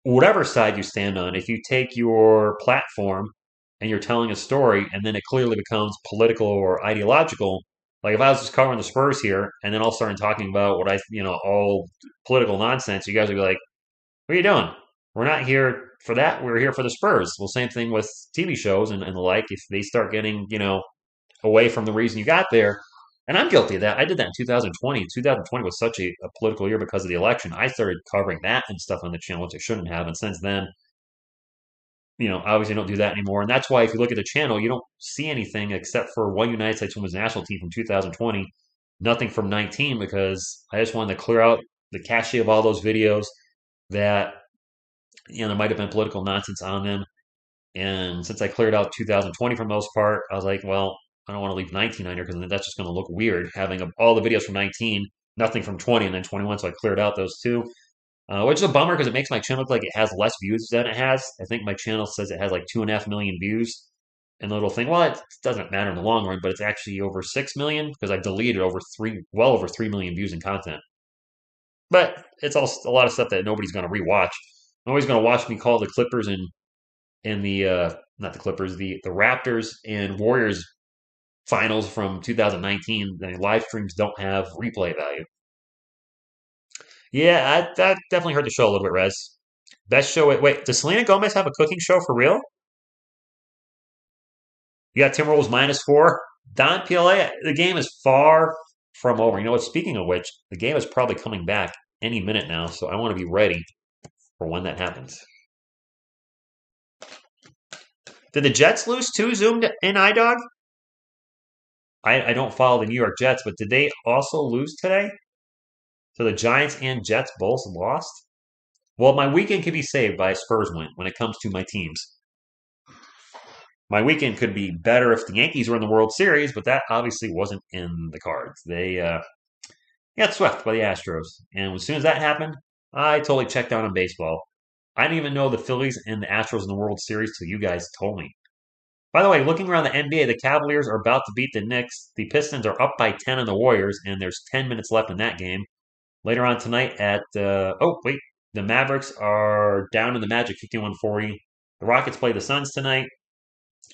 whatever side you stand on, if you take your platform and you're telling a story and then it clearly becomes political or ideological. Like if I was just covering the Spurs here and then all started talking about what all political nonsense, you guys would be like, what are you doing? We're not here for that. We're here for the Spurs. Well, same thing with TV shows and the like. If they start getting, away from the reason you got there, and I'm guilty of that. I did that in 2020. 2020 was such a political year because of the election. I started covering that and stuff on the channel, which I shouldn't have. And since then, obviously don't do that anymore. And that's why if you look at the channel, you don't see anything except for one United States Women's National Team from 2020, nothing from 19, because I just wanted to clear out the cache of all those videos that, there might have been political nonsense on them. And since I cleared out 2020 for the most part, I was like, well, I don't want to leave 19 on here because that's just going to look weird having all the videos from 19, nothing from 20, and then 21. So I cleared out those two, which is a bummer because it makes my channel look like it has less views than it has. I think my channel says it has like 2.5 million views. And the little thing, well, it doesn't matter in the long run, but it's actually over 6 million because I've deleted well over 3 million views in content. But it's all a lot of stuff that nobody's going to rewatch. Nobody's going to watch me call the Clippers and the not the Clippers, the Raptors and Warriors finals from 2019. The live streams don't have replay value. Yeah, that definitely hurt the show a little bit, Rez. Best show. Wait, does Selena Gomez have a cooking show for real? You got Timberwolves -4. Don PLA, the game is far from over. You know what? Speaking of which, the game is probably coming back any minute now, so I want to be ready for when that happens. Did the Jets lose too, zoomed in iDog? I don't follow the New York Jets, but did they also lose today? So the Giants and Jets both lost? Well, my weekend could be saved by a Spurs win when it comes to my teams. My weekend could be better if the Yankees were in the World Series, but that obviously wasn't in the cards. They got swept by the Astros. And as soon as that happened, I totally checked out on baseball. I didn't even know the Phillies and the Astros in the World Series till you guys told me. By the way, looking around the NBA, the Cavaliers are about to beat the Knicks. The Pistons are up by 10 on the Warriors, and there's 10 minutes left in that game. Later on tonight the Mavericks are down in the Magic 51-40. The Rockets play the Suns tonight,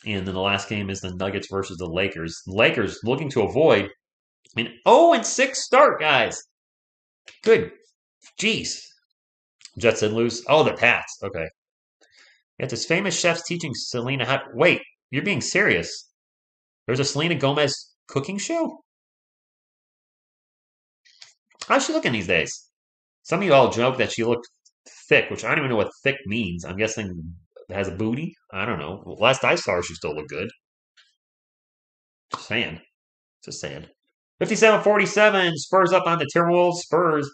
and then the last game is the Nuggets versus the Lakers. The Lakers looking to avoid an 0-6 start, guys. Good. Jeez. Jets did lose. Oh, the Pats. Okay. Got this famous chef's teaching Selena how. Wait, you're being serious. There's a Selena Gomez cooking show? How's she looking these days? Some of you all joke that she looked thick, which I don't even know what thick means. I'm guessing it has a booty. I don't know. Last I saw her, she still looked good. Just saying. Just saying. 57-47. Spurs up on the Timberwolves. Spurs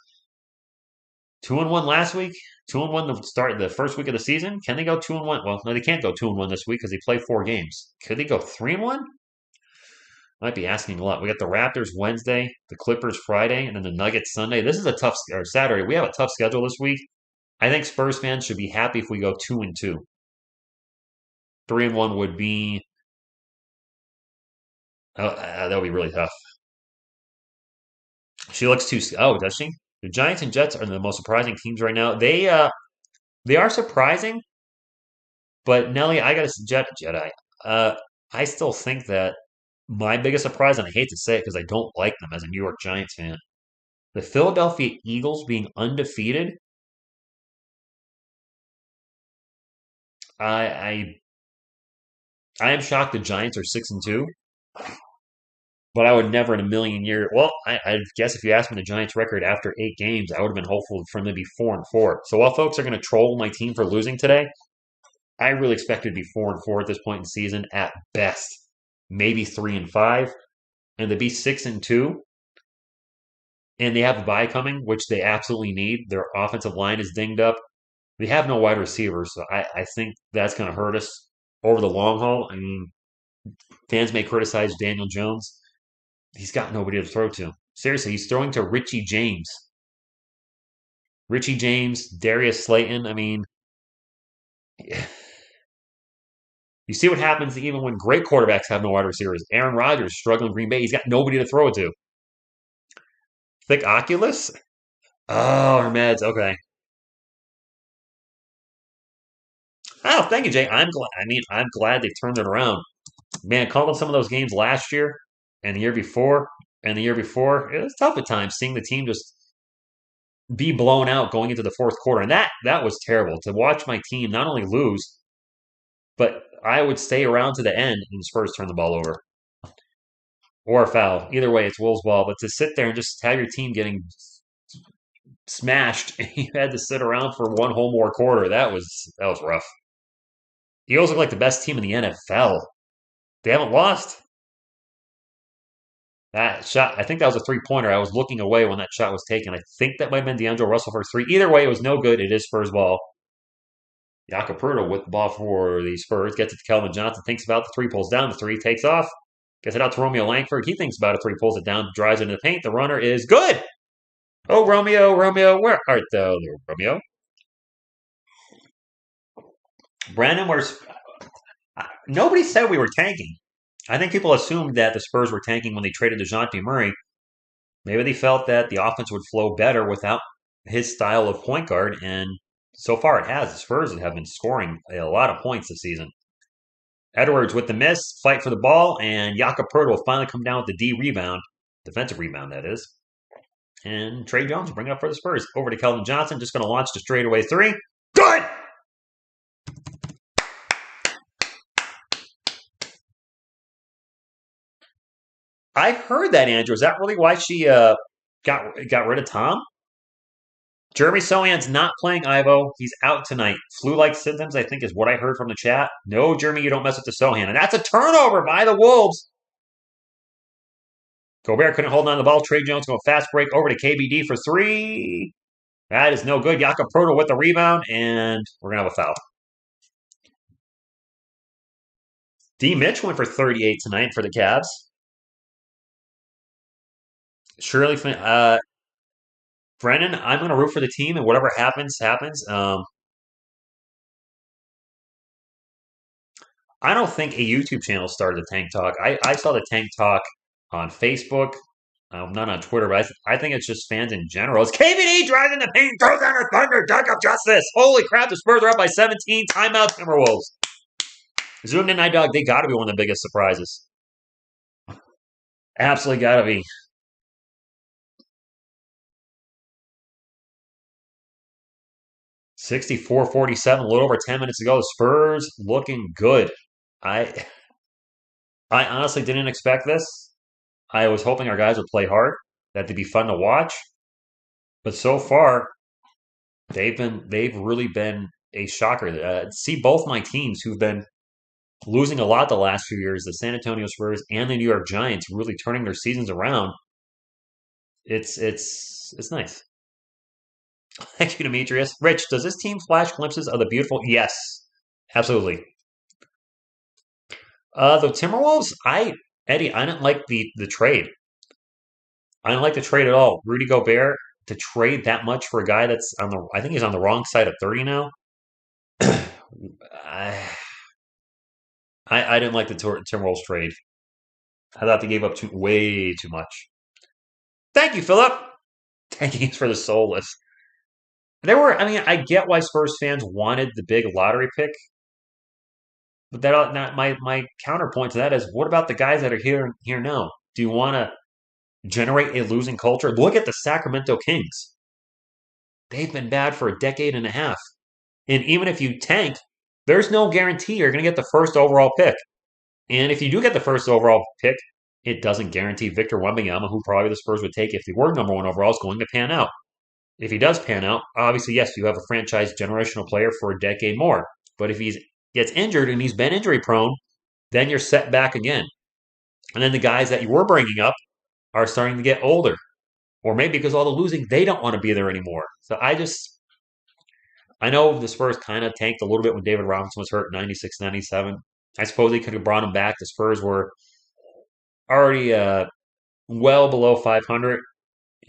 2-1 last week. 2-1 to start the first week of the season. Can they go 2-1? Well, no, they can't go 2-1 this week because they play 4 games. Could they go 3-1? Might be asking a lot. We got the Raptors Wednesday, the Clippers Friday, and then the Nuggets Sunday. This is a tough or Saturday. We have a tough schedule this week. I think Spurs fans should be happy if we go 2-2. 3-1 would be that would be really tough. She looks too. Oh, does she? The Giants and Jets are the most surprising teams right now. They are surprising, but Nelly, I gotta Jedi. Uh, I still think that my biggest surprise, and I hate to say it because I don't like them as a New York Giants fan, the Philadelphia Eagles being undefeated. I I, I am shocked the Giants are 6-2, but I would never in a million years. Well, I guess if you asked me the Giants' record after 8 games, I would have been hopeful for them to be 4-4. So while folks are going to troll my team for losing today, I really expected to be 4-4 at this point in the season at best, maybe 3-5, and to be 6-2. And they have a bye coming, which they absolutely need. Their offensive line is dinged up. They have no wide receivers, so I think that's going to hurt us over the long haul. I mean, fans may criticize Daniel Jones. He's got nobody to throw to. Seriously, he's throwing to Richie James. Richie James, Darius Slayton. I mean, you see what happens even when great quarterbacks have no wide receivers. Aaron Rodgers struggling Green Bay. He's got nobody to throw it to. Thick Oculus? Oh, her meds. Okay. Oh, thank you, Jay. I'm glad. I mean, I'm glad they've turned it around. Man, calling some of those games last year and the year before and the year before, it was tough at times seeing the team just be blown out going into the fourth quarter. And that was terrible to watch my team not only lose, but I would stay around to the end and the Spurs turn the ball over. Or a foul. Either way, it's Will's ball. But to sit there and just have your team getting smashed and you had to sit around for one whole more quarter, that was rough. Eagles look like the best team in the NFL. They haven't lost. That shot, I think that was a 3-pointer. I was looking away when that shot was taken. I think that might have been D'Angelo Russell for 3. Either way, it was no good. It is Spurs ball. Jakob with the ball for the Spurs. Gets it to Kelvin Johnson. Thinks about the 3, pulls down the 3, takes off. Gets it out to Romeo Langford. He thinks about a 3, pulls it down, drives into the paint. The runner is good. Oh, Romeo, where art thou, Romeo? Brandon, nobody said we were tanking. I think people assumed that the Spurs were tanking when they traded DeJounte Murray. Maybe they felt that the offense would flow better without his style of point guard, and so far it has. The Spurs have been scoring a lot of points this season. Edwards with the miss, fight for the ball, and Jakob will finally come down with the D rebound, defensive rebound that is. And Trey Jones will bring it up for the Spurs. Over to Kelvin Johnson, just going to launch the straightaway 3. Good! I heard that, Andrew. Is that really why she got rid of Tom? Jeremy Sohan's not playing Ivo. He's out tonight. Flu-like symptoms, I think, is what I heard from the chat. No, Jeremy, you don't mess with the Sohan. And that's a turnover by the Wolves. Gobert couldn't hold on to the ball. Trey Jones going fast break over to KBD for 3. That is no good. Jakob with the rebound, and we're going to have a foul. D. Mitch went for 38 tonight for the Cavs. Shirley, Brennan, I'm going to root for the team, and whatever happens, happens. I don't think a YouTube channel started the Tank Talk. I saw the Tank Talk on Facebook. Not on Twitter, but I think it's just fans in general. It's KBD driving the paint, throws down a thunder, dunk up justice. Holy crap, the Spurs are up by 17. Timeout, Timberwolves. Zoomed in, Dog, they got to be one of the biggest surprises. Absolutely got to be. 64-47, a little over 10 minutes ago. The Spurs looking good. I honestly didn't expect this. I was hoping our guys would play hard, that they'd be fun to watch. But so far, they've really been a shocker. See both my teams who've been losing a lot the last few years, the San Antonio Spurs and the New York Giants, really turning their seasons around. It's nice. Thank you, Demetrius. Rich, does this team flash glimpses of the beautiful? Yes, absolutely. The Timberwolves, Eddie, I didn't like the trade. I didn't like the trade at all. Rudy Gobert to trade that much for a guy that's on the, I think he's on the wrong side of 30 now. I, I didn't like the Timberwolves trade. I thought they gave up way too much. Thank you, Philip. Thank you for the soulless. There were, I mean, I get why Spurs fans wanted the big lottery pick, but that not my counterpoint to that is, what about the guys that are here now? Do you want to generate a losing culture? Look at the Sacramento Kings. They've been bad for a decade and a half, and even if you tank, there's no guarantee you're going to get the first overall pick. And if you do get the first overall pick, it doesn't guarantee Victor Wembanyama, who probably the Spurs would take if they were number one overall, is going to pan out. If he does pan out, obviously, yes, you have a franchise generational player for a decade more. But if he gets injured and he's been injury prone, then you're set back again. And then the guys that you were bringing up are starting to get older. Or maybe because all the losing, they don't want to be there anymore. So I know the Spurs kind of tanked a little bit when David Robinson was hurt in 96, 97. I suppose they could have brought him back. The Spurs were already well below 500,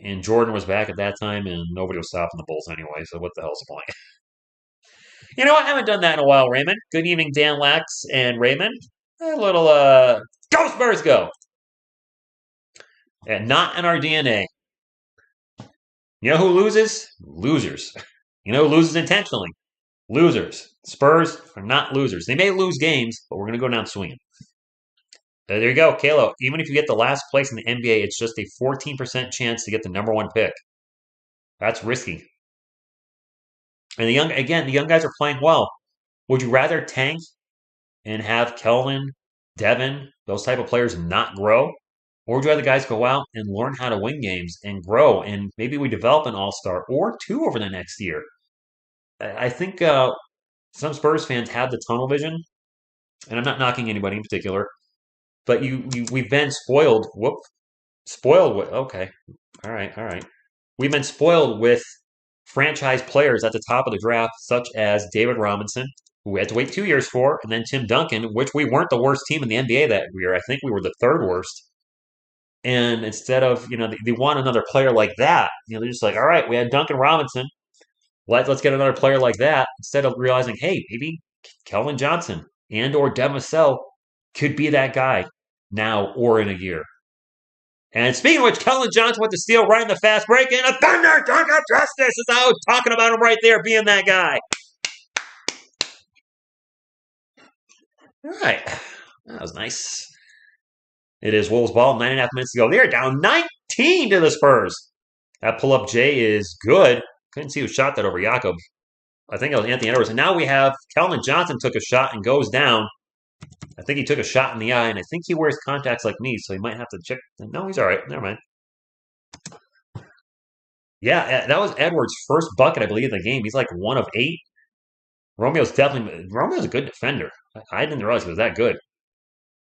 and Jordan was back at that time, and nobody was stopping the Bulls anyway. So what the hell's the point? You know what? I haven't done that in a while, Raymond. Good evening, Dan Lax and Raymond. A little go Spurs go, and not in our DNA. You know who loses? Losers. You know who loses intentionally? Losers. Spurs are not losers. They may lose games, but we're going to go down swinging. There you go, Kalo. Even if you get the last place in the NBA, it's just a 14% chance to get the number one pick. That's risky. And the young guys are playing well. Would you rather tank and have Kelvin, Devin, those type of players not grow? Or would you rather guys go out and learn how to win games and grow? And maybe we develop an all-star or two over the next year. I think some Spurs fans have the tunnel vision, and I'm not knocking anybody in particular, but we've been spoiled. Whoop, spoiled with. Okay, all right. We've been spoiled with franchise players at the top of the draft, such as David Robinson, who we had to wait 2 years for, and then Tim Duncan, which we weren't the worst team in the NBA that year. I think we were the third worst. And instead of, they want another player like that. They're just like, all right, we had Duncan Robinson. Let's get another player like that. Instead of realizing, hey, maybe Kelvin Johnson and or Devin Vassell could be that guy now or in a year. And speaking of which, Kelvin Johnson went to steal right in the fast break, and a thunder dunk of justice is out talking about him right there being that guy. All right. That was nice. It is Wolves ball, 9.5 minutes to go. They're down 19 to the Spurs. That pull-up J is good. Couldn't see who shot that over Jakob. I think it was Anthony Edwards. And now we have Kelvin Johnson took a shot and goes down. I think he took a shot in the eye, and I think he wears contacts like me, so he might have to check. No, he's all right. Never mind. Yeah, that was Edwards' first bucket, I believe, in the game. He's like 1 of 8. Romeo's a good defender. I didn't realize he was that good.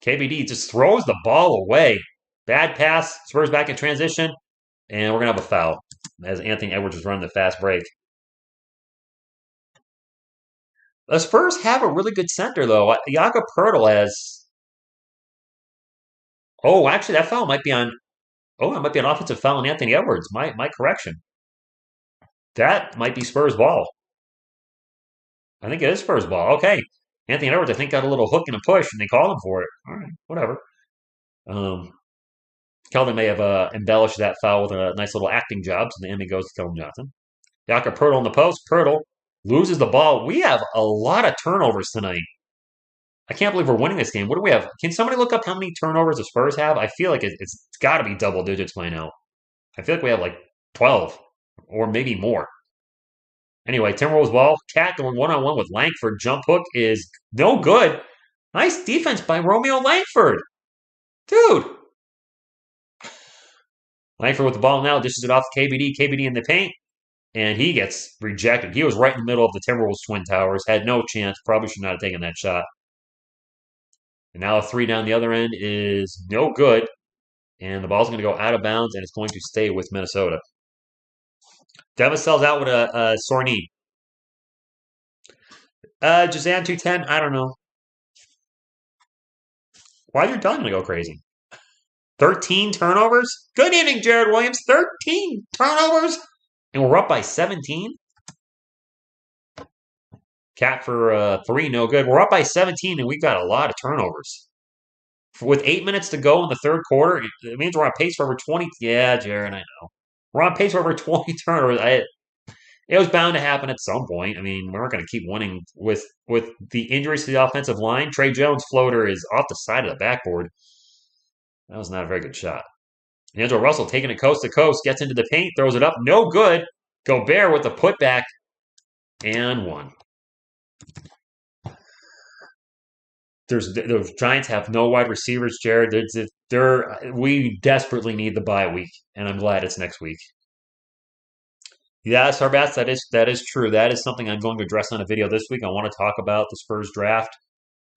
KBD just throws the ball away. Bad pass. Spurs back in transition. And we're going to have a foul as Anthony Edwards is running the fast break. The Spurs have a really good center, though. Jakob Poeltl has... Oh, actually, that foul might be on... Oh, it might be an offensive foul on Anthony Edwards. My correction. That might be Spurs ball. I think it is Spurs ball. Okay. Anthony Edwards, I think, got a little hook and a push, and they called him for it. All right, whatever. Kelvin may have embellished that foul with a nice little acting job, so the Emmy goes to Kelvin Johnson. Jakob Poeltl on the post. Poeltl loses the ball. We have a lot of turnovers tonight. I can't believe we're winning this game. What do we have? Can somebody look up how many turnovers the Spurs have? I feel like it's got to be double digits by now. I feel like we have like 12 or maybe more. Anyway, Timberwolves ball. Cat going one-on-one with Langford. Jump hook is no good. Nice defense by Romeo Langford. Dude. Langford with the ball now. Dishes it off to KBD. KBD in the paint. And he gets rejected. He was right in the middle of the Timberwolves Twin Towers. Had no chance. Probably should not have taken that shot. And now a 3 down the other end is no good. And the ball's going to go out of bounds, and it's going to stay with Minnesota. Devasel's out with a sore knee. Jazan 210, I don't know. Why'd your dog go crazy? 13 turnovers? Good inning, Jared Williams. 13 turnovers? And we're up by 17? Cat for 3, no good. We're up by 17, and we've got a lot of turnovers. With 8 minutes to go in the third quarter, it means we're on pace for over 20. Yeah, Jared, I know. We're on pace for over 20 turnovers. It was bound to happen at some point. I mean, we're not going to keep winning with the injuries to the offensive line. Trey Jones' floater is off the side of the backboard. That was not a very good shot. D'Angelo Russell taking it coast to coast, gets into the paint, throws it up, no good. Gobert with the putback, and one. The Giants have no wide receivers, Jared. We desperately need the bye week, and I'm glad it's next week. Yes, Harbats, that is true. That is something I'm going to address on a video this week. I want to talk about the Spurs draft,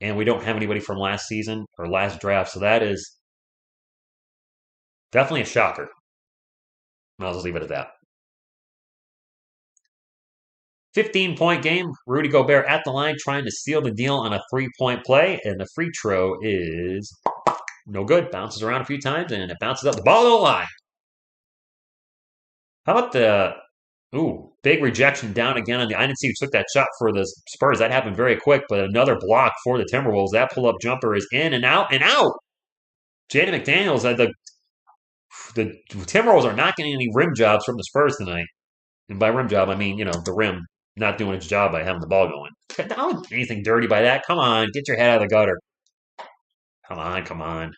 and we don't have anybody from last season or last draft, so that is definitely a shocker. I'll just leave it at that. 15-point game. Rudy Gobert at the line trying to seal the deal on a 3-point play, and the free throw is no good. Bounces around a few times, and it bounces up the ball don't lie. How about the big rejection down again on the. I didn't see who took that shot for the Spurs. That happened very quick, but another block for the Timberwolves. That pull-up jumper is in and out and out. Jaden McDaniels, the Timberwolves are not getting any rim jobs from the Spurs tonight. And by rim job, I mean, the rim not doing its job by having the ball going. Don't do anything dirty by that. Come on, get your head out of the gutter. Come on.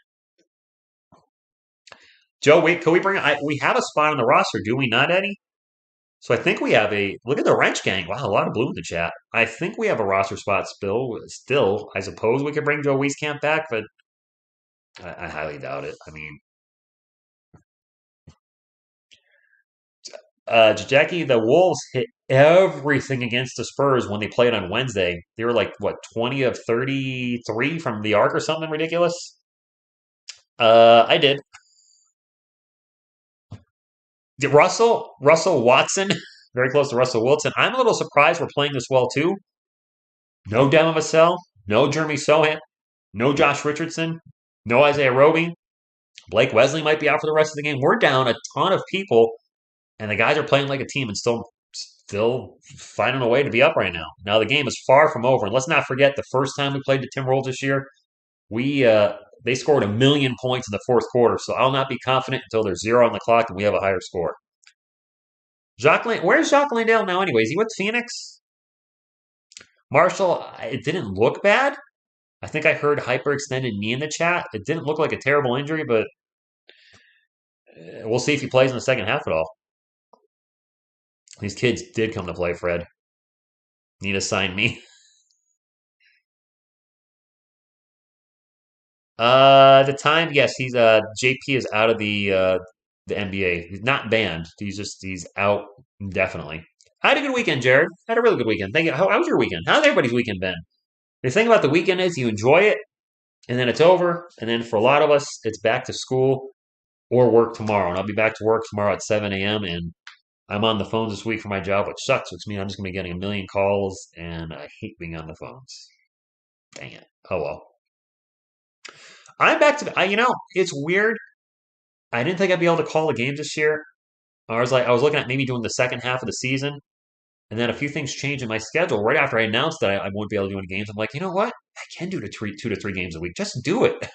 Joe, wait, can we we have a spot on the roster, do we not, Eddie? So I think we have look at the wrench gang. Wow, a lot of blue in the chat. I think we have a roster spot still. I suppose we could bring Joe Wieskamp back, but I highly doubt it. I mean, Jackie, the Wolves hit everything against the Spurs when they played on Wednesday. They were like, what, 20 of 33 from the arc or something ridiculous? I did. Russell Watson, very close to Russell Wilson. I'm a little surprised we're playing this well, too. No Devin Vassell, no Jeremy Sohan, no Josh Richardson, no Isaiah Roby. Blake Wesley might be out for the rest of the game. We're down a ton of people, and the guys are playing like a team and still finding a way to be up right now. Now the game is far from over, and let's not forget the first time we played the Timberwolves this year, they scored 1,000,000 points in the fourth quarter. So I'll not be confident until there's 0 on the clock and we have a higher score. Where's Jacques Landale now? Anyways, he with Phoenix. Marshall, it didn't look bad. I think I heard hyperextended knee in the chat. It didn't look like a terrible injury, but we'll see if he plays in the second half at all. These kids did come to play, Fred. Need to sign me. The time, yes, he's JP is out of the NBA. He's not banned. He's out indefinitely. I had a good weekend, Jared. I had a really good weekend. Thank you. How was your weekend? How's everybody's weekend been? The thing about the weekend is you enjoy it, and then it's over, and then for a lot of us, it's back to school or work tomorrow. And I'll be back to work tomorrow at 7 a.m. and I'm on the phones this week for my job, which sucks, which means I'm just going to be getting 1,000,000 calls, and I hate being on the phones. Dang it. Oh well. I'm back to, it's weird. I didn't think I'd be able to call the games this year. I was looking at maybe doing the second half of the season, and then a few things changed in my schedule right after I announced that I wouldn't be able to do any games. I'm like, you know what? I can do 2 to 3 games a week. Just do it.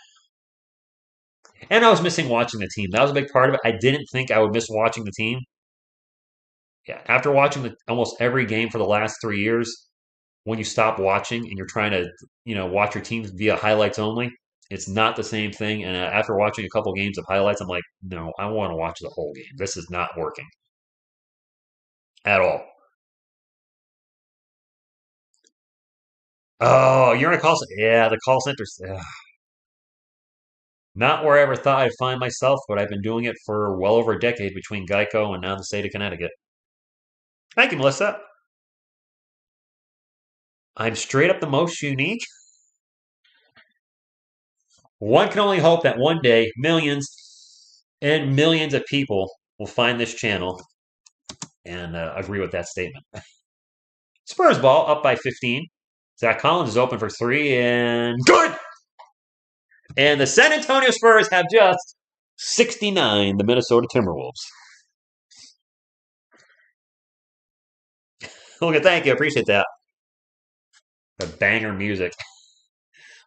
And I was missing watching the team. That was a big part of it. I didn't think I would miss watching the team. Yeah, after watching almost every game for the last 3 years, when you stop watching and you're trying to, watch your teams via highlights only, it's not the same thing. And after watching a couple games of highlights, I'm like, no, I want to watch the whole game. This is not working at all. Oh, you're in a call center. Yeah, the call center's not where I ever thought I'd find myself, but I've been doing it for well over a decade between Geico and now the state of Connecticut. Thank you, Melissa. I'm straight up the most unique. One can only hope that one day millions and millions of people will find this channel and agree with that statement. Spurs ball up by 15. Zach Collins is open for three and good. And the San Antonio Spurs have just 69 the Minnesota Timberwolves. Look, thank you. I appreciate that. The banger music.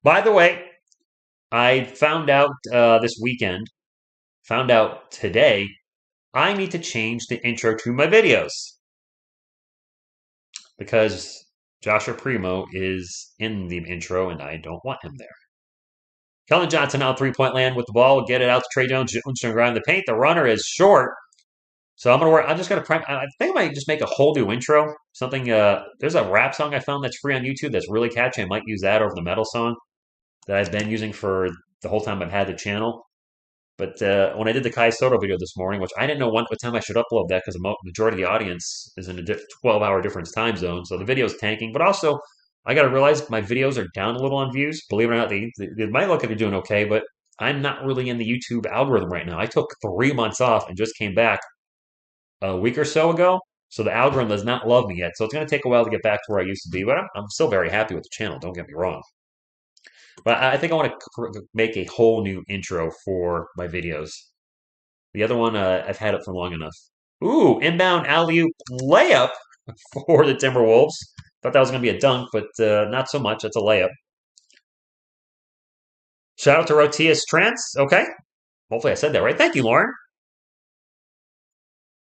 By the way, I found out this weekend, found out today, I need to change the intro to my videos because Joshua Primo is in the intro and I don't want him there. Keldon Johnson out 3-point land with the ball. Get it out to Trey Jones. Around the paint. The runner is short. So I'm gonna work. I'm just gonna. I think I might just make a whole new intro. Something. There's a rap song I found that's free on YouTube that's really catchy. I might use that over the metal song that I've been using for the whole time I've had the channel. But when I did the Kai Soto video this morning, which I didn't know what time I should upload that because the majority of the audience is in a 12-hour difference time zone, so the video's tanking. But also, I got to realize my videos are down a little on views. Believe it or not, they might look like they're doing okay, but I'm not really in the YouTube algorithm right now. I took 3 months off and just came back a week or so ago, so the algorithm does not love me yet. So it's going to take a while to get back to where I used to be, but I'm still very happy with the channel. Don't get me wrong. But I think I want to make a whole new intro for my videos. The other one, I've had it for long enough. Ooh, inbound alley-oop layup for the Timberwolves. Thought that was going to be a dunk, but not so much. That's a layup. Shout out to Rotius Trance. Okay. Hopefully I said that right. Thank you, Lauren.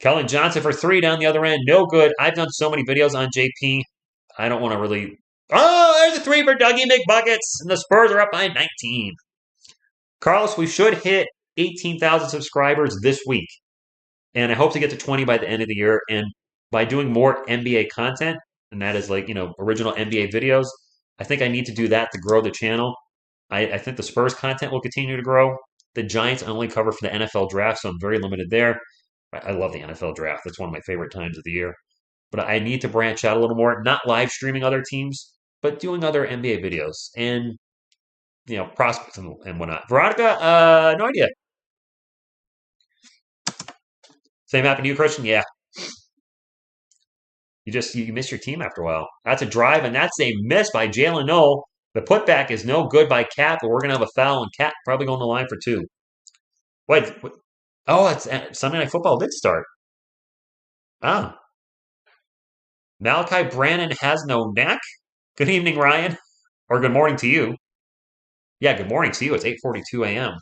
Keldon Johnson for three down the other end. No good. I've done so many videos on JP. I don't want to really... Oh, there's a three for Dougie McBuckets. And the Spurs are up by 19. Carlos, we should hit 18,000 subscribers this week. And I hope to get to 20 by the end of the year. And by doing more NBA content, and that is like, original NBA videos, I think I need to do that to grow the channel. I think the Spurs content will continue to grow. The Giants I only cover for the NFL draft, so I'm very limited there. I love the NFL draft. That's one of my favorite times of the year. But I need to branch out a little more, not live streaming other teams, but doing other NBA videos and, prospects and whatnot. Veronica, no idea. Same happened to you, Christian? Yeah. You miss your team after a while. That's a drive, and that's a miss by Jalen Noel. The putback is no good by Cat, but we're going to have a foul, and Cat probably going to the line for two. Wait. Oh, it's Sunday Night Football did start. Ah. Malachi Brannon has no neck. Good evening, Ryan. Or good morning to you. Yeah, good morning to you. It's 8:42 a.m.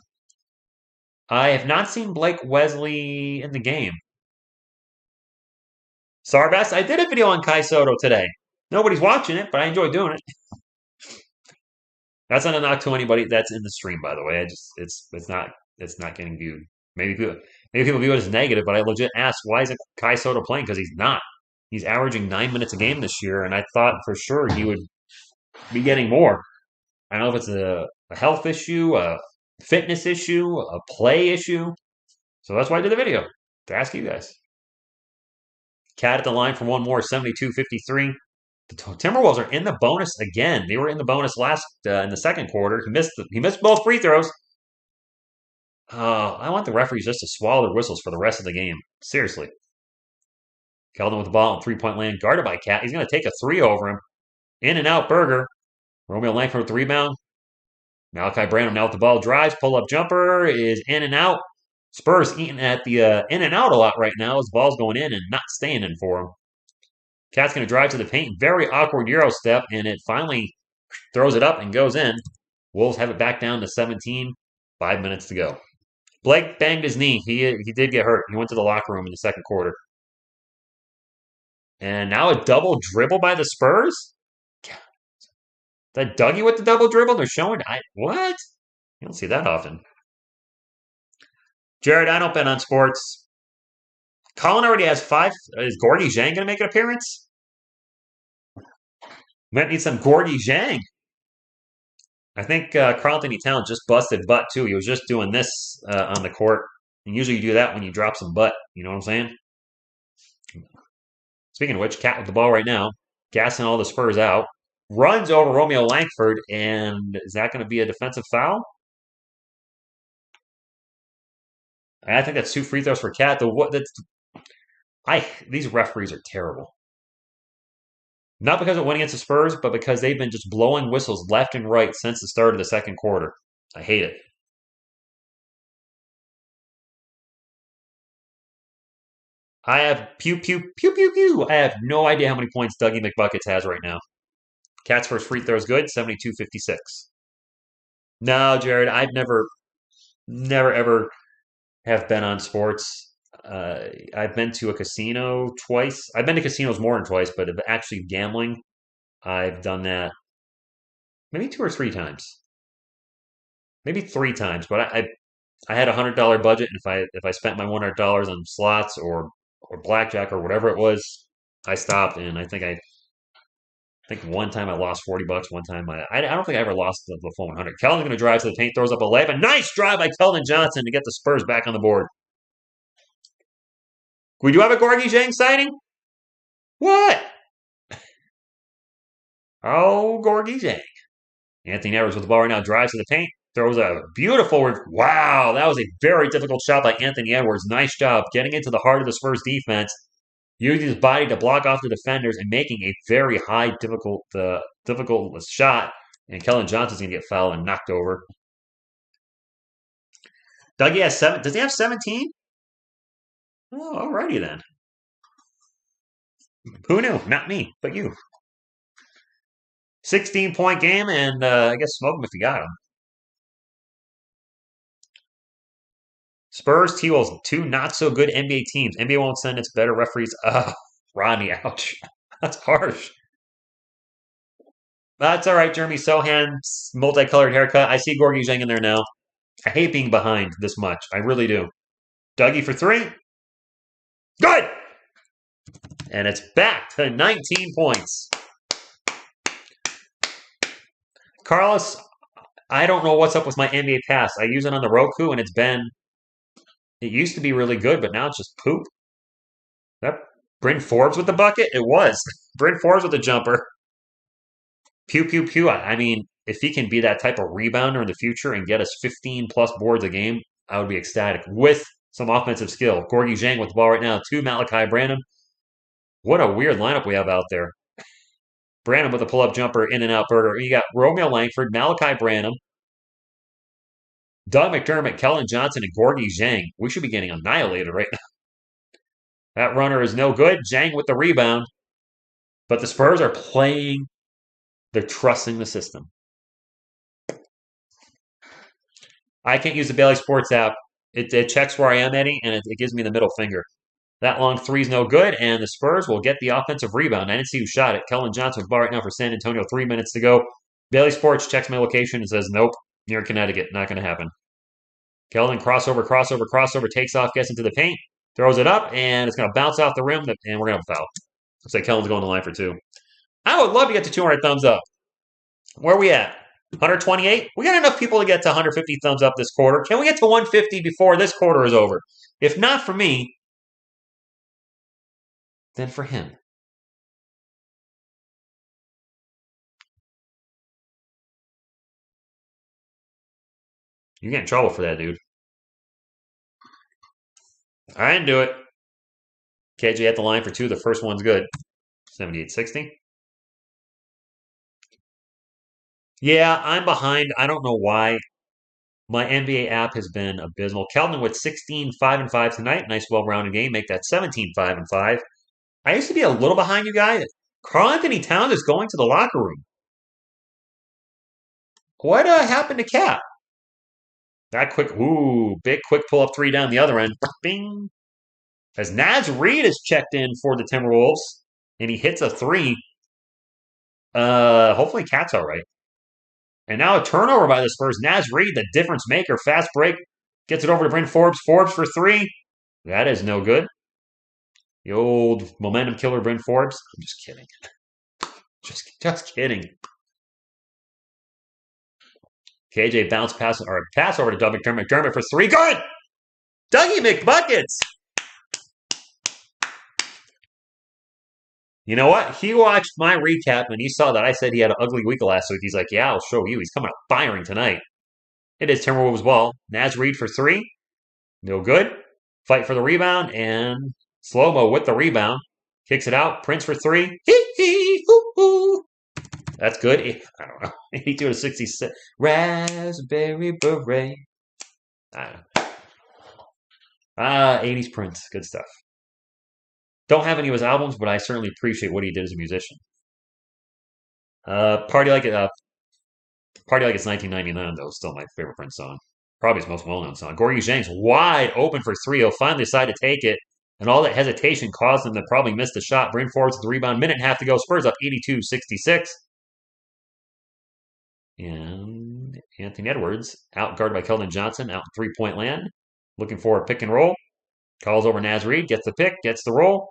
I have not seen Blake Wesley in the game. Sarbest, I did a video on Kai Soto today. Nobody's watching it, but I enjoy doing it. That's not a knock to anybody that's in the stream, by the way. It's not getting viewed. Maybe people view it as negative, but I legit asked, why isn't Kai Soto playing? Because he's not. He's averaging 9 minutes a game this year, and I thought for sure he would be getting more. I don't know if it's a health issue, a fitness issue, a play issue. So that's why I did the video, to ask you guys. Cat at the line for one more, 72-53. The Timberwolves are in the bonus again. They were in the bonus last in the second quarter. He missed both free throws. I want the referees just to swallow their whistles for the rest of the game. Seriously. Keldon with the ball in three-point land, guarded by Cat. He's going to take a three over him. In and out, Berger. Romeo Langford with the rebound. Malachi Branham now with the ball. Drives, pull-up jumper is in and out. Spurs eating at the in and out a lot right now as the ball's going in and not staying in for him. Cat's going to drive to the paint. Very awkward Euro step, and it finally throws it up and goes in. Wolves have it back down to 17. 5 minutes to go. Blake banged his knee. He did get hurt. He went to the locker room in the second quarter. And now a double dribble by the Spurs? That Dougie with the double dribble? They're showing. What? You don't see that often. Jared, I don't bet on sports. Colin already has 5. Is Gorgie Zhang going to make an appearance? Might need some Gorgie Zhang. I think Karl Anthony Towns just busted butt, too. He was just doing this on the court. And usually you do that when you drop some butt. You know what I'm saying? Speaking of which, Cat with the ball right now. Gassing all the Spurs out. Runs over Romeo Langford. And is that going to be a defensive foul? I think that's 2 free throws for Cat. These referees are terrible. Not because it went against the Spurs, but because they've been just blowing whistles left and right since the start of the second quarter. I hate it. I have pew pew pew pew pew. I have no idea how many points Dougie McBuckets has right now. Cat's first free throw is good, 72-56. No, Jared, I've never ever have been on sports. I've been to a casino twice. I've been to casinos more than twice, but actually gambling, I've done that maybe two or three times, maybe three times. But I had $100 budget, and if I spent my $100 on slots or blackjack or whatever it was, I stopped. And I think one time I lost $40. One time I don't think I ever lost the full 100. Keldon's going to drive to the paint, throws up a layup. A nice drive by Keldon Johnson to get the Spurs back on the board. We do have a Gorgie Zhang signing? What? Oh, Gorgie Zhang. Anthony Edwards with the ball right now, drives to the paint, throws a beautiful. Wow, that was a very difficult shot by Anthony Edwards. Nice job getting into the heart of the Spurs defense, using his body to block off the defenders and making a very high, difficult shot. And Keldon Johnson's going to get fouled and knocked over. Dougie has 7. Does he have 17? Oh, alrighty then. Who knew? Not me, but you. 16-point game, and I guess smoke him if you got him. Spurs, T-Wolves, two not-so-good NBA teams. NBA won't send its better referees. Rodney, ouch. That's harsh. That's all right, Jeremy Sohan's multicolored haircut. I see Gorgie Zhang in there now. I hate being behind this much. I really do. Dougie for 3. Good! And it's back to 19 points. Carlos, I don't know what's up with my NBA Pass. I use it on the Roku, and it used to be really good, but now it's just poop. That Bryn Forbes with the bucket? It was. Bryn Forbes with the jumper. Pew, pew, pew. I mean, if he can be that type of rebounder in the future and get us 15-plus boards a game, I would be ecstatic with some offensive skill. Gorgie Zhang with the ball right now, to Malachi Branham. What a weird lineup we have out there. Branham with a pull-up jumper, in and out burger. You got Romeo Langford, Malachi Branham, Doug McDermott, Keldon Johnson, and Gorgie Zhang. We should be getting annihilated right now. That runner is no good. Zhang with the rebound. But the Spurs are playing. They're trusting the system. I can't use the Bailey Sports app. It checks where I am, Eddie, and it gives me the middle finger. That long three's no good, and the Spurs will get the offensive rebound. I didn't see who shot it. Keldon Johnson with the ball right now for San Antonio. 3 minutes to go. Bailey Sports checks my location and says, nope, near Connecticut. Not going to happen. Keldon crossover, takes off, gets into the paint, throws it up, and it's going to bounce off the rim, and we're going to have a foul. Looks like Keldon's going to the line for 2. I would love to get to 200 thumbs up. Where are we at? 128? We got enough people to get to 150 thumbs up this quarter. Can we get to 150 before this quarter is over? If not for me, then for him. You get in trouble for that, dude. I didn't do it. KJ at the line for 2. The first one's good. 78-60. Yeah, I'm behind. I don't know why. My NBA app has been abysmal. Keldon with 16, 5 and 5 tonight. Nice, well-rounded game. Make that 17, 5 and 5. I used to be a little behind you guys. Karl-Anthony Towns is going to the locker room. What happened to Cap? That big quick pull-up 3 down the other end. Bing. As Naz Reid is checked in for the Timberwolves, and he hits a 3. Hopefully Cat's all right. And now a turnover by the Spurs. Naz Reid, the difference maker. Fast break. Gets it over to Bryn Forbes. Forbes for 3. That is no good. The old momentum killer, Bryn Forbes. I'm just kidding. Just kidding. KJ pass over to Doug McDermott. McDermott for 3. Good! Dougie McBuckets! You know what? He watched my recap and he saw that I said he had an ugly week last week. He's like, yeah, I'll show you. He's coming up firing tonight. It is Timberwolves ball. Naz Reid for 3. No good. Fight for the rebound, and Slow-mo with the rebound. Kicks it out. Prince for three. Hee, hoo, hoo. That's good. I don't know. 82 to 66. Raspberry beret. I don't know. 80s Prince. Good stuff. Don't have any of his albums, but I certainly appreciate what he did as a musician. Party Like It. Party Like It's 1999, though, is still my favorite Prince song. Probably his most well-known song. Gorgie Zhang's wide open for three. He'll finally decide to take it. And all that hesitation caused him to probably miss the shot. Bryn Forbes with the rebound. Minute and a half to go. Spurs up 82-66. And Anthony Edwards, outguarded by Keldon Johnson, out in three-point land. Looking for a pick and roll. Calls over Naz Reid. Gets the pick. Gets the roll.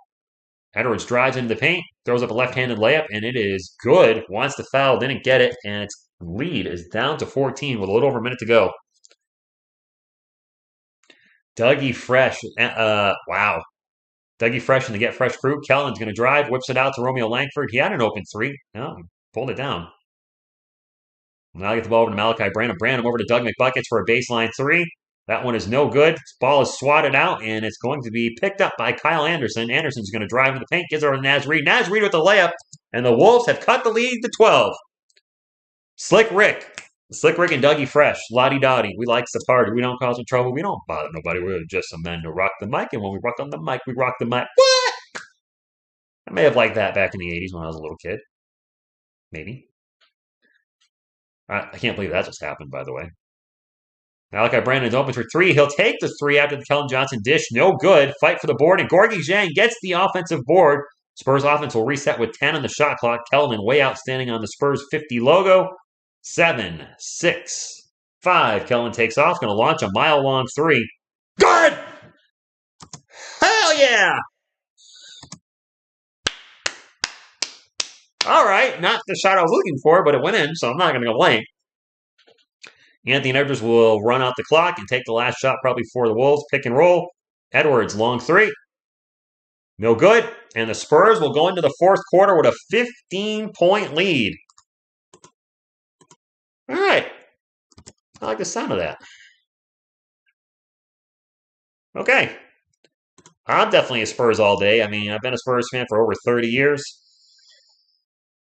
Edwards drives into the paint. Throws up a left-handed layup. And it is good. Wants to foul. Didn't get it. And its lead is down to 14 with a little over a minute to go. Dougie Fresh. Wow. Dougie Fresh and the Get Fresh crew. Kellen's going to drive. Whips it out to Romeo Langford. He had an open three. No, he pulled it down. Now I get the ball over to Malachi Branham. Branham over to Doug McBuckets for a baseline three. That one is no good. This ball is swatted out, and it's going to be picked up by Kyle Anderson. Anderson's going to drive into the paint. Gives it over to Naz Reid. Naz Reid with the layup, and the Wolves have cut the lead to 12. Slick Rick. Slick Rick and Dougie Fresh. Lottie-dottie. We likes the party. We don't cause some trouble. We don't bother nobody. We're just some men who rock the mic, and when we rock on the mic, we rock the mic. What? I may have liked that back in the 80s when I was a little kid. Maybe. I can't believe that just happened, by the way. Malachi Brandon's open for three. He'll take the three after the Keldon Johnson dish. No good. Fight for the board, and Gorgie Zhang gets the offensive board. Spurs offense will reset with 10 on the shot clock. Keldon way outstanding on the Spurs 50 logo. 7, 6, 5. Keldon takes off. Going to launch a mile-long three. Good! Hell yeah! All right. Not the shot I was looking for, but it went in, so I'm not going to complain. Anthony Edwards will run out the clock and take the last shot probably for the Wolves. Pick and roll. Edwards, long three. No good. And the Spurs will go into the fourth quarter with a 15-point lead. All right. I like the sound of that. Okay. I'm definitely a Spurs all day. I mean, I've been a Spurs fan for over 30 years.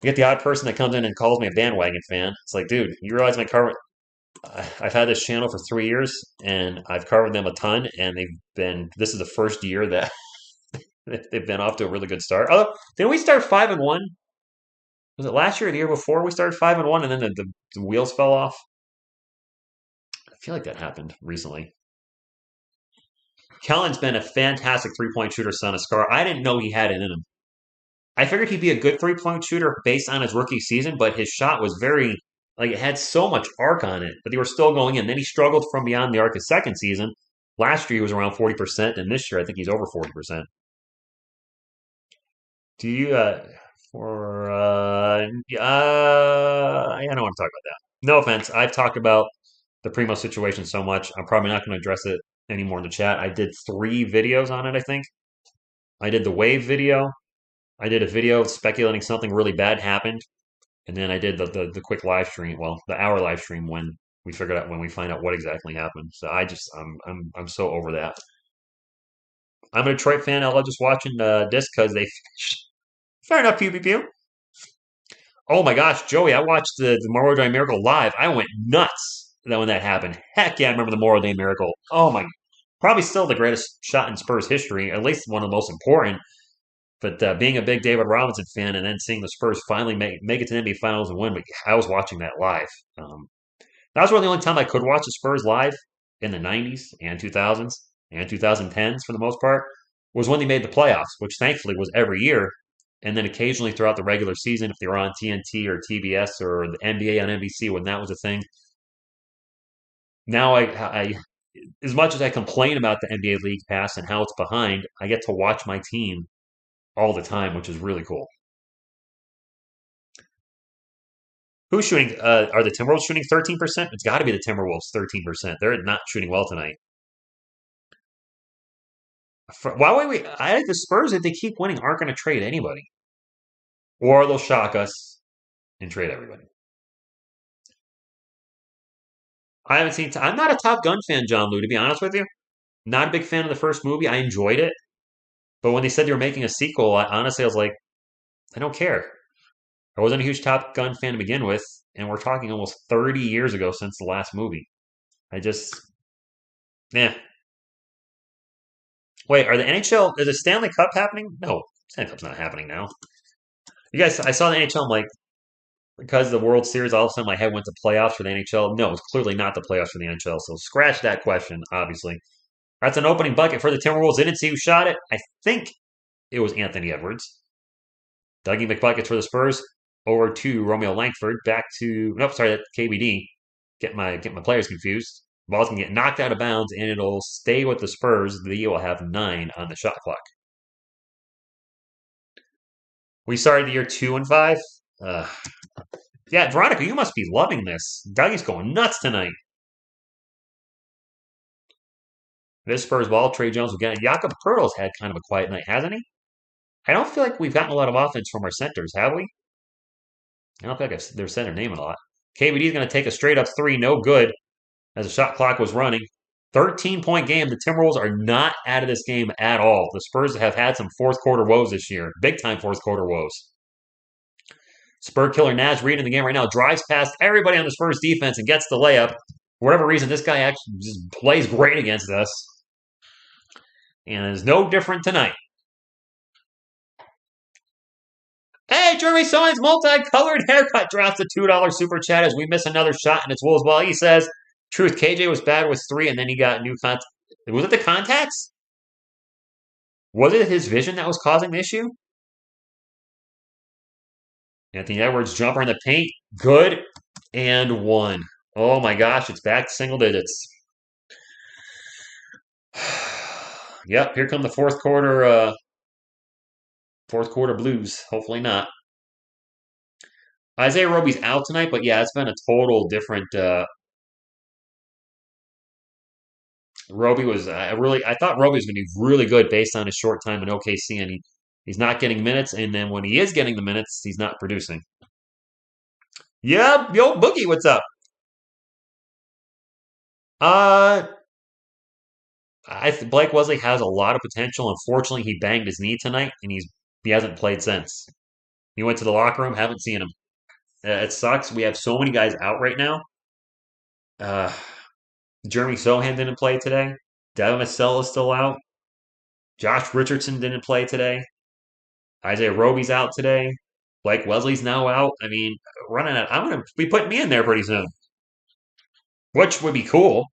You get the odd person that comes in and calls me a bandwagon fan. It's like, dude, you realize I've had this channel for 3 years, and I've covered them a ton, and this is the first year that they've been off to a really good start. Oh, didn't we start 5-1? Was it last year or the year before we started 5-1, and then the wheels fell off? I feel like that happened recently. Kellen's been a fantastic three-point shooter, son of Scar. I didn't know he had it in him. I figured he'd be a good three-point shooter based on his rookie season, but his shot was very, it had so much arc on it, but they were still going in. Then he struggled from beyond the arc his second season. Last year he was around 40%, and this year I think he's over 40%. Do you, I don't want to talk about that. No offense. I've talked about the Primo situation so much. I'm probably not going to address it anymore in the chat. I did 3 videos on it, I think. I did the Wave video. I did a video speculating something really bad happened. And then I did the quick live stream, well, the hour live stream when we find out what exactly happened. So I'm so over that. I'm a Detroit fan. I love just watching this because they fair enough, pew pew pew. Oh my gosh, Joey, I watched the Memorial Day Miracle live. I went nuts when that happened. Heck yeah, I remember the Memorial Day Miracle. Oh my, probably still the greatest shot in Spurs history, at least one of the most important. But being a big David Robinson fan and then seeing the Spurs finally make it to the NBA Finals and win, but I was watching that live. That was really the only time I could watch the Spurs live in the 90s and 2000s and 2010s for the most part, was when they made the playoffs, which thankfully was every year. And then occasionally throughout the regular season, if they were on TNT or TBS or the NBA on NBC when that was a thing. Now I as much as I complain about the NBA League Pass and how it's behind, I get to watch my team all the time, which is really cool. Who's shooting? Are the Timberwolves shooting 13%? It's got to be the Timberwolves 13%. They're not shooting well tonight. I think the Spurs, if they keep winning, aren't going to trade anybody. Or they'll shock us and trade everybody. I haven't seen. I'm not a Top Gun fan, John Lou, to be honest with you. Not a big fan of the first movie. I enjoyed it. But when they said they were making a sequel, honestly, I was like, I don't care. I wasn't a huge Top Gun fan to begin with, and we're talking almost 30 years ago since the last movie. I just, yeah. Wait, are the NHL, is the Stanley Cup happening? No, Stanley Cup's not happening now. You guys, I saw the NHL, I'm like, because the World Series, all of a sudden my head went to playoffs for the NHL. No, it's clearly not the playoffs for the NHL, so scratch that question, obviously. That's an opening bucket for the Timberwolves. Didn't see who shot it. I think it was Anthony Edwards. Dougie McBuckets for the Spurs. Over to Romeo Langford. Back to nope, sorry, that's KBD. Get my players confused. Ball's gonna get knocked out of bounds, and it'll stay with the Spurs. The will have 9 on the shot clock. We started the year 2-5. Yeah, Veronica, you must be loving this. Dougie's going nuts tonight. This Spurs ball, Trey Jones will get it. Jakob Poeltl's had kind of a quiet night, hasn't he? I don't feel like we've gotten a lot of offense from our centers, have we? I don't feel like they're saying their name a lot. KBD's going to take a straight up three, no good, as the shot clock was running. 13-point game. The Timberwolves are not out of this game at all. The Spurs have had some fourth quarter woes this year, big time fourth quarter woes. Spur killer Naz Reid in the game right now drives past everybody on the Spurs defense and gets the layup. For whatever reason, this guy actually just plays great against us. And is no different tonight. Hey, Jeremy Soines, multicolored haircut drops the $2 super chat as we miss another shot and it's Wolves ball. He says, truth, KJ was bad with 3 and then he got new contacts. Was it the contacts? Was it his vision that was causing the issue? Anthony Edwards jumper in the paint. Good. And 1. Oh my gosh, it's back to single digits. Yep, here come the fourth quarter blues. Hopefully not. Isaiah Roby's out tonight, but yeah, it's been a total different. Roby was I thought Roby was going to be really good based on his short time in OKC, and he's not getting minutes. And then when he is getting the minutes, he's not producing. Yeah, yo, Boogie, what's up? Blake Wesley has a lot of potential. Unfortunately, he banged his knee tonight, and he hasn't played since. He went to the locker room, haven't seen him. It sucks. We have so many guys out right now. Jeremy Sohan didn't play today. Devin Vassell is still out. Josh Richardson didn't play today. Isaiah Roby's out today. Blake Wesley's now out. I mean, running out. I'm going to be putting me in there pretty soon, which would be cool.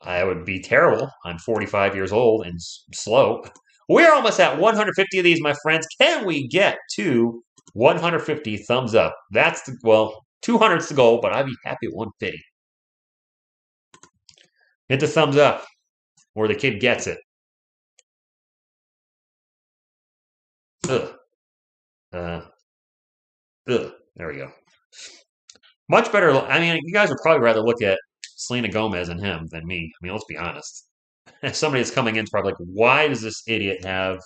I would be terrible. I'm 45 years old and slow. We're almost at 150 of these, my friends. Can we get to 150 thumbs up? That's 200's the goal, but I'd be happy at 150. Hit the thumbs up, or the kid gets it. Ugh. There we go. Much better. I mean, you guys would probably rather look at Selena Gomez and him than me. I mean, let's be honest. As somebody that's coming in is probably like, why does this idiot have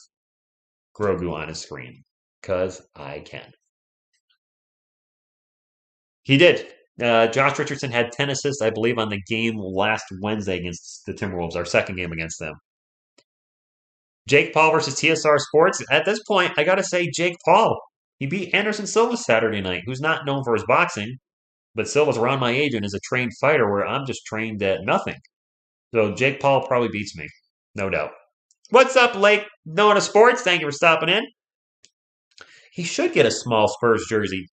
Grogu on his screen? Because I can. He did. Josh Richardson had 10 assists, I believe, on the game last Wednesday against the Timberwolves, our second game against them. Jake Paul versus TSR Sports. At this point, I got to say Jake Paul. He beat Anderson Silva Saturday night, who's not known for his boxing, but Silva's around my age and is a trained fighter where I'm just trained at nothing. So Jake Paul probably beats me, no doubt. What's up, Lake Nona Sports? Thank you for stopping in. He should get a small Spurs jersey.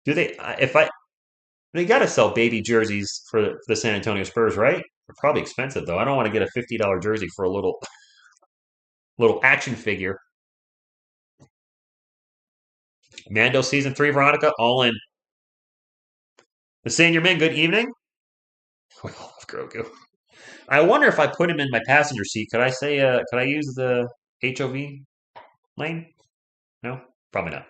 Do they? They got to sell baby jerseys for the San Antonio Spurs, right? They're probably expensive though. I don't want to get a $50 jersey for a little action figure. Mando season 3, Veronica, all in. The Senior Man, good evening. We all love Grogu. I wonder if I put him in my passenger seat. Could I say? Could I use the HOV lane? No, probably not.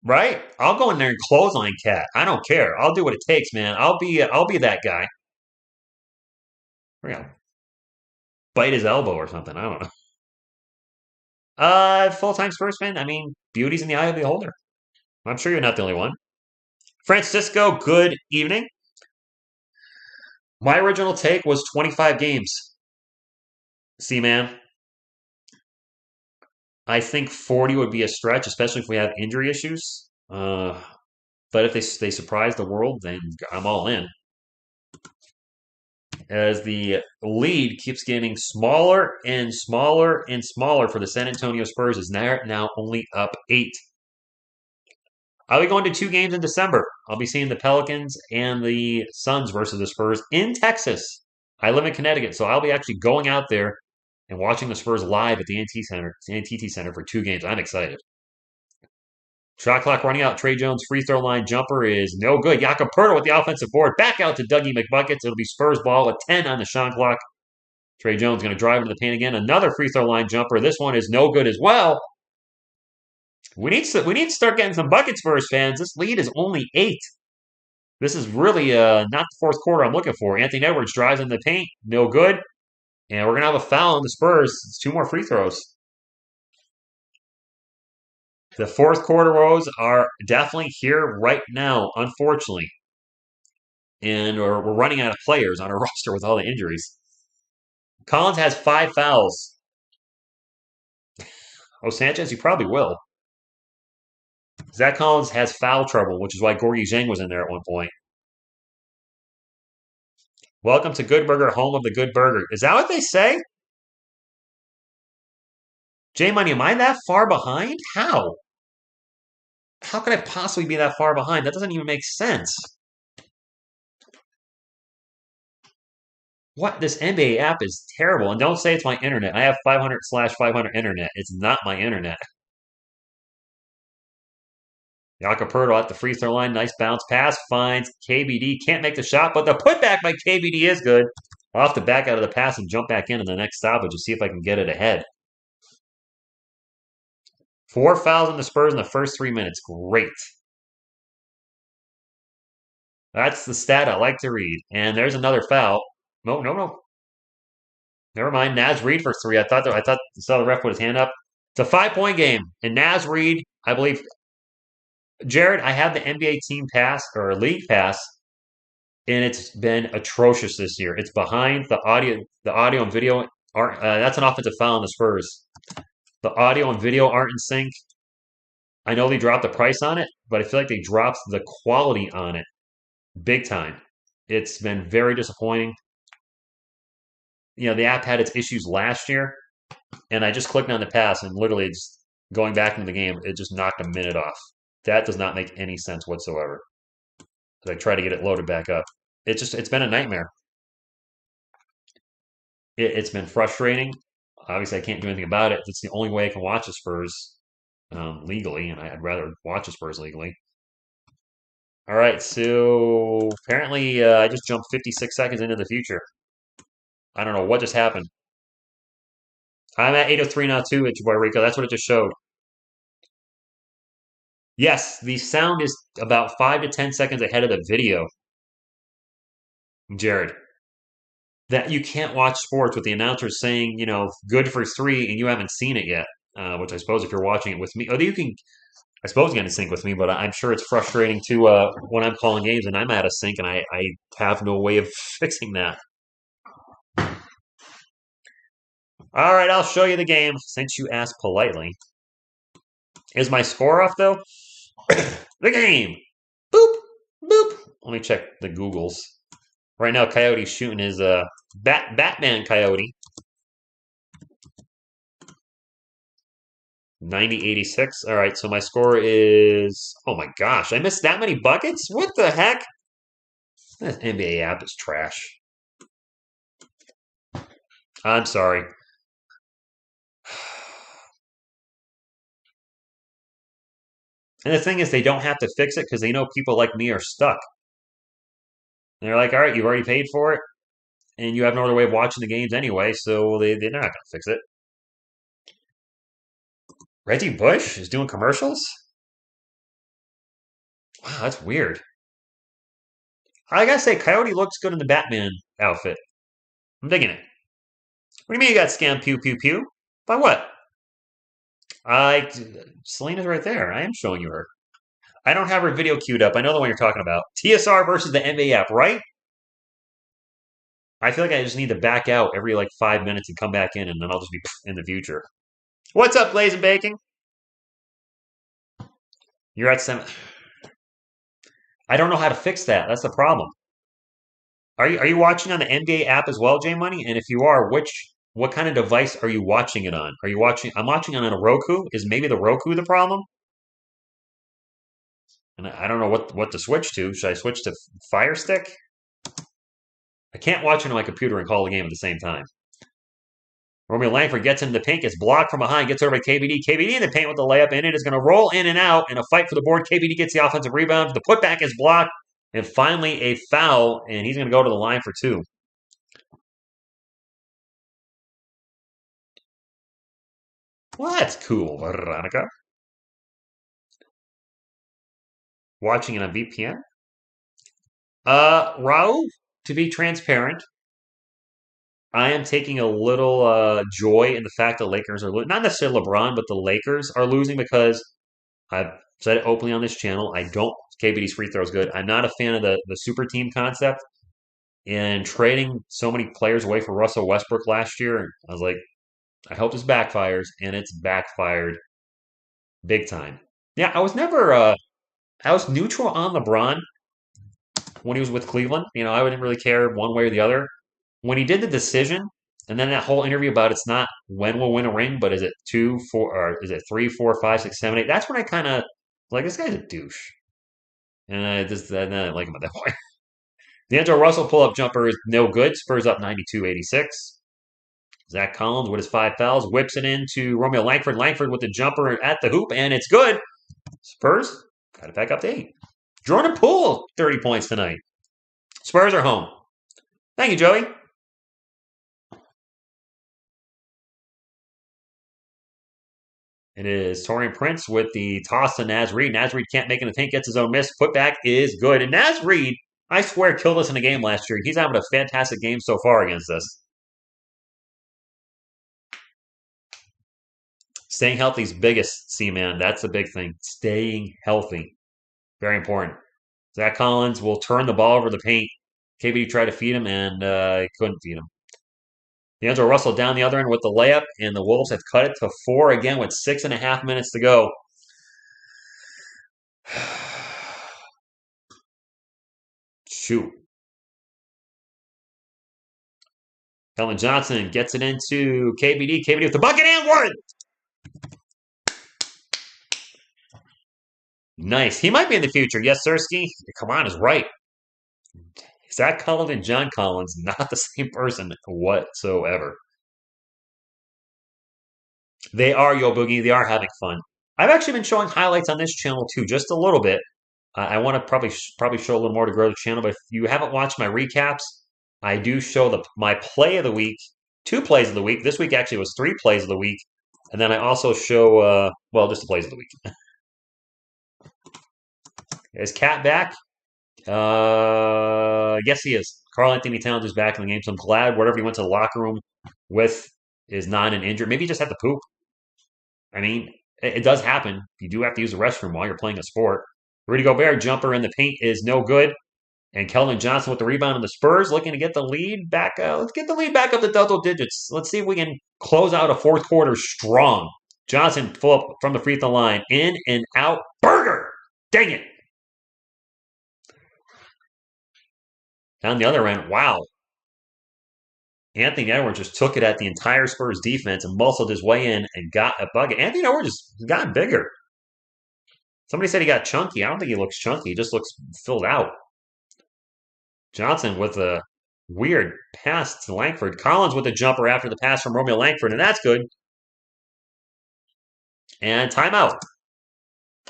Right? I'll go in there and clothesline Cat. I don't care. I'll do what it takes, man. I'll be that guy. We're gonna bite his elbow or something. I don't know. Full-time Spurs fan. I mean, beauty's in the eye of the beholder. I'm sure you're not the only one. Francisco, good evening. My original take was 25 games. See, man, I think 40 would be a stretch, especially if we have injury issues. But if they surprise the world, then I'm all in. As the lead keeps getting smaller and smaller and smaller for the San Antonio Spurs, is now only up 8. I'll be going to 2 games in December. I'll be seeing the Pelicans and the Suns versus the Spurs in Texas. I live in Connecticut, so I'll be actually going out there and watching the Spurs live at the NTT Center for 2 games. I'm excited. Shot clock running out. Trey Jones' free throw line jumper is no good. Jakob Poeltl with the offensive board. Back out to Dougie McBuckets. It'll be Spurs ball with 10 on the shot clock. Trey Jones going to drive into the paint again. Another free throw line jumper. This one is no good as well. We need to start getting some buckets for us, fans. This lead is only 8. This is really not the fourth quarter I'm looking for. Anthony Edwards drives in the paint. No good. And we're going to have a foul on the Spurs. It's 2 more free throws. The fourth quarter woes are definitely here right now, unfortunately. And we're running out of players on our roster with all the injuries. Collins has 5 fouls. Oh, Sanchez, you probably will. Zach Collins has foul trouble, which is why Gorgie Zhang was in there at one point. Welcome to Good Burger, home of the good burger. Is that what they say? J-Money, am I that far behind? How? How could I possibly be that far behind? That doesn't even make sense. What? This NBA app is terrible. And don't say it's my internet. I have 500/500 internet. It's not my internet. Jakob Poeltl at the free throw line. Nice bounce pass. Finds KBD. Can't make the shot, but the putback by KBD is good. I'll have to back out of the pass and jump back in the next stoppage to see if I can get it ahead. 4 fouls on the Spurs in the first 3 minutes. Great. That's the stat I like to read. And there's another foul. No, no, no. Never mind. Naz Reid for 3. I thought I saw the ref put his hand up. It's a 5-point game. And Naz Reid, I believe. Jared, I have the NBA Team Pass or League Pass, and it's been atrocious this year. It's behind the audio and video aren't. That's an offensive foul on the Spurs. The audio and video aren't in sync. I know they dropped the price on it, but I feel like they dropped the quality on it big time. It's been very disappointing. The app had its issues last year, and I just clicked on the pass, and literally just going back into the game, it just knocked a minute off. That does not make any sense whatsoever. As I try to get it loaded back up, it's been a nightmare. It's been frustrating. Obviously, I can't do anything about it. It's the only way I can watch the Spurs legally, and I'd rather watch the Spurs legally. All right, so apparently I just jumped 56 seconds into the future. I don't know what just happened. I'm at 8:03 now too, at your boy Rico. That's what it just showed. Yes, the sound is about 5 to 10 seconds ahead of the video, Jared. That you can't watch sports with the announcers saying, good for 3, and you haven't seen it yet. Which I suppose if you're watching it with me, you can. I suppose get in sync with me, but I'm sure it's frustrating too when I'm calling games and I'm out of sync and I have no way of fixing that. All right, I'll show you the game since you asked politely. Is my score off though? The game. Boop, boop. Let me check the Googles. Right now, Coyote's shooting his Batman Coyote. 90-86. All right, so my score is... Oh my gosh, I missed that many buckets? What the heck? This NBA app is trash. I'm sorry. And the thing is, they don't have to fix it because they know people like me are stuck. And they're like, all right, you've already paid for it, and you have no other way of watching the games anyway, so they're not going to fix it. Reggie Bush is doing commercials? Wow, that's weird. I gotta say, Coyote looks good in the Batman outfit. I'm digging it. What do you mean you got scammed pew pew pew? By what? Selena's right there. I am showing you her. I don't have her video queued up. I know the one you're talking about. TSR versus the NBA app, right? I feel like I just need to back out every like 5 minutes and come back in, and then I'll just be in the future. What's up, Blazing Baking? You're at 7. I don't know how to fix that. That's the problem. Are you watching on the NBA app as well, J Money? And if you are, what kind of device are you watching it on? Are you watching? I'm watching it on a Roku. Is maybe the Roku the problem? And I don't know what to switch to. Should I switch to Fire Stick? I can't watch it on my computer and call the game at the same time. Romeo Langford gets into the paint, gets blocked from behind, gets over to KBD. KBD in the paint with the layup, and it is going to roll in and out in a fight for the board. KBD gets the offensive rebound. The putback is blocked, and finally a foul, and he's going to go to the line for 2. Well, that's cool, Veronica. Watching it on VPN. Raul, to be transparent, I am taking a little joy in the fact that Lakers are not necessarily LeBron, but the Lakers are losing because I've said it openly on this channel. I don't. KBD's free throw is good. I'm not a fan of the super team concept. And trading so many players away for Russell Westbrook last year, I was like, I hope this backfires, and it's backfired big time. Yeah, I was never. I was neutral on LeBron when he was with Cleveland. I wouldn't really care one way or the other. When he did the decision, and then that whole interview about it's not when we'll win a ring, but is it 2, 4, or is it 3, 4, 5, 6, 7, 8? That's when I kind of like this guy's a douche, and I didn't like him at that point. The D'Angelo Russell pull-up jumper is no good. Spurs up 92-86. Zach Collins with his 5 fouls whips it into Romeo Langford. Langford with the jumper at the hoop, and it's good. Spurs got it back up to 8. Jordan Poole 30 points tonight. Spurs are home. Thank you, Joey. It is Torian Prince with the toss to Naz Reid. Naz Reid can't make it in the paint, gets his own miss. Putback is good. And Naz Reid, I swear, killed us in a game last year. He's having a fantastic game so far against us. Staying healthy is biggest, C-Man. That's the big thing. Staying healthy. Very important. Zach Collins will turn the ball over the paint. KBD tried to feed him, and he couldn't feed him. D'Angelo Russell down the other end with the layup, and the Wolves have cut it to 4 again with 6.5 minutes to go. Shoot. Kellen Johnson gets it into KBD. KBD with the bucket and one. Nice. He might be in the future. Yes, Sirski. Come on, is right. Zach Collins and John Collins, not the same person whatsoever. They are, Yo Boogie. They are having fun. I've actually been showing highlights on this channel too, just a little bit. I want to probably show a little more to grow the channel. But if you haven't watched my recaps, I do show my play of the week, 2 plays of the week. This week actually was 3 plays of the week, and then I also show just the plays of the week. Is Cat back? Yes, he is. Karl Anthony Towns is back in the game, so I'm glad whatever he went to the locker room with is not an injury. Maybe he just had to poop. I mean, it does happen. You do have to use the restroom while you're playing a sport. Rudy Gobert jumper in the paint is no good. And Keldon Johnson with the rebound on the Spurs looking to get the lead back. Let's get the lead back up to double digits. Let's see if we can close out a fourth quarter strong. Johnson full up from the free throw line. In and out. Burger! Dang it. Down the other end, wow. Anthony Edwards just took it at the entire Spurs defense and muscled his way in and got a bucket. Anthony Edwards has gotten bigger. Somebody said he got chunky. I don't think he looks chunky. He just looks filled out. Johnson with a weird pass to Langford. Collins with a jumper after the pass from Romeo Langford, and that's good. And timeout.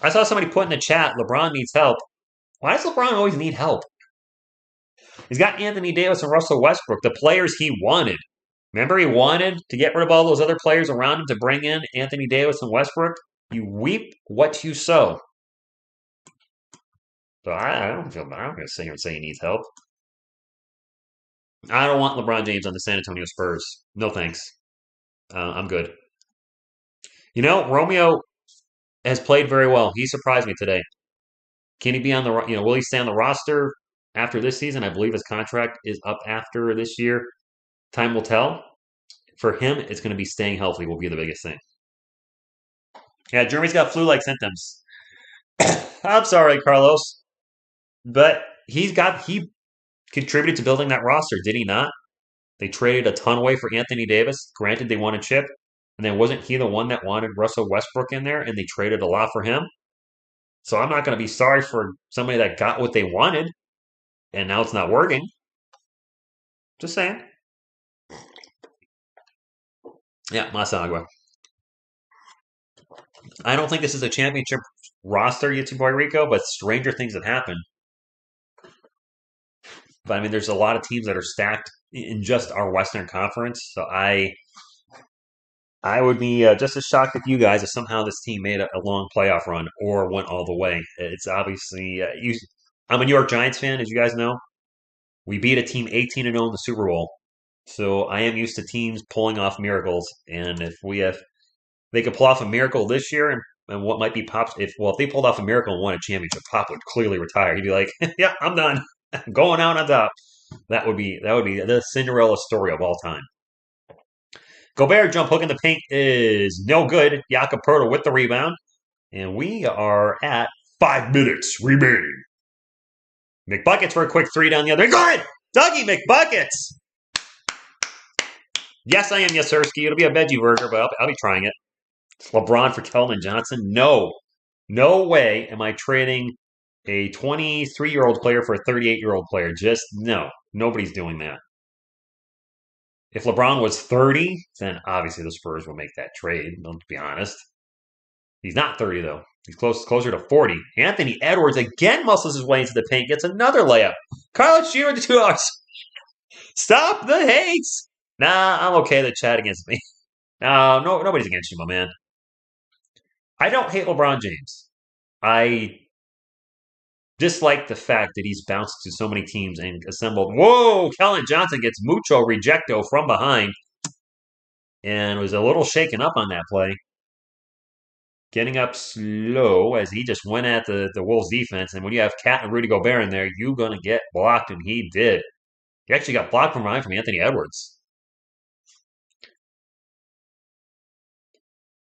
I saw somebody put in the chat, LeBron needs help. Why does LeBron always need help? He's got Anthony Davis and Russell Westbrook, the players he wanted. Remember, he wanted to get rid of all those other players around him to bring in Anthony Davis and Westbrook? You reap what you sow. So I don't feel bad. I'm going to sit here and say he needs help. I don't want LeBron James on the San Antonio Spurs. No thanks. I'm good. Romeo has played very well. He surprised me today. Can he be on the? Will he stay on the roster? after this season. I believe his contract is up after this year. Time will tell. For him, it's going to be staying healthy will be the biggest thing. Yeah, Jeremy's got flu-like symptoms. I'm sorry, Carlos, but he contributed to building that roster, did he not? They traded a ton away for Anthony Davis. Granted, they wanted Chip, and then wasn't he the one that wanted Russell Westbrook in there, and they traded a lot for him? So I'm not going to be sorry for somebody that got what they wanted, and now it's not working. Just saying. Yeah, Masagua. I don't think this is a championship roster yet, Puerto Rico, but stranger things have happened. But I mean, there's a lot of teams that are stacked in just our Western Conference. So I would be just as shocked as you guys if somehow this team made a long playoff run or went all the way. It's obviously I'm a New York Giants fan, as you guys know. We beat a team 18-0 in the Super Bowl, so I am used to teams pulling off miracles. And if they could pull off a miracle this year, and what might be Pop's if they pulled off a miracle and won a championship, Pop would clearly retire. He'd be like, "Yeah, I'm done, I'm going out on top." That would be the Cinderella story of all time. Gobert jump hook in the paint is no good. Jakob Poeltl with the rebound. And we are at 5 minutes remaining. McBuckets for a quick three down the other. Good! Dougie McBuckets! Yes, I am, yes, Sirski. It'll be a veggie burger, but I'll be trying it. LeBron for Keldon Johnson. No. No way am I trading a 23-year-old player for a 38-year-old player. Just no. Nobody's doing that. If LeBron was 30, then obviously the Spurs will make that trade, let's be honest. He's not 30, though. He's closer to 40. Anthony Edwards again muscles his way into the paint, gets another layup. Carlos Jr. with the 2 hours. Stop the hates. Nah, I'm okay to chat against me. No, nobody's against you, my man. I don't hate LeBron James. I dislike the fact that he's bounced to so many teams and assembled. Whoa, Keldon Johnson gets mucho rejecto from behind and was a little shaken up on that play. Getting up slow as he just went at the Wolves defense. And when you have Cat and Rudy Gobert in there, you're going to get blocked, and he did. He actually got blocked from behind from Anthony Edwards.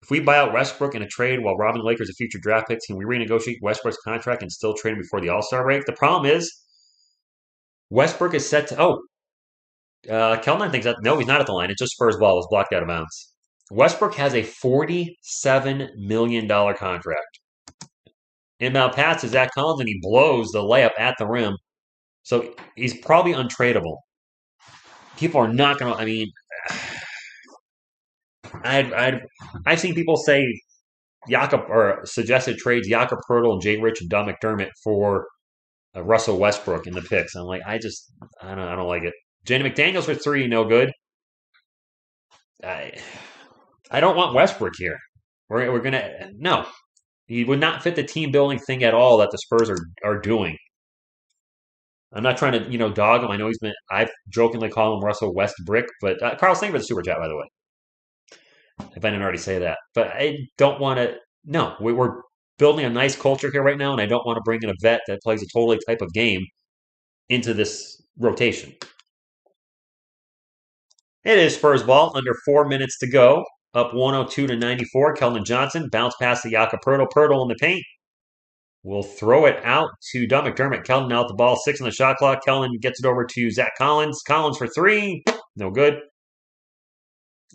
If we buy out Westbrook in a trade while robbing the Lakers of future draft picks, can we renegotiate Westbrook's contract and still trade him before the All-Star break? The problem is Westbrook is set to Keldon thinks that no, he's not at the line. It's just Spurs ball. It was blocked out of bounds. Westbrook has a $47 million contract. Inbound pass to Zach Collins, and he blows the layup at the rim. So he's probably untradeable. People are not going to. I mean, I've seen people say Jakob or suggested trades Jakob Poeltl and Jay Rich and Don McDermott for Russell Westbrook in the picks. I'm like, I don't like it. Jaden McDaniels for 3, no good. I don't want Westbrook here. We're gonna no. He would not fit the team building thing at all that the Spurs are doing. I'm not trying to dog him. I know I've jokingly call him Russell Westbrook, but Carl's thank you for the super chat, by the way. If I didn't already say that, but I don't want to. No, we're building a nice culture here right now, and I don't want to bring in a vet that plays a totally type of game into this rotation. It is Spurs ball, under 4 minutes to go. Up 102-94. Keldon Johnson bounce past the Jakob Poeltl. Poeltl in the paint. We'll throw it out to Doug McDermott. Keldon out the ball. 6 on the shot clock. Keldon gets it over to Zach Collins. Collins for 3. No good.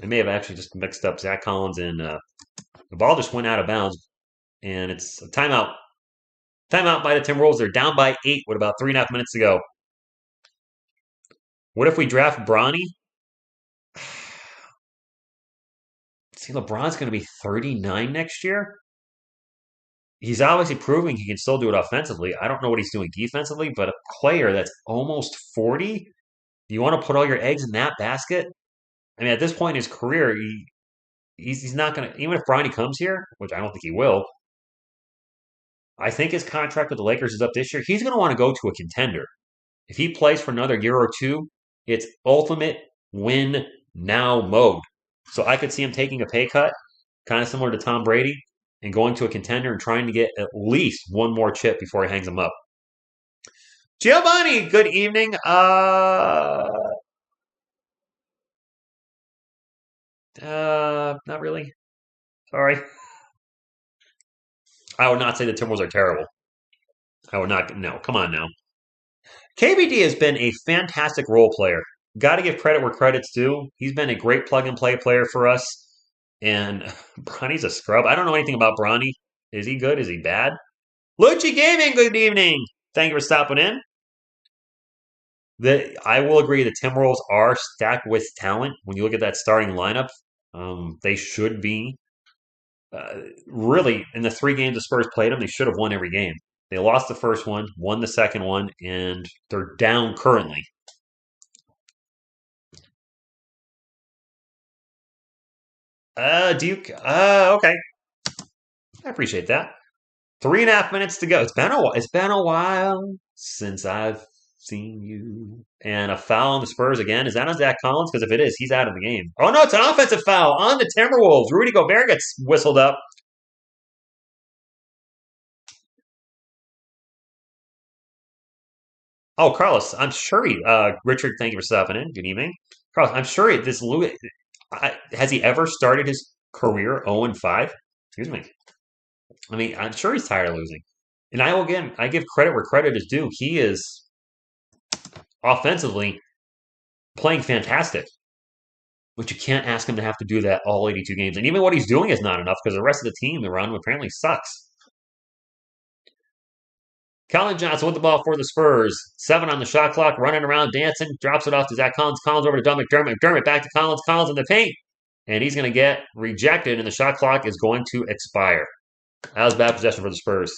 I may have actually just mixed up Zach Collins and the ball just went out of bounds. And it's a timeout. Timeout by the Timberwolves. They're down by 8 with about 3.5 minutes to go. What if we draft Bronny? See, LeBron's going to be 39 next year. He's obviously proving he can still do it offensively. I don't know what he's doing defensively, but a player that's almost 40, you want to put all your eggs in that basket? I mean, at this point in his career, he's not going to, even if Bronny comes here, which I don't think he will, I think his contract with the Lakers is up this year. He's going to want to go to a contender. If he plays for another year or two, it's ultimate win now mode. So I could see him taking a pay cut, kind of similar to Tom Brady, and going to a contender and trying to get at least one more chip before he hangs him up. Giovanni, good evening. Not really. Sorry. I would not say the Timberwolves are terrible. I would not. No, come on now. KBD has been a fantastic role player. Got to give credit where credit's due. He's been a great plug and play player for us. And Bronny's a scrub. I don't know anything about Bronny. Is he good? Is he bad? Lucci Gaming, good evening. Thank you for stopping in. I will agree the Timberwolves are stacked with talent. When you look at that starting lineup, they should be really in the 3 games the Spurs played them. They should have won every game. They lost the first one, won the second one, and they're down currently. Duke. Okay. I appreciate that. 3.5 minutes to go. It's been a while since I've seen you. And a foul on the Spurs again. Is that on Zach Collins? Because if it is, he's out of the game. Oh no, it's an offensive foul on the Timberwolves. Rudy Gobert gets whistled up. Oh, Carlos, I'm sure he. Richard, thank you for stopping in. Good evening, Carlos. I'm sure has he ever started his career 0-5? Excuse me. I mean, I'm sure he's tired of losing. And I give credit where credit is due. He is offensively playing fantastic, but you can't ask him to have to do that all 82 games. And even what he's doing is not enough because the rest of the team around him apparently sucks. Colin Johnson with the ball for the Spurs. 7 on the shot clock, running around, dancing, drops it off to Zach Collins. Collins over to Doug McDermott. McDermott back to Collins. Collins in the paint. And he's going to get rejected, and the shot clock is going to expire. That was bad possession for the Spurs.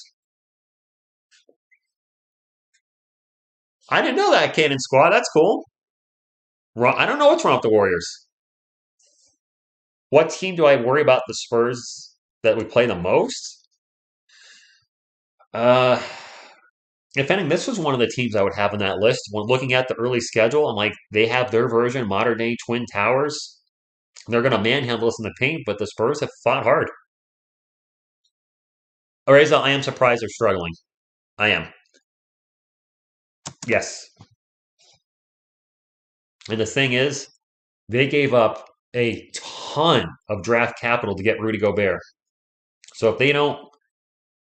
I didn't know that, Caden Squad. That's cool. I don't know what's wrong with the Warriors. What team do I worry about the Spurs that we play the most? Uh, if anything, this was one of the teams I would have on that list. When looking at the early schedule, I'm like, they have their version, modern day Twin Towers. They're going to manhandle us in the paint, but the Spurs have fought hard. Areza, I am surprised they're struggling. I am. Yes. And the thing is, they gave up a ton of draft capital to get Rudy Gobert. So if they don't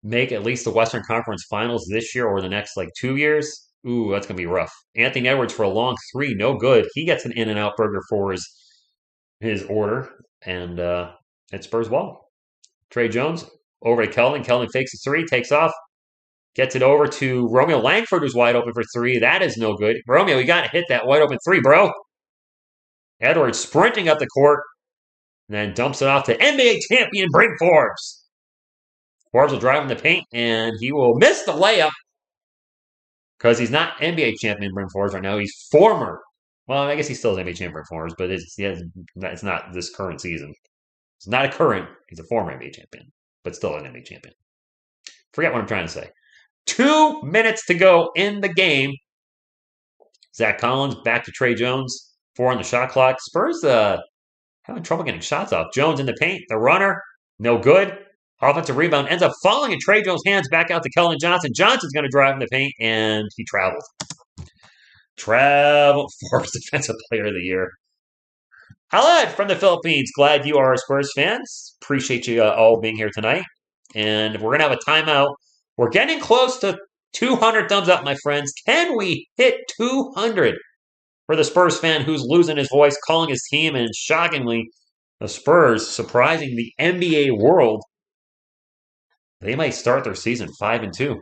make at least the Western Conference Finals this year or the next like 2 years, ooh, that's gonna be rough. Anthony Edwards for a long three, no good. He gets an in and out burger for his order, and it Spurs ball. Trey Jones over to Keldon. Keldon fakes a three, takes off, gets it over to Romeo Langford, who's wide open for three. That is no good. Romeo, you got to hit that wide open three, bro. Edwards sprinting up the court, and then dumps it off to NBA champion Brink Forbes. Forbes will drive in the paint, and he will miss the layup because he's not NBA champion Brink Forbes right now. He's former. Well, I guess he still is NBA champion Brink Forbes, but it's not this current season. He's not a current. He's a former NBA champion, but still an NBA champion. Forget what I'm trying to say. 2 minutes to go in the game. Zach Collins back to Trey Jones. 4 on the shot clock. Spurs having trouble getting shots off. Jones in the paint. The runner, no good. Offensive rebound ends up falling in Trey Jones' hands back out to Keldon Johnson. Johnson's going to drive in the paint, and he travels. Travel Forbes Defensive Player of the Year. Haled from the Philippines. Glad you are a Spurs fans. Appreciate you all being here tonight. And we're going to have a timeout. We're getting close to 200 thumbs up, my friends. Can we hit 200 for the Spurs fan who's losing his voice, calling his team, and shockingly, the Spurs surprising the NBA world? They might start their season 5-2.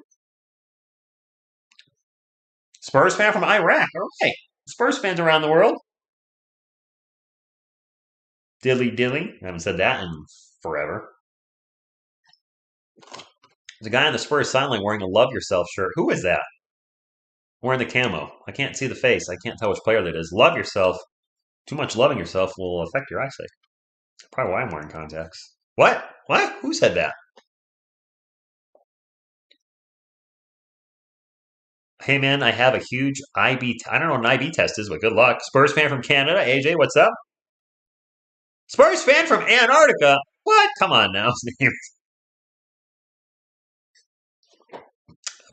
Spurs fan from Iraq. All right. Spurs fans around the world. Dilly dilly. I haven't said that in forever. There's a guy on the Spurs sideline wearing a Love Yourself shirt. Who is that? Wearing the camo. I can't see the face. I can't tell which player that is. Love yourself. Too much loving yourself will affect your eyesight. That's probably why I'm wearing contacts. What? What? Who said that? Hey man, I have a huge IB. I don't know what an IB test is, but good luck. Spurs fan from Canada. AJ, what's up? Spurs fan from Antarctica. What? Come on now.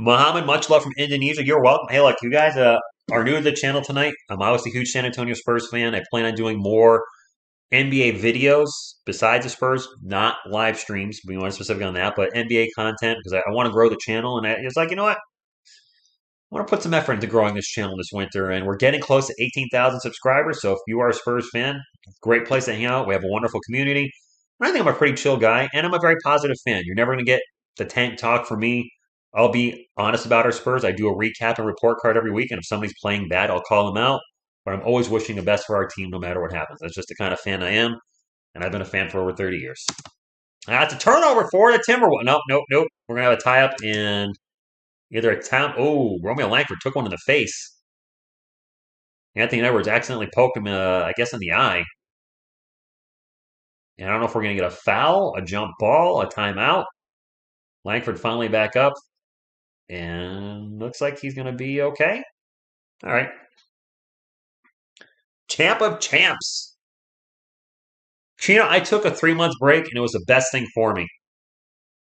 Mohammed, much love from Indonesia. You're welcome. Hey, look, you guys are new to the channel tonight. I'm obviously a huge San Antonio Spurs fan. I plan on doing more NBA videos besides the Spurs, not live streams. Be more specific on that, but NBA content because I want to grow the channel. And it's like, you know what? I want to put some effort into growing this channel this winter, and we're getting close to 18,000 subscribers. So if you are a Spurs fan, great place to hang out. We have a wonderful community. And I think I'm a pretty chill guy, and I'm a very positive fan. You're never going to get the tank talk from me. I'll be honest about our Spurs. I do a recap and report card every week, and if somebody's playing bad, I'll call them out. But I'm always wishing the best for our team no matter what happens. That's just the kind of fan I am, and I've been a fan for over 30 years. That's a turnover for the Timberwolves. Nope, nope, nope. We're going to have a tie-up in either a town. Oh, Romeo Langford took one in the face. Anthony Edwards accidentally poked him, I guess, in the eye. And I don't know if we're going to get a foul, a jump ball, a timeout. Langford finally back up. And looks like he's going to be okay. All right. Champ of champs. Chino, I took a 3-month break, and it was the best thing for me.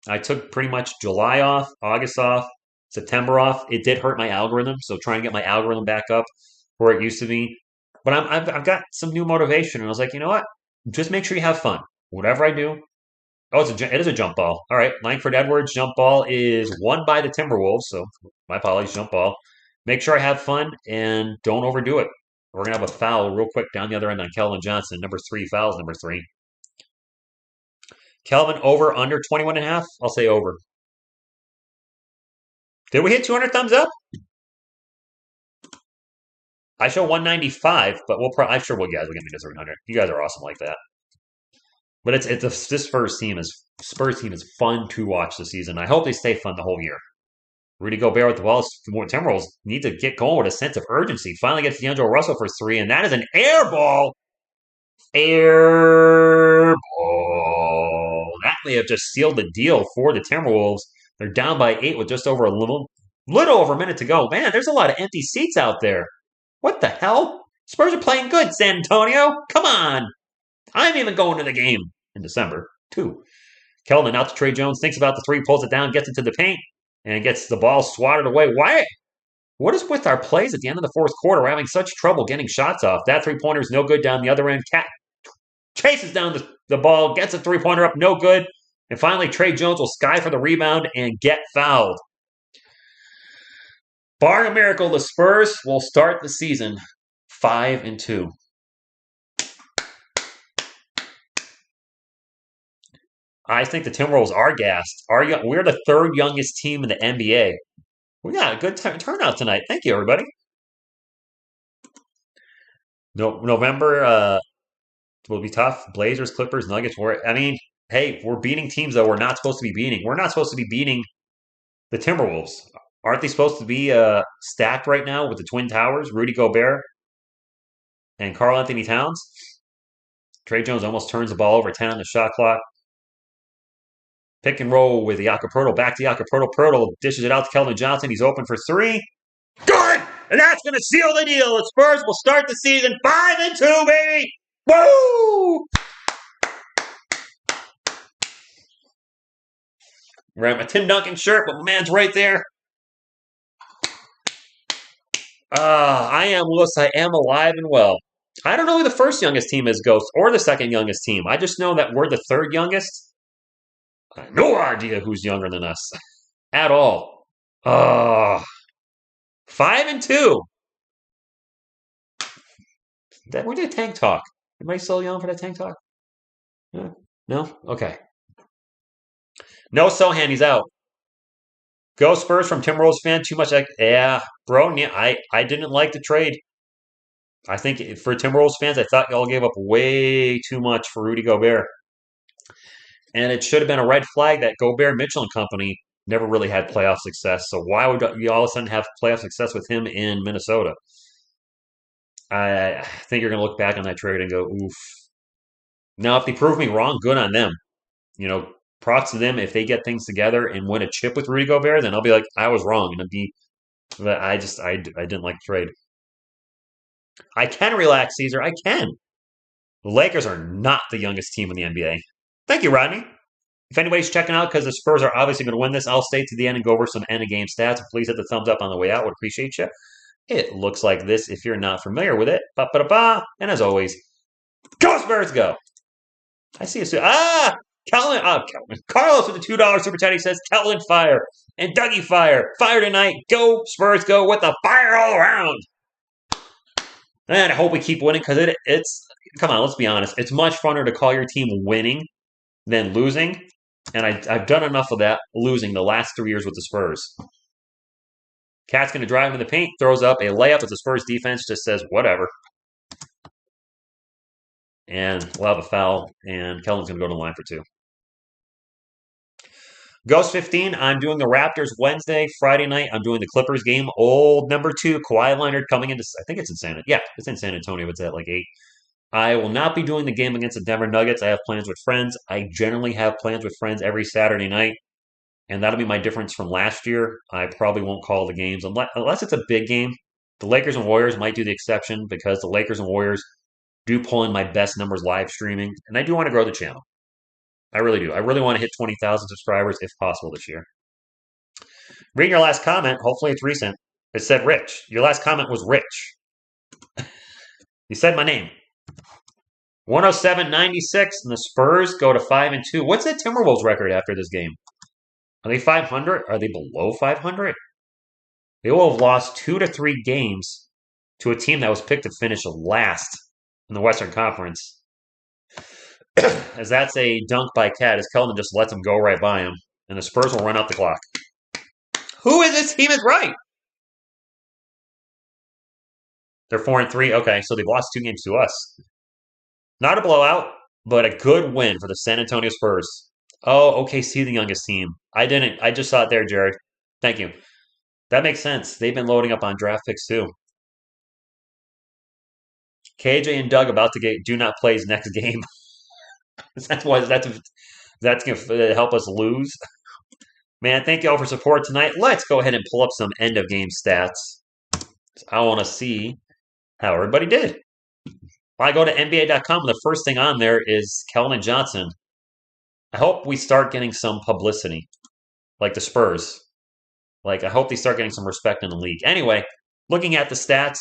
I took pretty much July off, August off, September off. It did hurt my algorithm, so trying to get my algorithm back up where it used to be. But I've got some new motivation, and I was like, you know what? Just make sure you have fun. Whatever I do. Oh, it is a jump ball. All right, Langford Edwards jump ball is won by the Timberwolves, so my apologies, jump ball. Make sure I have fun and don't overdo it. We're going to have a foul real quick down the other end on Kelvin Johnson. Number 3, fouls number 3. Kelvin, over, under 21.5? I'll say over. Did we hit 200 thumbs up? I show 195, but I'm sure you guys will get me to 300. You guys are awesome like that. But this Spurs team is fun to watch this season. I hope they stay fun the whole year. Rudy Gobert with the ball. Timberwolves need to get going with a sense of urgency. Finally gets D'Angelo Russell for 3, and that is an air ball. Air ball. That may have just sealed the deal for the Timberwolves. They're down by 8 with just over a little over a minute to go. Man, there's a lot of empty seats out there. What the hell? Spurs are playing good, San Antonio. Come on. I'm even going to the game in December, too. Kelvin out to Trey Jones, thinks about the 3, pulls it down, gets into the paint, and gets the ball swatted away. Why? What is with our plays at the end of the fourth quarter? We're having such trouble getting shots off. That 3-pointer is no good down the other end. Cat chases down the ball, gets a 3-pointer up, no good. And finally, Trey Jones will sky for the rebound and get fouled. Barring a miracle, the Spurs will start the season 5-2. I think the Timberwolves are gassed. We're the 3rd youngest team in the NBA. We got a good turnout tonight. Thank you, everybody. November will be tough. Blazers, Clippers, Nuggets. Hey, we're beating teams that we're not supposed to be beating. We're not supposed to be beating the Timberwolves. Aren't they supposed to be stacked right now with the Twin Towers, Rudy Gobert and Karl Anthony Towns? Trey Jones almost turns the ball over, 10 on the shot clock. Pick and roll with Jakob Poeltl. Back to Jakob Poeltl. Poeltl dishes it out to Kelvin Johnson. He's open for 3. Good! And that's going to seal the deal. The Spurs will start the season 5-2, baby! Woo! I'm wearing my Tim Duncan shirt, but my man's right there. I am Lewis. I am alive and well. I don't know who the first youngest team is, Ghost, or the second youngest team. I just know that we're the 3rd youngest. I have no idea who's younger than us at all. 5-2. We did tank talk. Anybody still yelling for that tank talk? No? Okay. No, Sohan, he's out. Go Spurs from Timberwolves fan. Too much. Bro. Yeah, I didn't like the trade. I think for Timberwolves fans, I thought y'all gave up way too much for Rudy Gobert. And it should have been a red flag that Gobert, Mitchell, and company never really had playoff success. So why would you all of a sudden have playoff success with him in Minnesota? I think you're going to look back on that trade and go, oof. Now, if they prove me wrong, good on them. Props to them if they get things together and win a chip with Rudy Gobert. Then I'll be like, I was wrong, and I didn't like the trade. I can relax, Caesar. I can. The Lakers are not the youngest team in the NBA. Thank you, Rodney. If anybody's checking out because the Spurs are obviously going to win this, I'll stay to the end and go over some end of game stats. Please hit the thumbs up on the way out. Would appreciate you. It looks like this if you're not familiar with it. Ba-ba-da-ba. And as always, go Spurs, go! I see a Kellen. Carlos with the $2 super chat. He says, Kellen fire and Dougie fire. Fire tonight. Go Spurs, go with the fire all around. And I hope we keep winning because it's, come on, let's be honest. It's much funner to call your team winning than losing. And I've done enough of that losing the last 3 years with the Spurs. Cat's going to drive in the paint, throws up a layup as the Spurs defense just says, whatever. And we'll have a foul, and Kellen's going to go to the line for 2. Ghost 15, I'm doing the Raptors Wednesday. Friday night, I'm doing the Clippers game. Old number 2, Kawhi Leonard coming into, I think it's in San Antonio. Yeah, it's in San Antonio. It's at like 8. I will not be doing the game against the Denver Nuggets. I have plans with friends. I generally have plans with friends every Saturday night, and that'll be my difference from last year. I probably won't call the games unless it's a big game. The Lakers and Warriors might do the exception because the Lakers and Warriors do pull in my best numbers live streaming, and I do want to grow the channel. I really do. I really want to hit 20,000 subscribers if possible this year. Reading your last comment, hopefully it's recent. It said Rich. Your last comment was Rich. You said my name. 107.96, and the Spurs go to 5-2. What's the Timberwolves record after this game? Are they 500? Are they below 500? They will have lost 2 to 3 games to a team that was picked to finish last in the Western Conference. As that's a dunk by Cat, as Keldon just lets him go right by him, and the Spurs will run out the clock. Who is this team is right? They're 4-3. Okay, so they've lost 2 games to us. Not a blowout, but a good win for the San Antonio Spurs. Oh, OKC, the youngest team. I didn't. I just saw it there, Jared. Thank you. That makes sense. They've been loading up on draft picks too. KJ and Doug about to get do not plays next game. that's going to help us lose. Man, thank you all for support tonight. Let's go ahead and pull up some end of game stats. I want to see how everybody did. When I go to NBA.com, the first thing on there is Keldon Johnson. I hope we start getting some publicity, like the Spurs. Like, I hope they start getting some respect in the league. Anyway, looking at the stats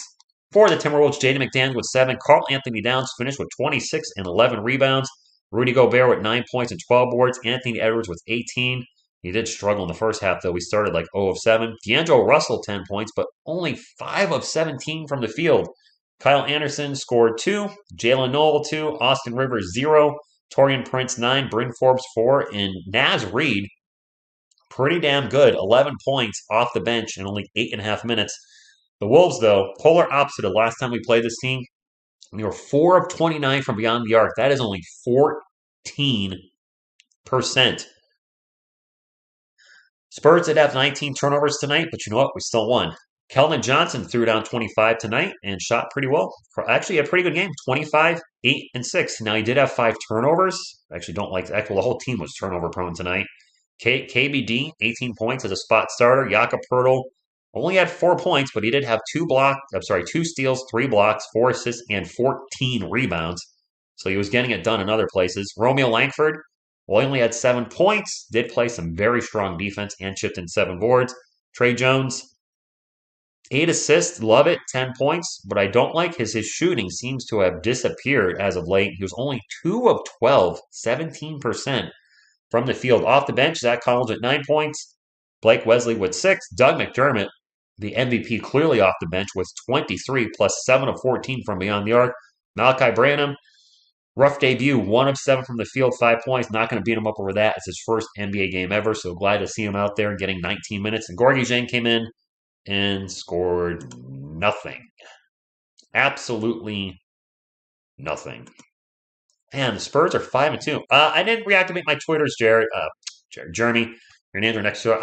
for the Timberwolves, Jaden McDaniels with 7. Karl Anthony Towns finished with 26 and 11 rebounds. Rudy Gobert with 9 points and 12 boards. Anthony Edwards with 18. He did struggle in the first half, though. We started like 0 of 7. D'Angelo Russell, 10 points, but only 5 of 17 from the field. Kyle Anderson scored 2. Jalen Noel, 2. Austin Rivers, 0. Torian Prince, 9. Bryn Forbes, 4. And Naz Reid, pretty damn good. 11 points off the bench in only 8.5 minutes. The Wolves, though, polar opposite of last time we played this team. They were 4 of 29 from beyond the arc. That is only 14%. Spurs did have 19 turnovers tonight, but you know what? We still won. Keldon Johnson threw down 25 tonight and shot pretty well. Actually, a pretty good game. 25, 8, and 6. Now, he did have 5 turnovers. I actually don't like that. Well, the whole team was turnover prone tonight. KBD, 18 points as a spot starter. Jakob Poeltl only had 4 points, but he did have 2 steals, 3 blocks, 4 assists, and 14 rebounds. So he was getting it done in other places. Romeo Langford, well, he only had 7 points, did play some very strong defense and chipped in 7 boards. Trey Jones, 8 assists, love it, 10 points. But I don't like his shooting seems to have disappeared as of late. He was only 2 of 12, 17% from the field. Off the bench, Zach Collins with 9 points. Blake Wesley with 6. Doug McDermott, the MVP, clearly off the bench with 23 plus 7 of 14 from beyond the arc. Malachi Branham, rough debut, 1 of 7 from the field, 5 points. Not going to beat him up over that. It's his first NBA game ever, so glad to see him out there getting 19 minutes. And Gorgie Jane came in and scored nothing. Absolutely nothing. Man, the Spurs are 5-2. I didn't reactivate my Twitters, Jared. Jeremy, your names are next to it.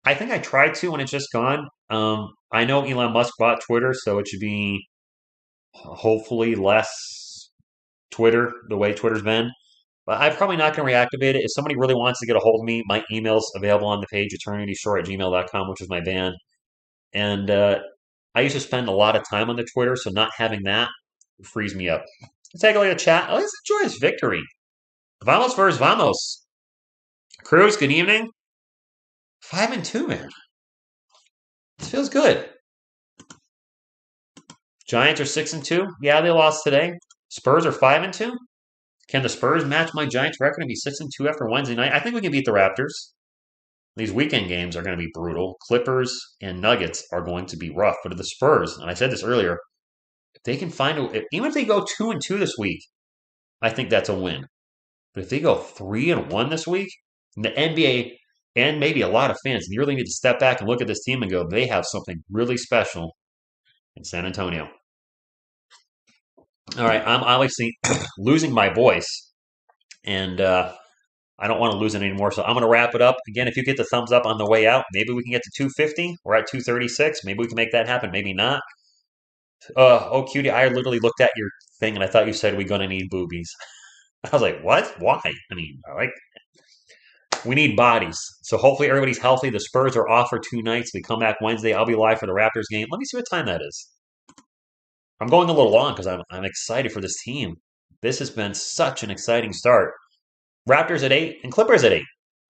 I think I tried to, and it's just gone. I know Elon Musk bought Twitter, so it should be hopefully less Twitter the way Twitter's been. But I'm probably not going to reactivate it. If somebody really wants to get a hold of me, my email's available on the page, eternitysure@gmail.com, which is my van. And I used to spend a lot of time on the Twitter, so not having that frees me up. Let's take a look at the chat. Let's enjoy this victory. Vamos versus Vamos. Cruz, good evening. 5-2, man. This feels good. Giants are 6-2. Yeah, they lost today. Spurs are 5-2. Can the Spurs match my Giants record and be 6-2 after Wednesday night? I think we can beat the Raptors. These weekend games are going to be brutal. Clippers and Nuggets are going to be rough. But the Spurs, and I said this earlier, if they can even if they go 2-2 this week, I think that's a win. But if they go 3-1 this week, the NBA and maybe a lot of fans really need to step back and look at this team and go, they have something really special in San Antonio. All right, I'm obviously losing my voice, and I don't want to lose it anymore. So I'm going to wrap it up. Again, if you get the thumbs up on the way out, maybe we can get to 250. We're at 236. Maybe we can make that happen. Maybe not. Oh, cutie, I literally looked at your thing and I thought you said we're going to need boobies. I was like, what? Why? I mean, we need bodies. So hopefully everybody's healthy. The Spurs are off for 2 nights. We come back Wednesday. I'll be live for the Raptors game. Let me see what time that is. I'm going a little long because I'm excited for this team. This has been such an exciting start. Raptors at 8 and Clippers at 8.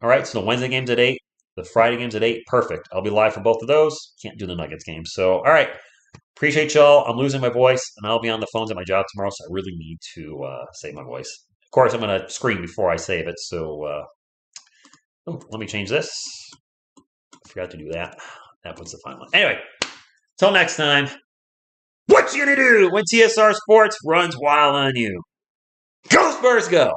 All right, so the Wednesday game's at 8. The Friday game's at 8. Perfect. I'll be live for both of those. Can't do the Nuggets game. So, all right. Appreciate y'all. I'm losing my voice, and I'll be on the phones at my job tomorrow, so I really need to save my voice. Of course, I'm going to scream before I save it, so let me change this. I forgot to do that. That was the fun one. Anyway, till next time, what you going to do when TSR Sports runs wild on you? Go Spurs, go!